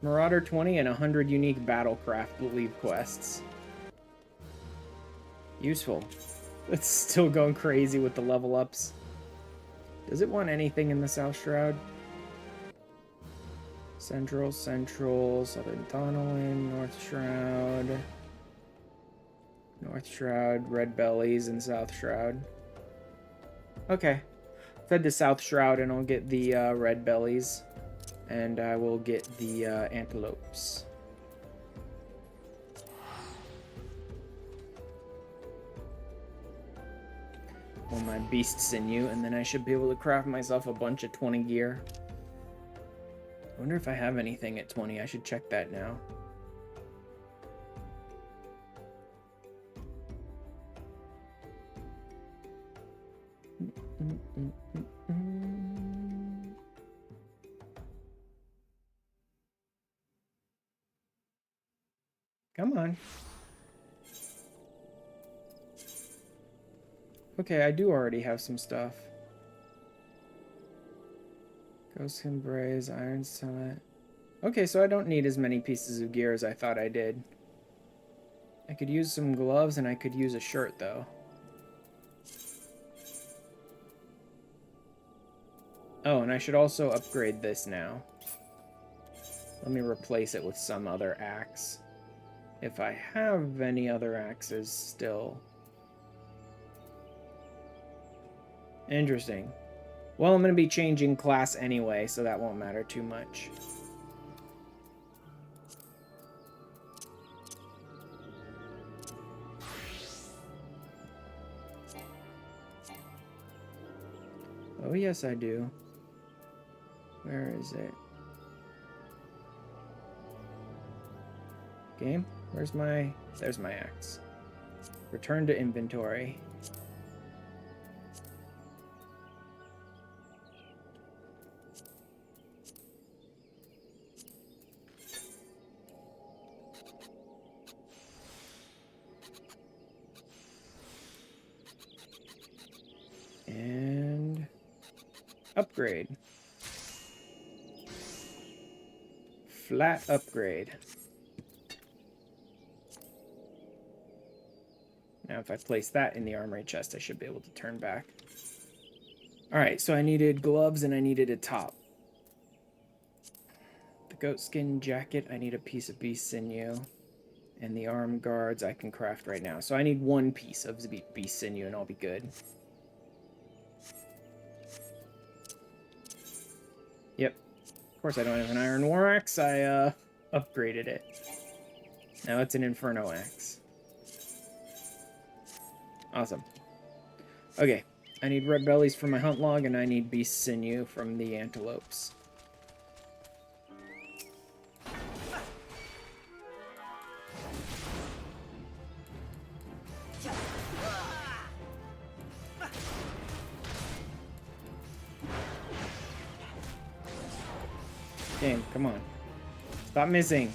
Marauder 20 and 100 unique battlecraft leave quests. Useful. It's still going crazy with the level ups. Does it want anything in the South Shroud? Central, Southern Thanalan, North Shroud, Red Bellies, and South Shroud. Okay. Head to South Shroud and I'll get the Red Bellies. And I will get the Antelopes. Or my Beast Sinew, and then I should be able to craft myself a bunch of 20 gear. I wonder if I have anything at 20. I should check that now. Come on. Okay, I do already have some stuff. Ghost Embrace, Iron Summit. Okay, so I don't need as many pieces of gear as I thought I did. I could use some gloves and I could use a shirt, though. Oh, and I should also upgrade this now. Let me replace it with some other axe. If I have any other axes still. Interesting. Well, I'm going to be changing class anyway, so that won't matter too much. Oh, yes, I do. Where is it? Game? Where's my... There's my axe. Return to inventory. And... upgrade. Flat upgrade. Now if I place that in the armory chest, I should be able to turn back. Alright, so I needed gloves and I needed a top. The goatskin jacket, I need a piece of beast sinew. And the arm guards I can craft right now. So I need one piece of beast sinew and I'll be good. Yep. Of course I don't have an iron war axe. I upgraded it. Now it's an inferno axe. Awesome. Okay. I need red bellies for my hunt log and I need beast sinew from the antelopes. Game, come on. Stop missing.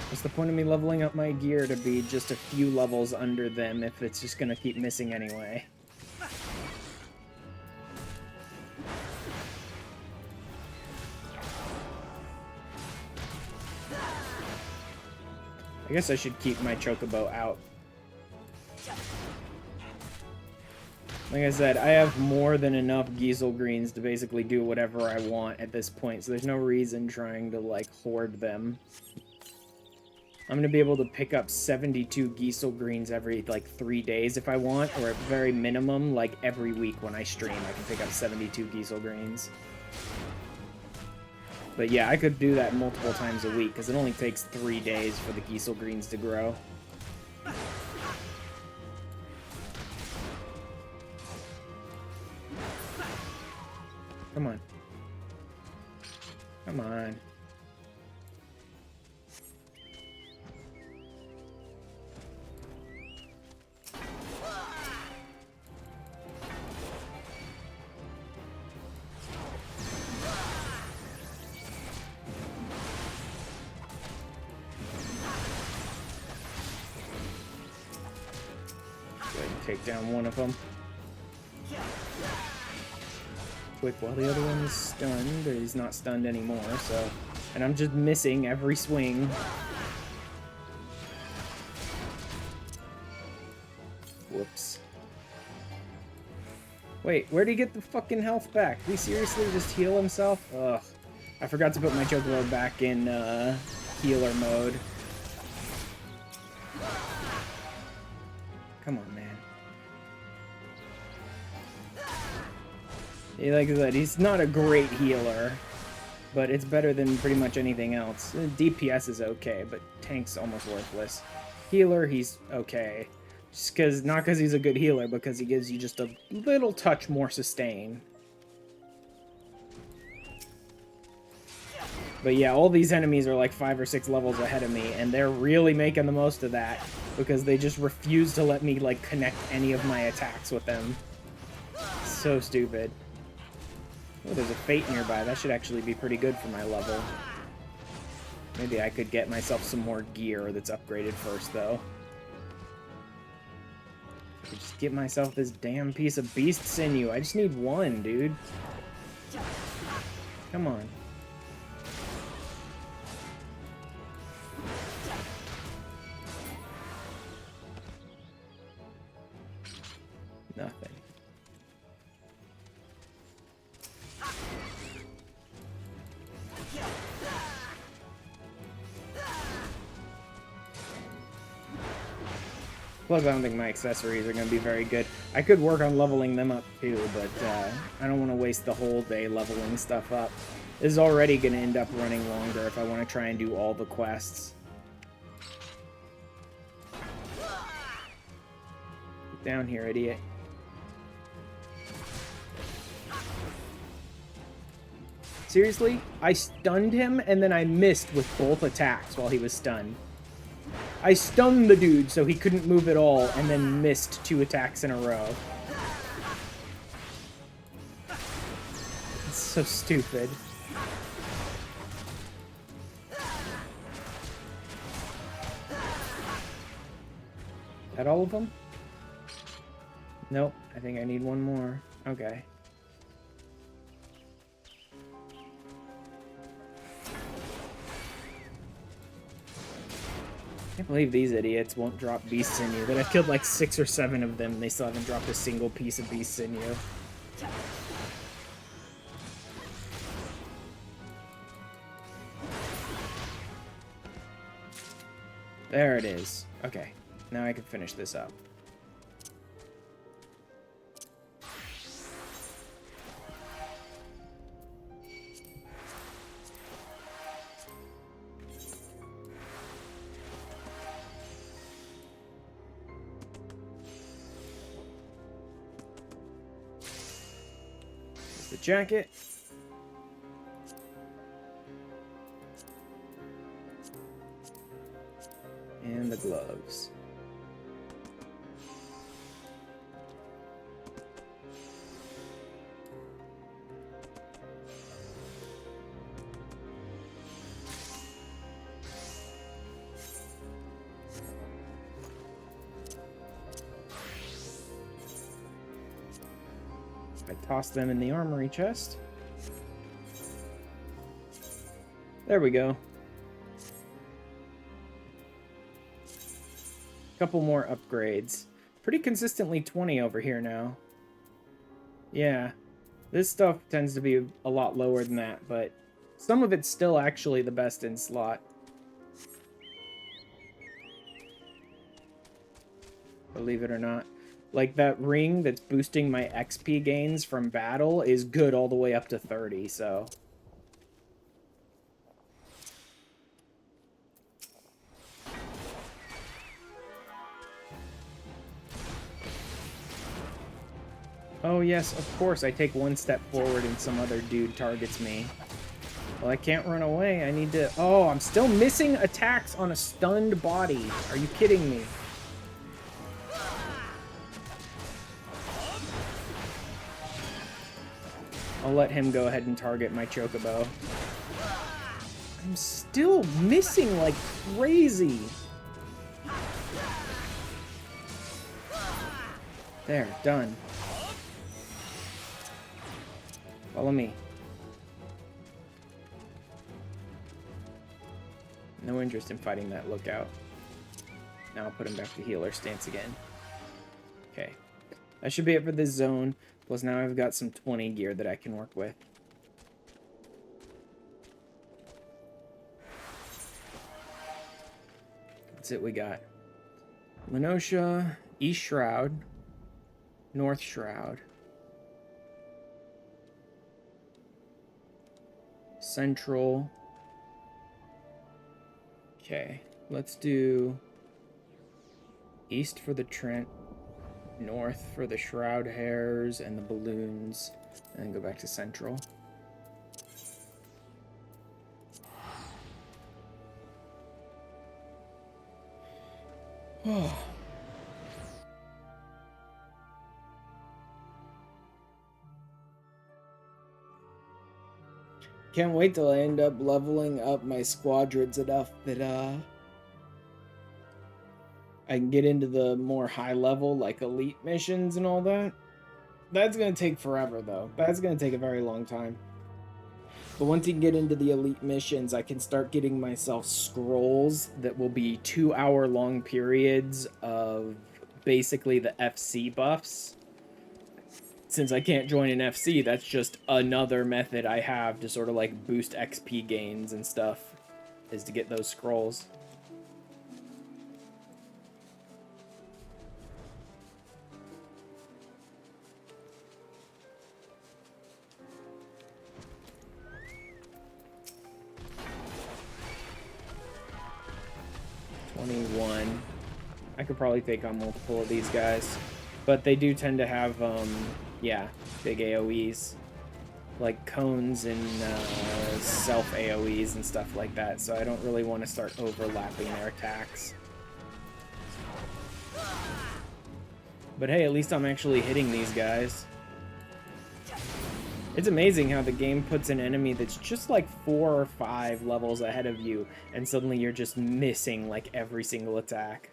What's the point of me leveling up my gear to be just a few levels under them if it's just gonna keep missing anyway? I guess I should keep my chocobo out. Like I said, I have more than enough Giesel greens to basically do whatever I want at this point, so there's no reason trying to, like, hoard them. I'm going to be able to pick up 72 Giesel greens every, like, 3 days if I want, or at very minimum, like, every week when I stream, I can pick up 72 Giesel greens. But yeah, I could do that multiple times a week, because it only takes 3 days for the Giesel greens to grow. Come on. Come on. Go ahead and take down one of them. Quick while the other one is stunned, but he's not stunned anymore, so... And I'm just missing every swing. Whoops. Wait, where'd he get the fucking health back? Did he seriously just heal himself? Ugh. I forgot to put my Chocobo back in healer mode. Come on, man. Like I said, he's not a great healer, but it's better than pretty much anything else. DPS is okay, but tank's almost worthless. Healer, he's okay. Just because, not because he's a good healer, because he gives you just a little touch more sustain. But yeah, all these enemies are like 5 or 6 levels ahead of me, and they're really making the most of that, because they just refuse to let me, like, connect any of my attacks with them. So stupid. Oh, there's a Fate nearby. That should actually be pretty good for my level. Maybe I could get myself some more gear that's upgraded first, though. I could just get myself this damn piece of beast sinew. I just need one, dude. Come on. Nothing. Plus, I don't think my accessories are going to be very good. I could work on leveling them up too, but I don't want to waste the whole day leveling stuff up. This is already going to end up running longer if I want to try and do all the quests. Get down here, idiot. Seriously? I stunned him and then I missed with both attacks while he was stunned. I stunned the dude so he couldn't move at all and then missed 2 attacks in a row. It's so stupid. That all of them? Nope, I think I need one more. Okay. I can't believe these idiots won't drop beast sinew. That I've killed like 6 or 7 of them and they still haven't dropped a single piece of beast sinew. There it is. Okay, now I can finish this up. The jacket. And the gloves. I toss them in the armory chest. There we go. Couple more upgrades. Pretty consistently 20 over here now. Yeah, this stuff tends to be a lot lower than that, but some of it's still actually the best in slot. Believe it or not. Like, that ring that's boosting my XP gains from battle is good all the way up to 30, so... Oh yes, of course, I take one step forward and some other dude targets me. Well, I can't run away, I need to... Oh, I'm still missing attacks on a stunned body. Are you kidding me? I'll let him go ahead and target my Chocobo. I'm still missing like crazy. There, done. Follow me. No interest in fighting that lookout. Now I'll put him back to healer stance again. Okay. That should be it for this zone. Plus now I've got some 20 gear that I can work with. That's it we got. Lenosha, East Shroud, North Shroud, Central. Okay, let's do East for the Trent, North for the Shroud Hairs and the Balloons, and then go back to Central. Oh. Can't wait till I end up leveling up my squadrons enough that I can get into the more high level, like elite missions and all that. That's gonna take forever though. That's gonna take a very long time. But once you get into the elite missions, I can start getting myself scrolls that will be 2-hour long periods of basically the FC buffs. Since I can't join an FC, that's just another method I have to sort of like boost XP gains and stuff, is to get those scrolls. I could probably take on multiple of these guys, but they do tend to have, yeah, big AoEs, like cones and self AoEs and stuff like that, so I don't really want to start overlapping their attacks. But hey, at least I'm actually hitting these guys. It's amazing how the game puts an enemy that's just like 4 or 5 levels ahead of you, and suddenly you're just missing like every single attack.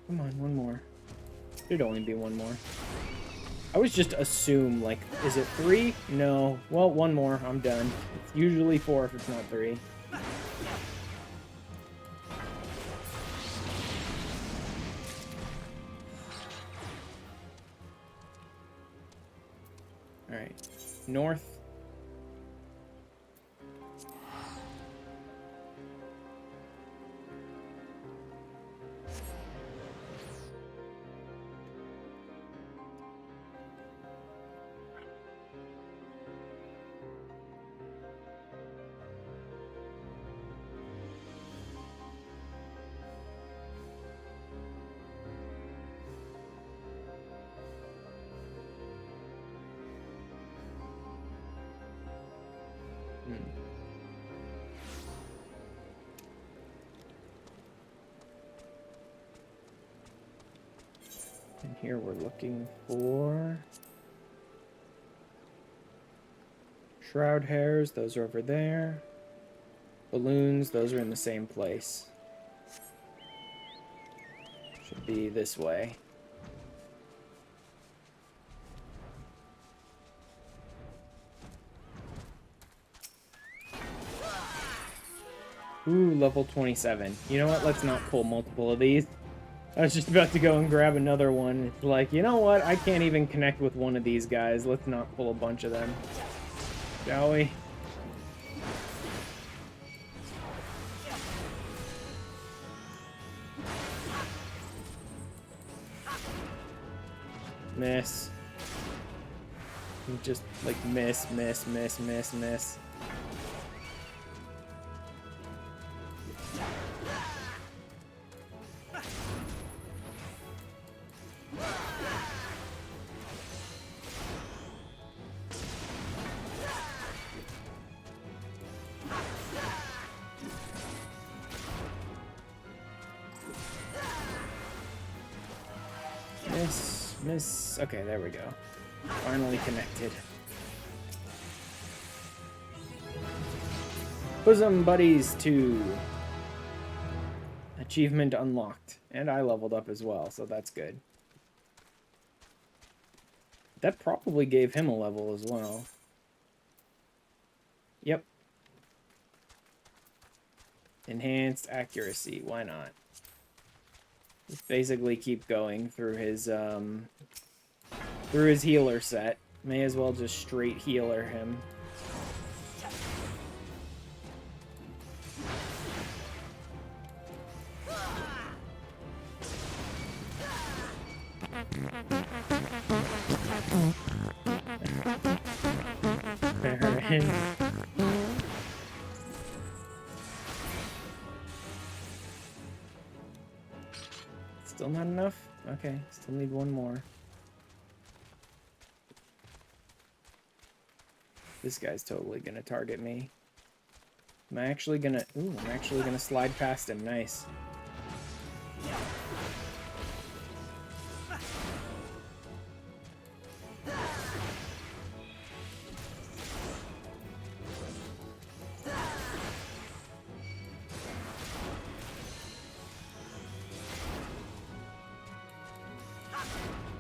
Come on, one more. There'd only be one more. I always just assume, like, is it 3? No. Well, one more. I'm done. It's usually 4 if it's not 3. Alright. North. And here we're looking for Shroud Hairs, those are over there. Balloons, those are in the same place. Should be this way. Ooh, level 27. You know what? Let's not pull multiple of these. I was just about to go and grab another one. It's like, you know what? I can't even connect with one of these guys. Let's not pull a bunch of them. Shall we? Miss. Just like miss, miss, miss, miss, miss. Miss. Okay, there we go. Finally connected. Bosom buddies 2. Achievement unlocked. And I leveled up as well, so that's good. That probably gave him a level as well. Yep. Enhanced accuracy. Why not? Just basically keep going through his healer set. May as well just straight healer him. Still not enough? Okay, still need one more. This guy's totally gonna target me. I'm actually gonna slide past him. Nice.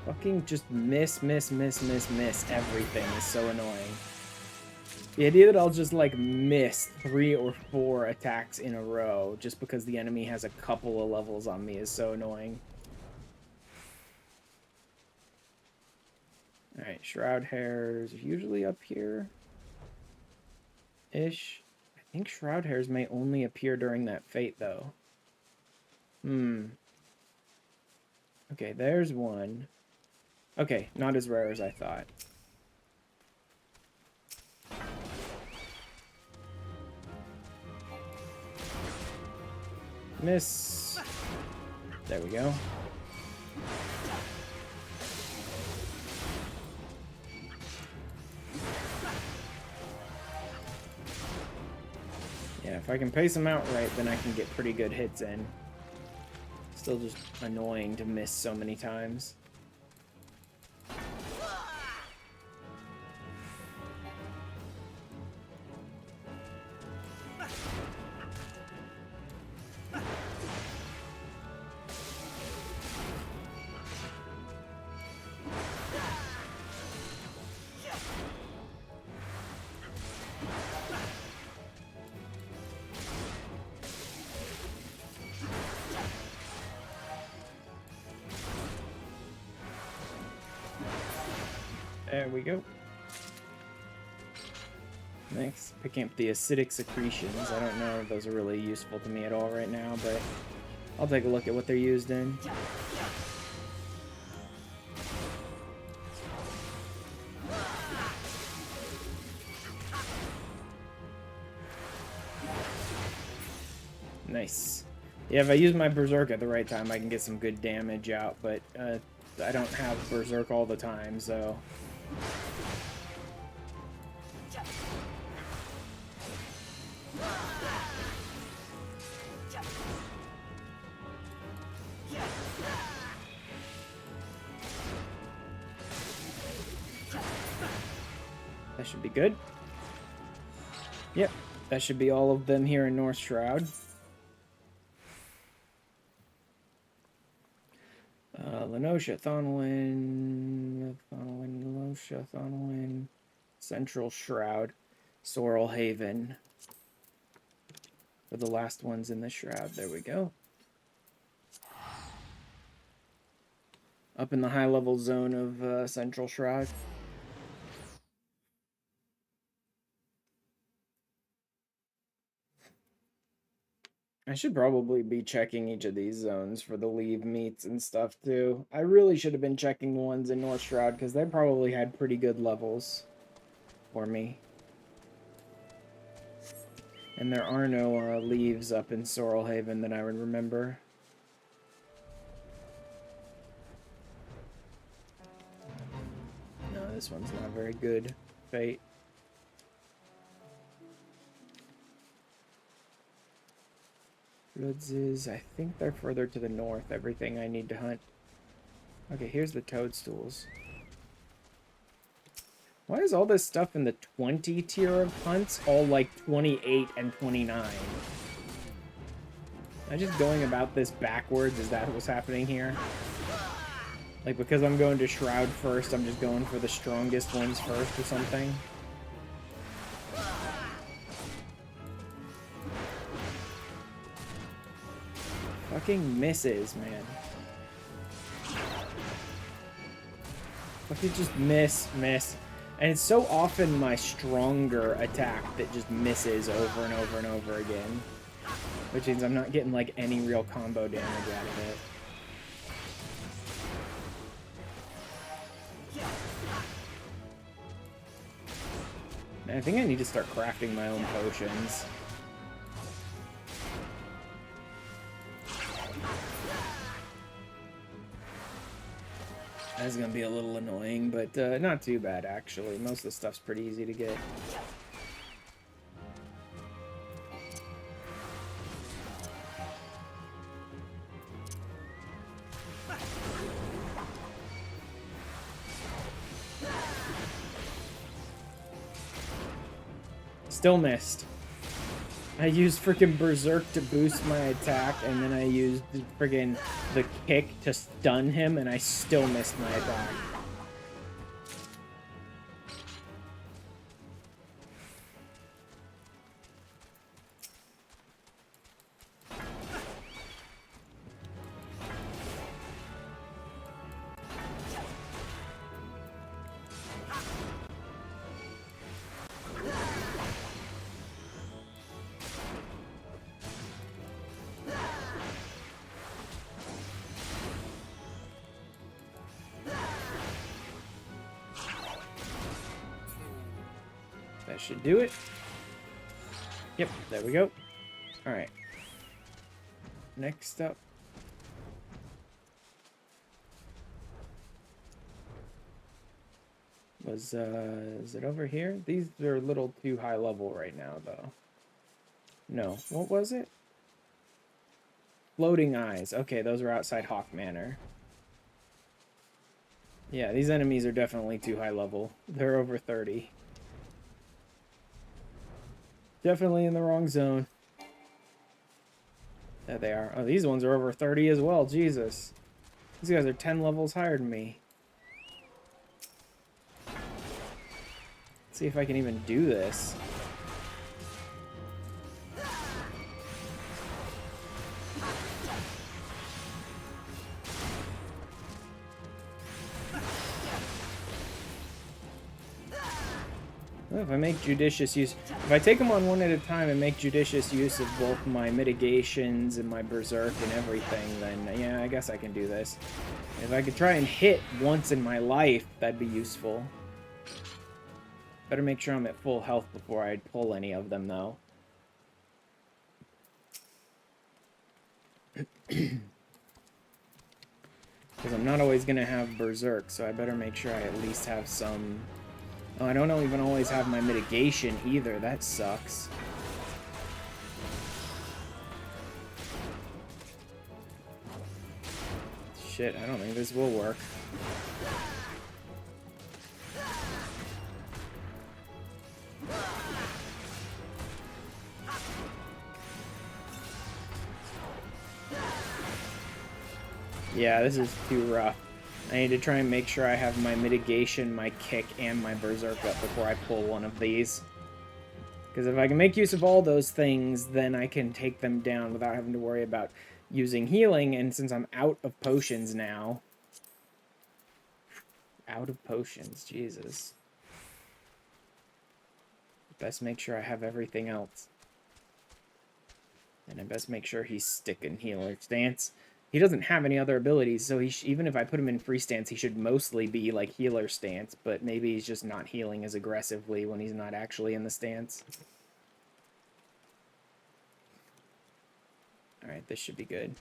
Fucking just miss everything is so annoying. The idea that I'll just, like, miss 3 or 4 attacks in a row just because the enemy has a couple of levels on me is so annoying. Alright, Shroud Hairs usually up here. Ish. I think Shroud Hairs may only appear during that fate, though. Okay, there's one. Okay, not as rare as I thought. Miss. There we go. Yeah, if I can pace them out right, then I can get pretty good hits in. Still just annoying to miss so many times. There we go. Next, picking up the acidic secretions. I don't know if those are really useful to me at all right now, but I'll take a look at what they're used in. Nice. Yeah, if I use my Berserk at the right time, I can get some good damage out, but I don't have Berserk all the time, so... That should be good. Yep, that should be all of them here in North Shroud. Lenosha, Thonwyn, Lenosha, Thonwyn, Central Shroud, Sorrel Haven. For the last ones in the Shroud. There we go. Up in the high-level zone of Central Shroud. I should probably be checking each of these zones for the leave meets and stuff, too. I really should have been checking the ones in North Shroud, because they probably had pretty good levels for me. And there are no leaves up in Sorrel Haven that I would remember. No, this one's not very good. Fate. Woods I think they're further to the north, everything I need to hunt. Okay, here's the toadstools. Why is all this stuff in the 20 tier of hunts all like 28 and 29? Am I just going about this backwards? Is that what's happening here? Like, because I'm going to Shroud first, I'm just going for the strongest ones first or something? Fucking misses, man. Fucking just miss. And it's so often my stronger attack that just misses over and over and over again. Which means I'm not getting, like, any real combo damage out of it. Man, I think I need to start crafting my own potions. That's gonna be a little annoying, but not too bad, actually. Most of the stuff's pretty easy to get. Still missed. I used freaking Berserk to boost my attack, and then I used freaking the kick to stun him, and I still missed my attack. That should do it. Yep, there we go. Alright. Next up. Was, is it over here? These are a little too high level right now, though. No. What was it? Floating Eyes. Okay, those are outside Hawk Manor. Yeah, these enemies are definitely too high level. They're over 30. Definitely in the wrong zone. There they are. Oh, these ones are over 30 as well. Jesus. These guys are 10 levels higher than me. Let's see if I can even do this. Well, if I make judicious use... If I take them on one at a time and make judicious use of both my mitigations and my berserk and everything, then yeah, I guess I can do this. If I could try and hit once in my life, that'd be useful. Better make sure I'm at full health before I pull any of them, though. Because I'm not always going to have berserk, so I better make sure I at least have some... Oh, I don't even always have my mitigation either. That sucks. Shit, I don't think this will work. Yeah, this is too rough. I need to try and make sure I have my mitigation, my kick, and my berserk up before I pull one of these. Because if I can make use of all those things, then I can take them down without having to worry about using healing. And since I'm out of potions now... Out of potions, Jesus. Best make sure I have everything else. And I best make sure he's sticking healer stance. He doesn't have any other abilities, so even if I put him in free stance, he should mostly be like healer stance, but maybe he's just not healing as aggressively when he's not actually in the stance. Alright, this should be good.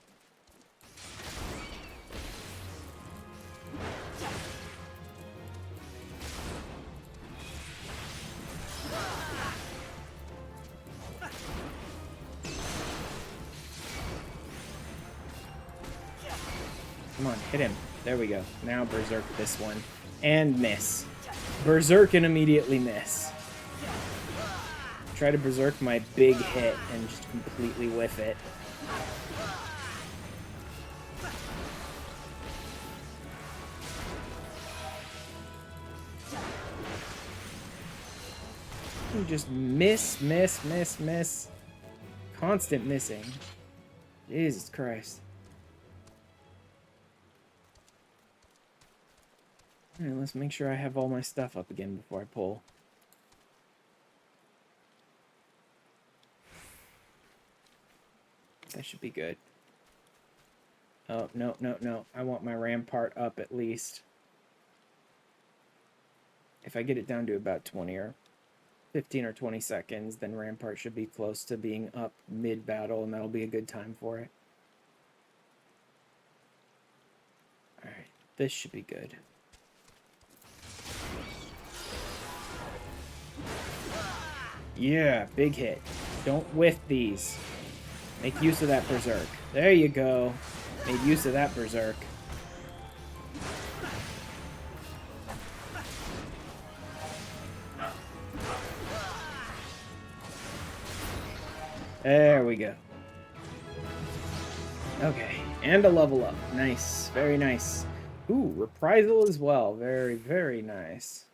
Come on, hit him. There we go. Now berserk this one. And miss. Berserk and immediately miss. Try to berserk my big hit and just completely whiff it. fucking just miss. Constant missing. Jesus Christ. Alright, let's make sure I have all my stuff up again before I pull. That should be good. Oh, no. I want my rampart up at least. If I get it down to about 20 or 15 or 20 seconds, then rampart should be close to being up mid-battle, and that'll be a good time for it. Alright, this should be good. Yeah, big hit. Don't whiff these. Make use of that berserk. There you go. Made use of that berserk. There we go. Okay, and a level up. Nice, very nice. Ooh, reprisal as well. Very, very nice.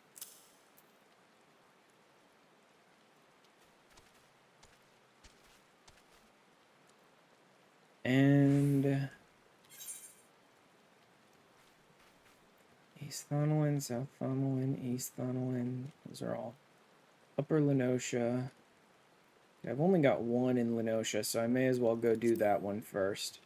And East Thonolin, South Thonolin, East Thonolin. Those are all Upper Lenosha. I've only got one in Lenosha, so I may as well go do that one first.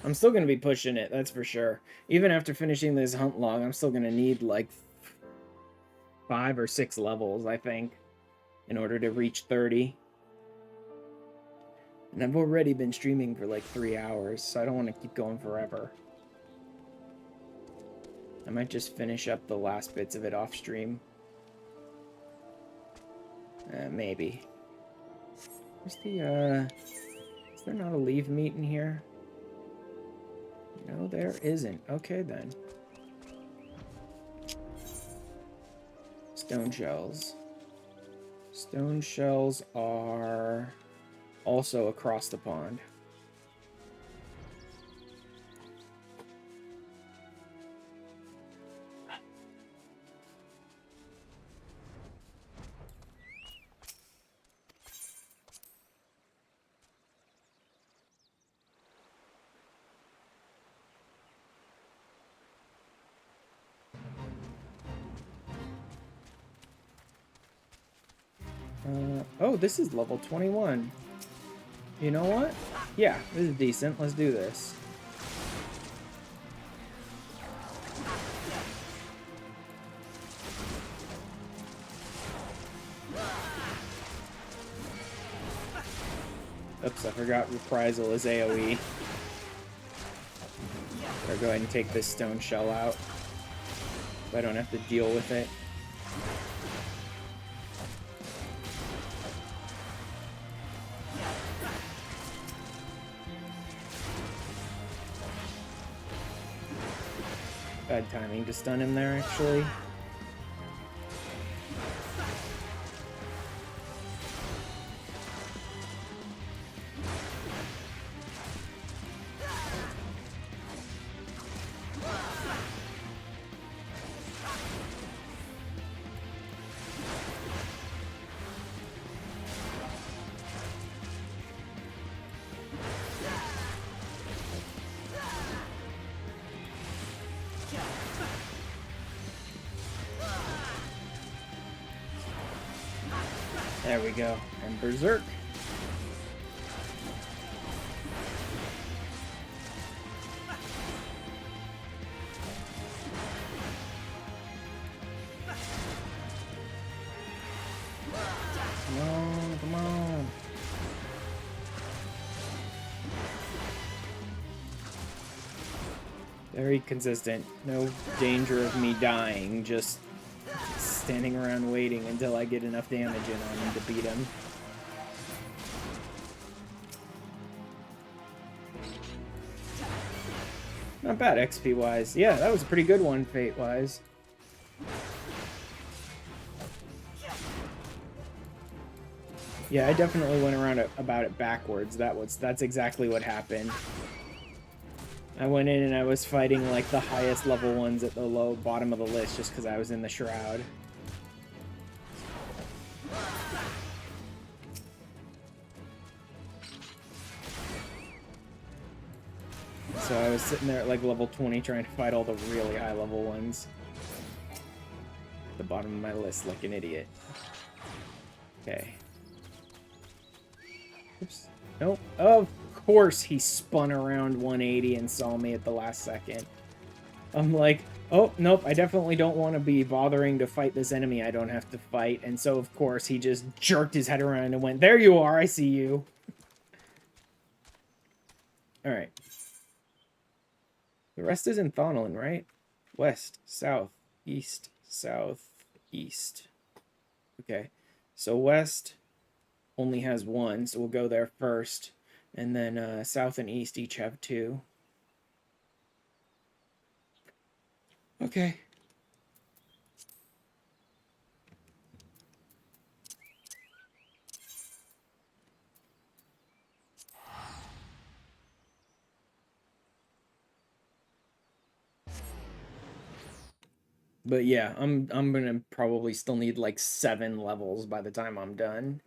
I'm still going to be pushing it, that's for sure. Even after finishing this hunt log, I'm still going to need like 5 or 6 levels, I think, in order to reach 30. And I've already been streaming for like 3 hours, so I don't want to keep going forever. I might just finish up the last bits of it off stream. Maybe. Where's the, is there not a leave meat in here? No, there isn't. Okay, then. Stone shells. Stone shells are also across the pond. Oh, this is level 21. You know what? Yeah, this is decent. Let's do this. Oops, I forgot reprisal is AoE. I'll go ahead and take this stone shell out, so I don't have to deal with it. Bad timing to stun him there, actually. There we go. And berserk. Come on, come on. Very consistent. No danger of me dying, just standing around waiting until I get enough damage in on him to beat him. Not bad XP-wise. Yeah, that was a pretty good one, fate-wise. Yeah, I definitely went around about it backwards. That's exactly what happened. I went in and I was fighting like the highest level ones at the low bottom of the list just because I was in the shroud. So I was sitting there at like level 20 trying to fight all the really high level ones. At the bottom of my list like an idiot. Okay. Oops. Nope. Of course he spun around 180 and saw me at the last second. I'm like, oh, nope, I definitely don't want to be bothering to fight this enemy I don't have to fight. And so, of course, he just jerked his head around and went, there you are, I see you. Alright. The rest is in Thonolin, right? West, south, east, south, east. Okay. So west only has one, so we'll go there first. And then south and east each have two. Okay. But yeah, I'm gonna probably still need like 7 levels by the time I'm done.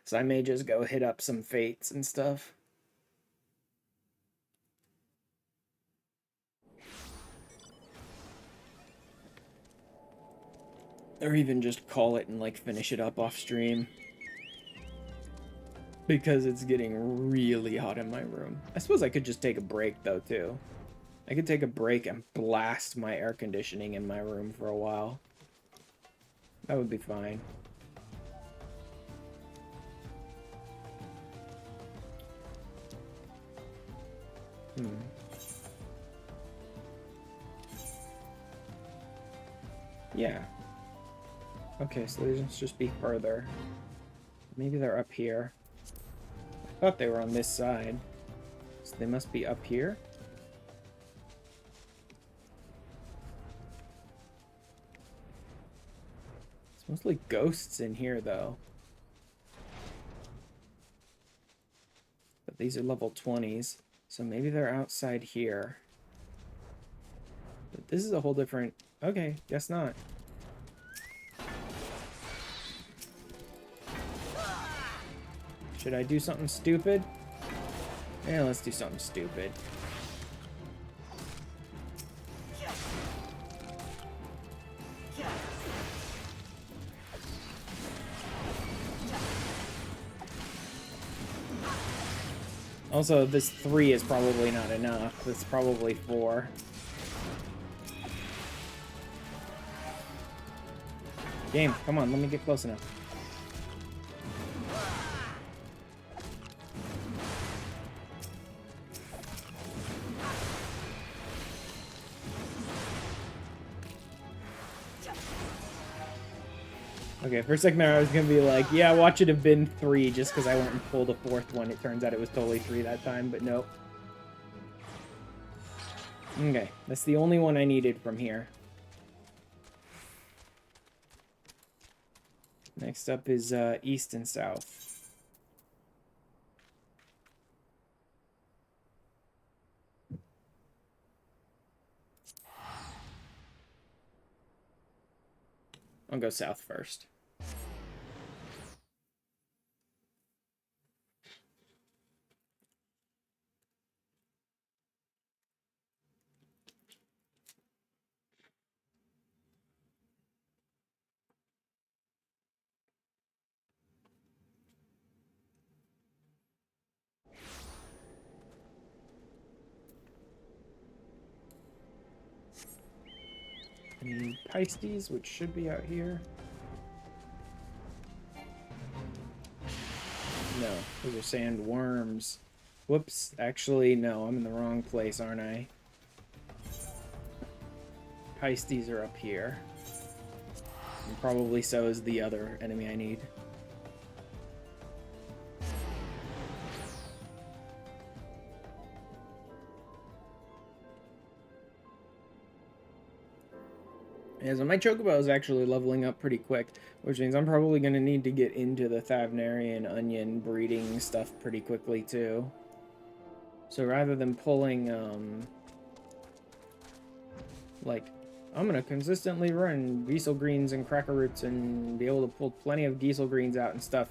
So I may just go hit up some fates and stuff. Or even just call it and like finish it up off stream. Because it's getting really hot in my room. I suppose I could just take a break though too. I could take a break and blast my air conditioning in my room for a while. That would be fine. Yeah. Okay, so they must just be further. Maybe they're up here. I thought they were on this side. So they must be up here? It's mostly ghosts in here, though. But these are level 20s, so maybe they're outside here. But this is a whole different... Okay, guess not. Should I do something stupid? Yeah, let's do something stupid. Also, this 3 is probably not enough. It's probably 4. Game, come on, let me get close enough. Okay, for a second there I was gonna be like, yeah, watch it have been 3 just because I went and pulled a 4th one. It turns out it was totally 3 that time, but nope. Okay, that's the only one I needed from here. Next up is east and south. I'll go south first. And Pisces, which should be out here. No, those are sandworms. Whoops, actually, no, I'm in the wrong place, aren't I? Pisces are up here. And probably so is the other enemy I need. Yeah, so my Chocobo is actually leveling up pretty quick, which means I'm probably going to need to get into the Thavnarian onion breeding stuff pretty quickly, too. So rather than pulling, like, I'm going to consistently run Giesel Greens and Cracker Roots and be able to pull plenty of Giesel Greens out and stuff,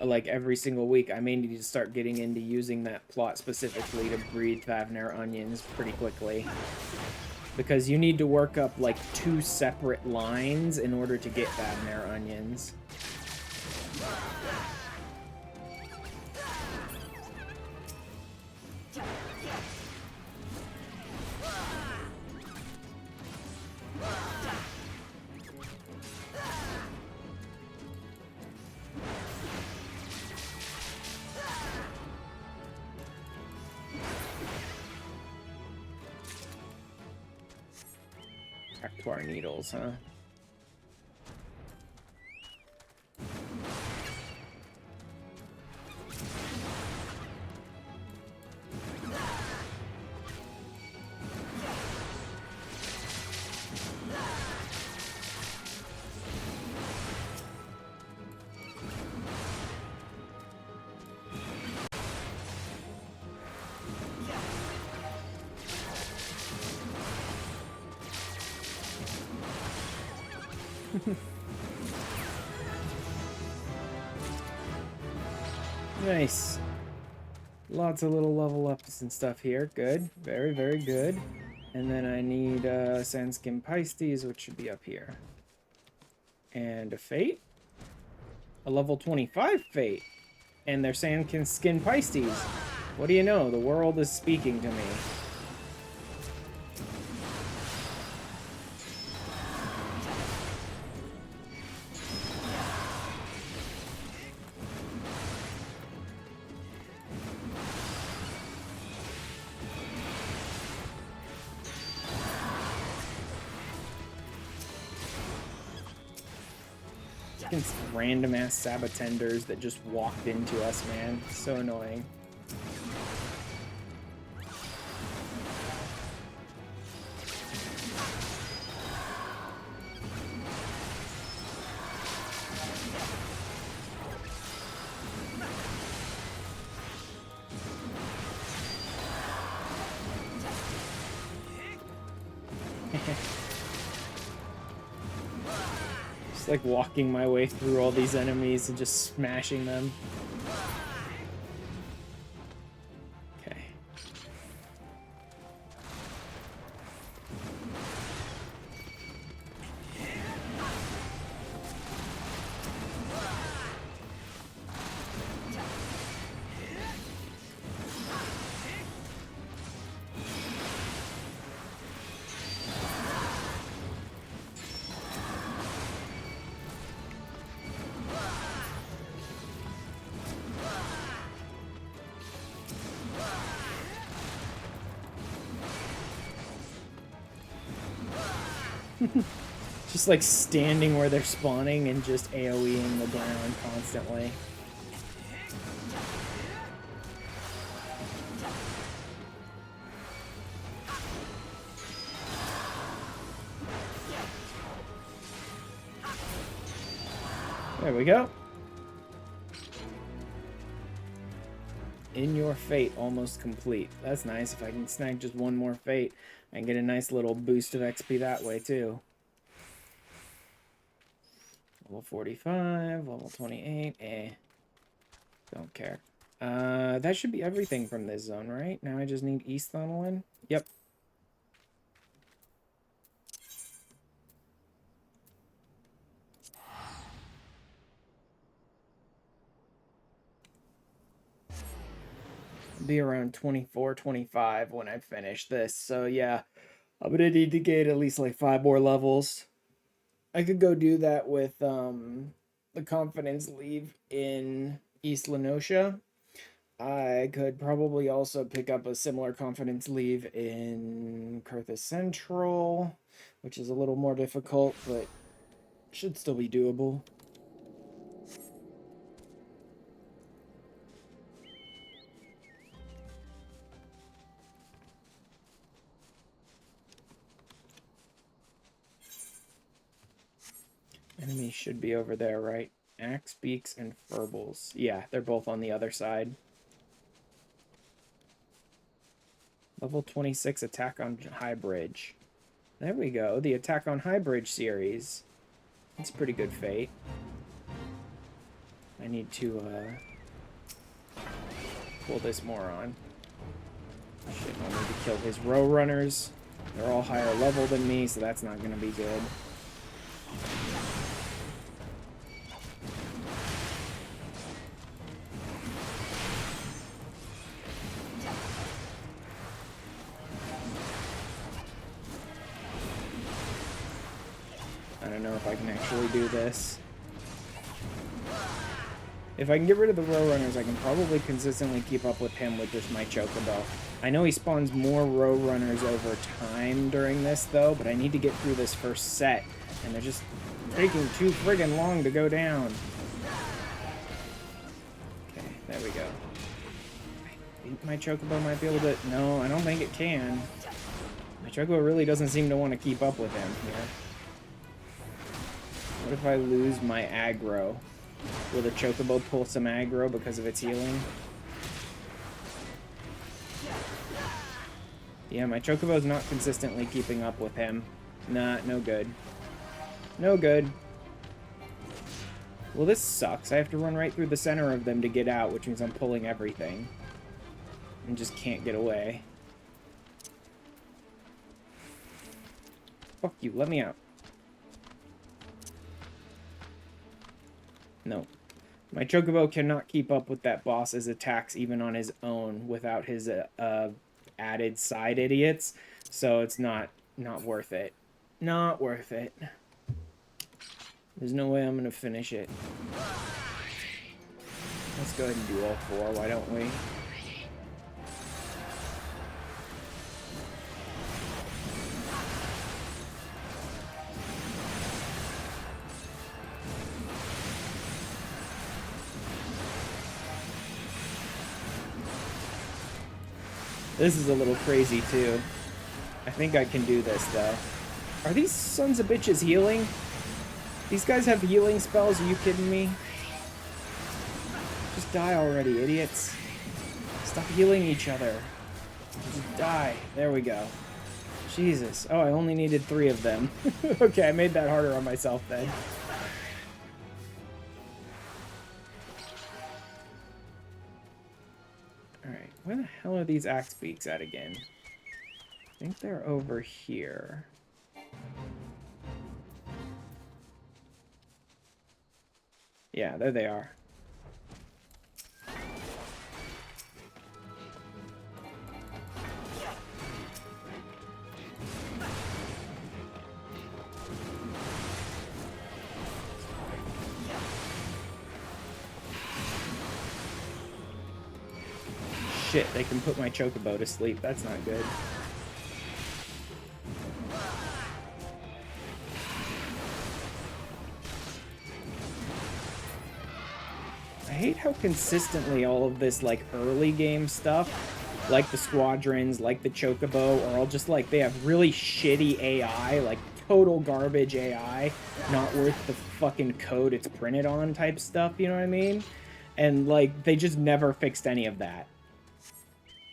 like, every single week, I may need to start getting into using that plot specifically to breed Thavnar onions pretty quickly. Because you need to work up, like, 2 separate lines in order to get Thavnar onions. Actuar needles, huh? Nice. Lots of little level ups and stuff here. Good. Very, very good. And then I need Sandskin Pisces, which should be up here. And a Fate. A level 25 Fate. And they're Sandskin Pisces. What do you know? The world is speaking to me. Random ass Sabatenders that just walked into us, man. So annoying. Like walking my way through all these enemies and just smashing them. Okay. Just like standing where they're spawning and just AoEing the ground constantly. There we go. In your fate, almost complete. That's nice. If I can snag just one more fate, I can get a nice little boost of XP that way too. Level 45, level 28, don't care. That should be everything from this zone, right? Now I just need East Thunelin. Yep. Be around 24, 25 when I finish this. So yeah, I'm gonna need to gain at least like 5 more levels. I could go do that with the confidence leave in East Lenosha. I could probably also pick up a similar confidence leave in Kurthus Central, which is a little more difficult, but should still be doable. Enemies should be over there, right? Axe beaks and furbles. Yeah, they're both on the other side. Level 26 attack on high bridge. There we go. The attack on high bridge series. That's pretty good fate. I need to pull this moron. Shit, I need to kill his row runners. They're all higher level than me, so that's not going to be good. I don't know if I can actually do this. If I can get rid of the row runners, I can probably consistently keep up with him with just my chocobo. I know he spawns more row runners over time during this, though, but I need to get through this first set, and they're just taking too friggin' long to go down. Okay, there we go. I think my chocobo might be able to... No, I don't think it can. My chocobo really doesn't seem to want to keep up with him here. What if I lose my aggro? Will the chocobo pull some aggro because of its healing? Yeah, my chocobo's not consistently keeping up with him. Nah, no good. No good. Well, this sucks. I have to run right through the center of them to get out, which means I'm pulling everything. And just can't get away. Fuck you, let me out. No. My chocobo cannot keep up with that boss's attacks even on his own without his added side idiots. So it's not worth it. Not worth it. There's no way I'm going to finish it. Let's go ahead and do all four, why don't we? This is a little crazy, too. I think I can do this, though. Are these sons of bitches healing? These guys have healing spells? Are you kidding me? Just die already, idiots. Stop healing each other. Just die. There we go. Jesus. Oh, I only needed 3 of them. Okay, I made that harder on myself, then. Alright, where the hell are these axe beaks at again? I think they're over here. Yeah, there they are. Shit, they can put my chocobo to sleep. That's not good. I hate how consistently all of this, like, early game stuff, like the squadrons, like the chocobo, are all just, like, they have really shitty AI, like, total garbage AI, not worth the fucking code it's printed on type stuff, you know what I mean? And, like, they just never fixed any of that.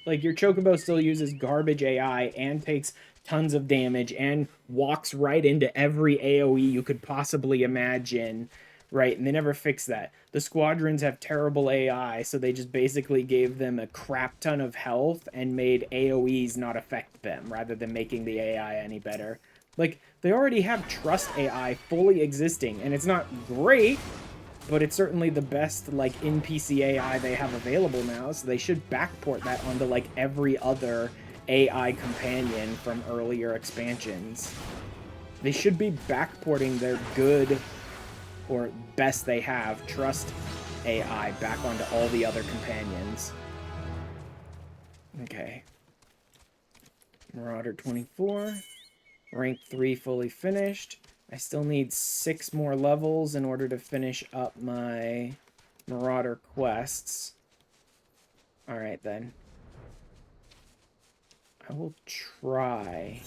Like, your chocobo still uses garbage AI and takes tons of damage and walks right into every AoE you could possibly imagine, right? And they never fixed that. The squadrons have terrible AI, so they just basically gave them a crap ton of health and made AoEs not affect them, rather than making the AI any better. Like, they already have trust AI fully existing, and it's not great, but it's certainly the best, like, NPC AI they have available now, so they should backport that onto, like, every other AI companion from earlier expansions. They should be backporting their good, or best they have, trust AI back onto all the other companions. Okay. Marauder 24. Rank 3 fully finished. I still need 6 more levels in order to finish up my Marauder quests. Alright then. I will try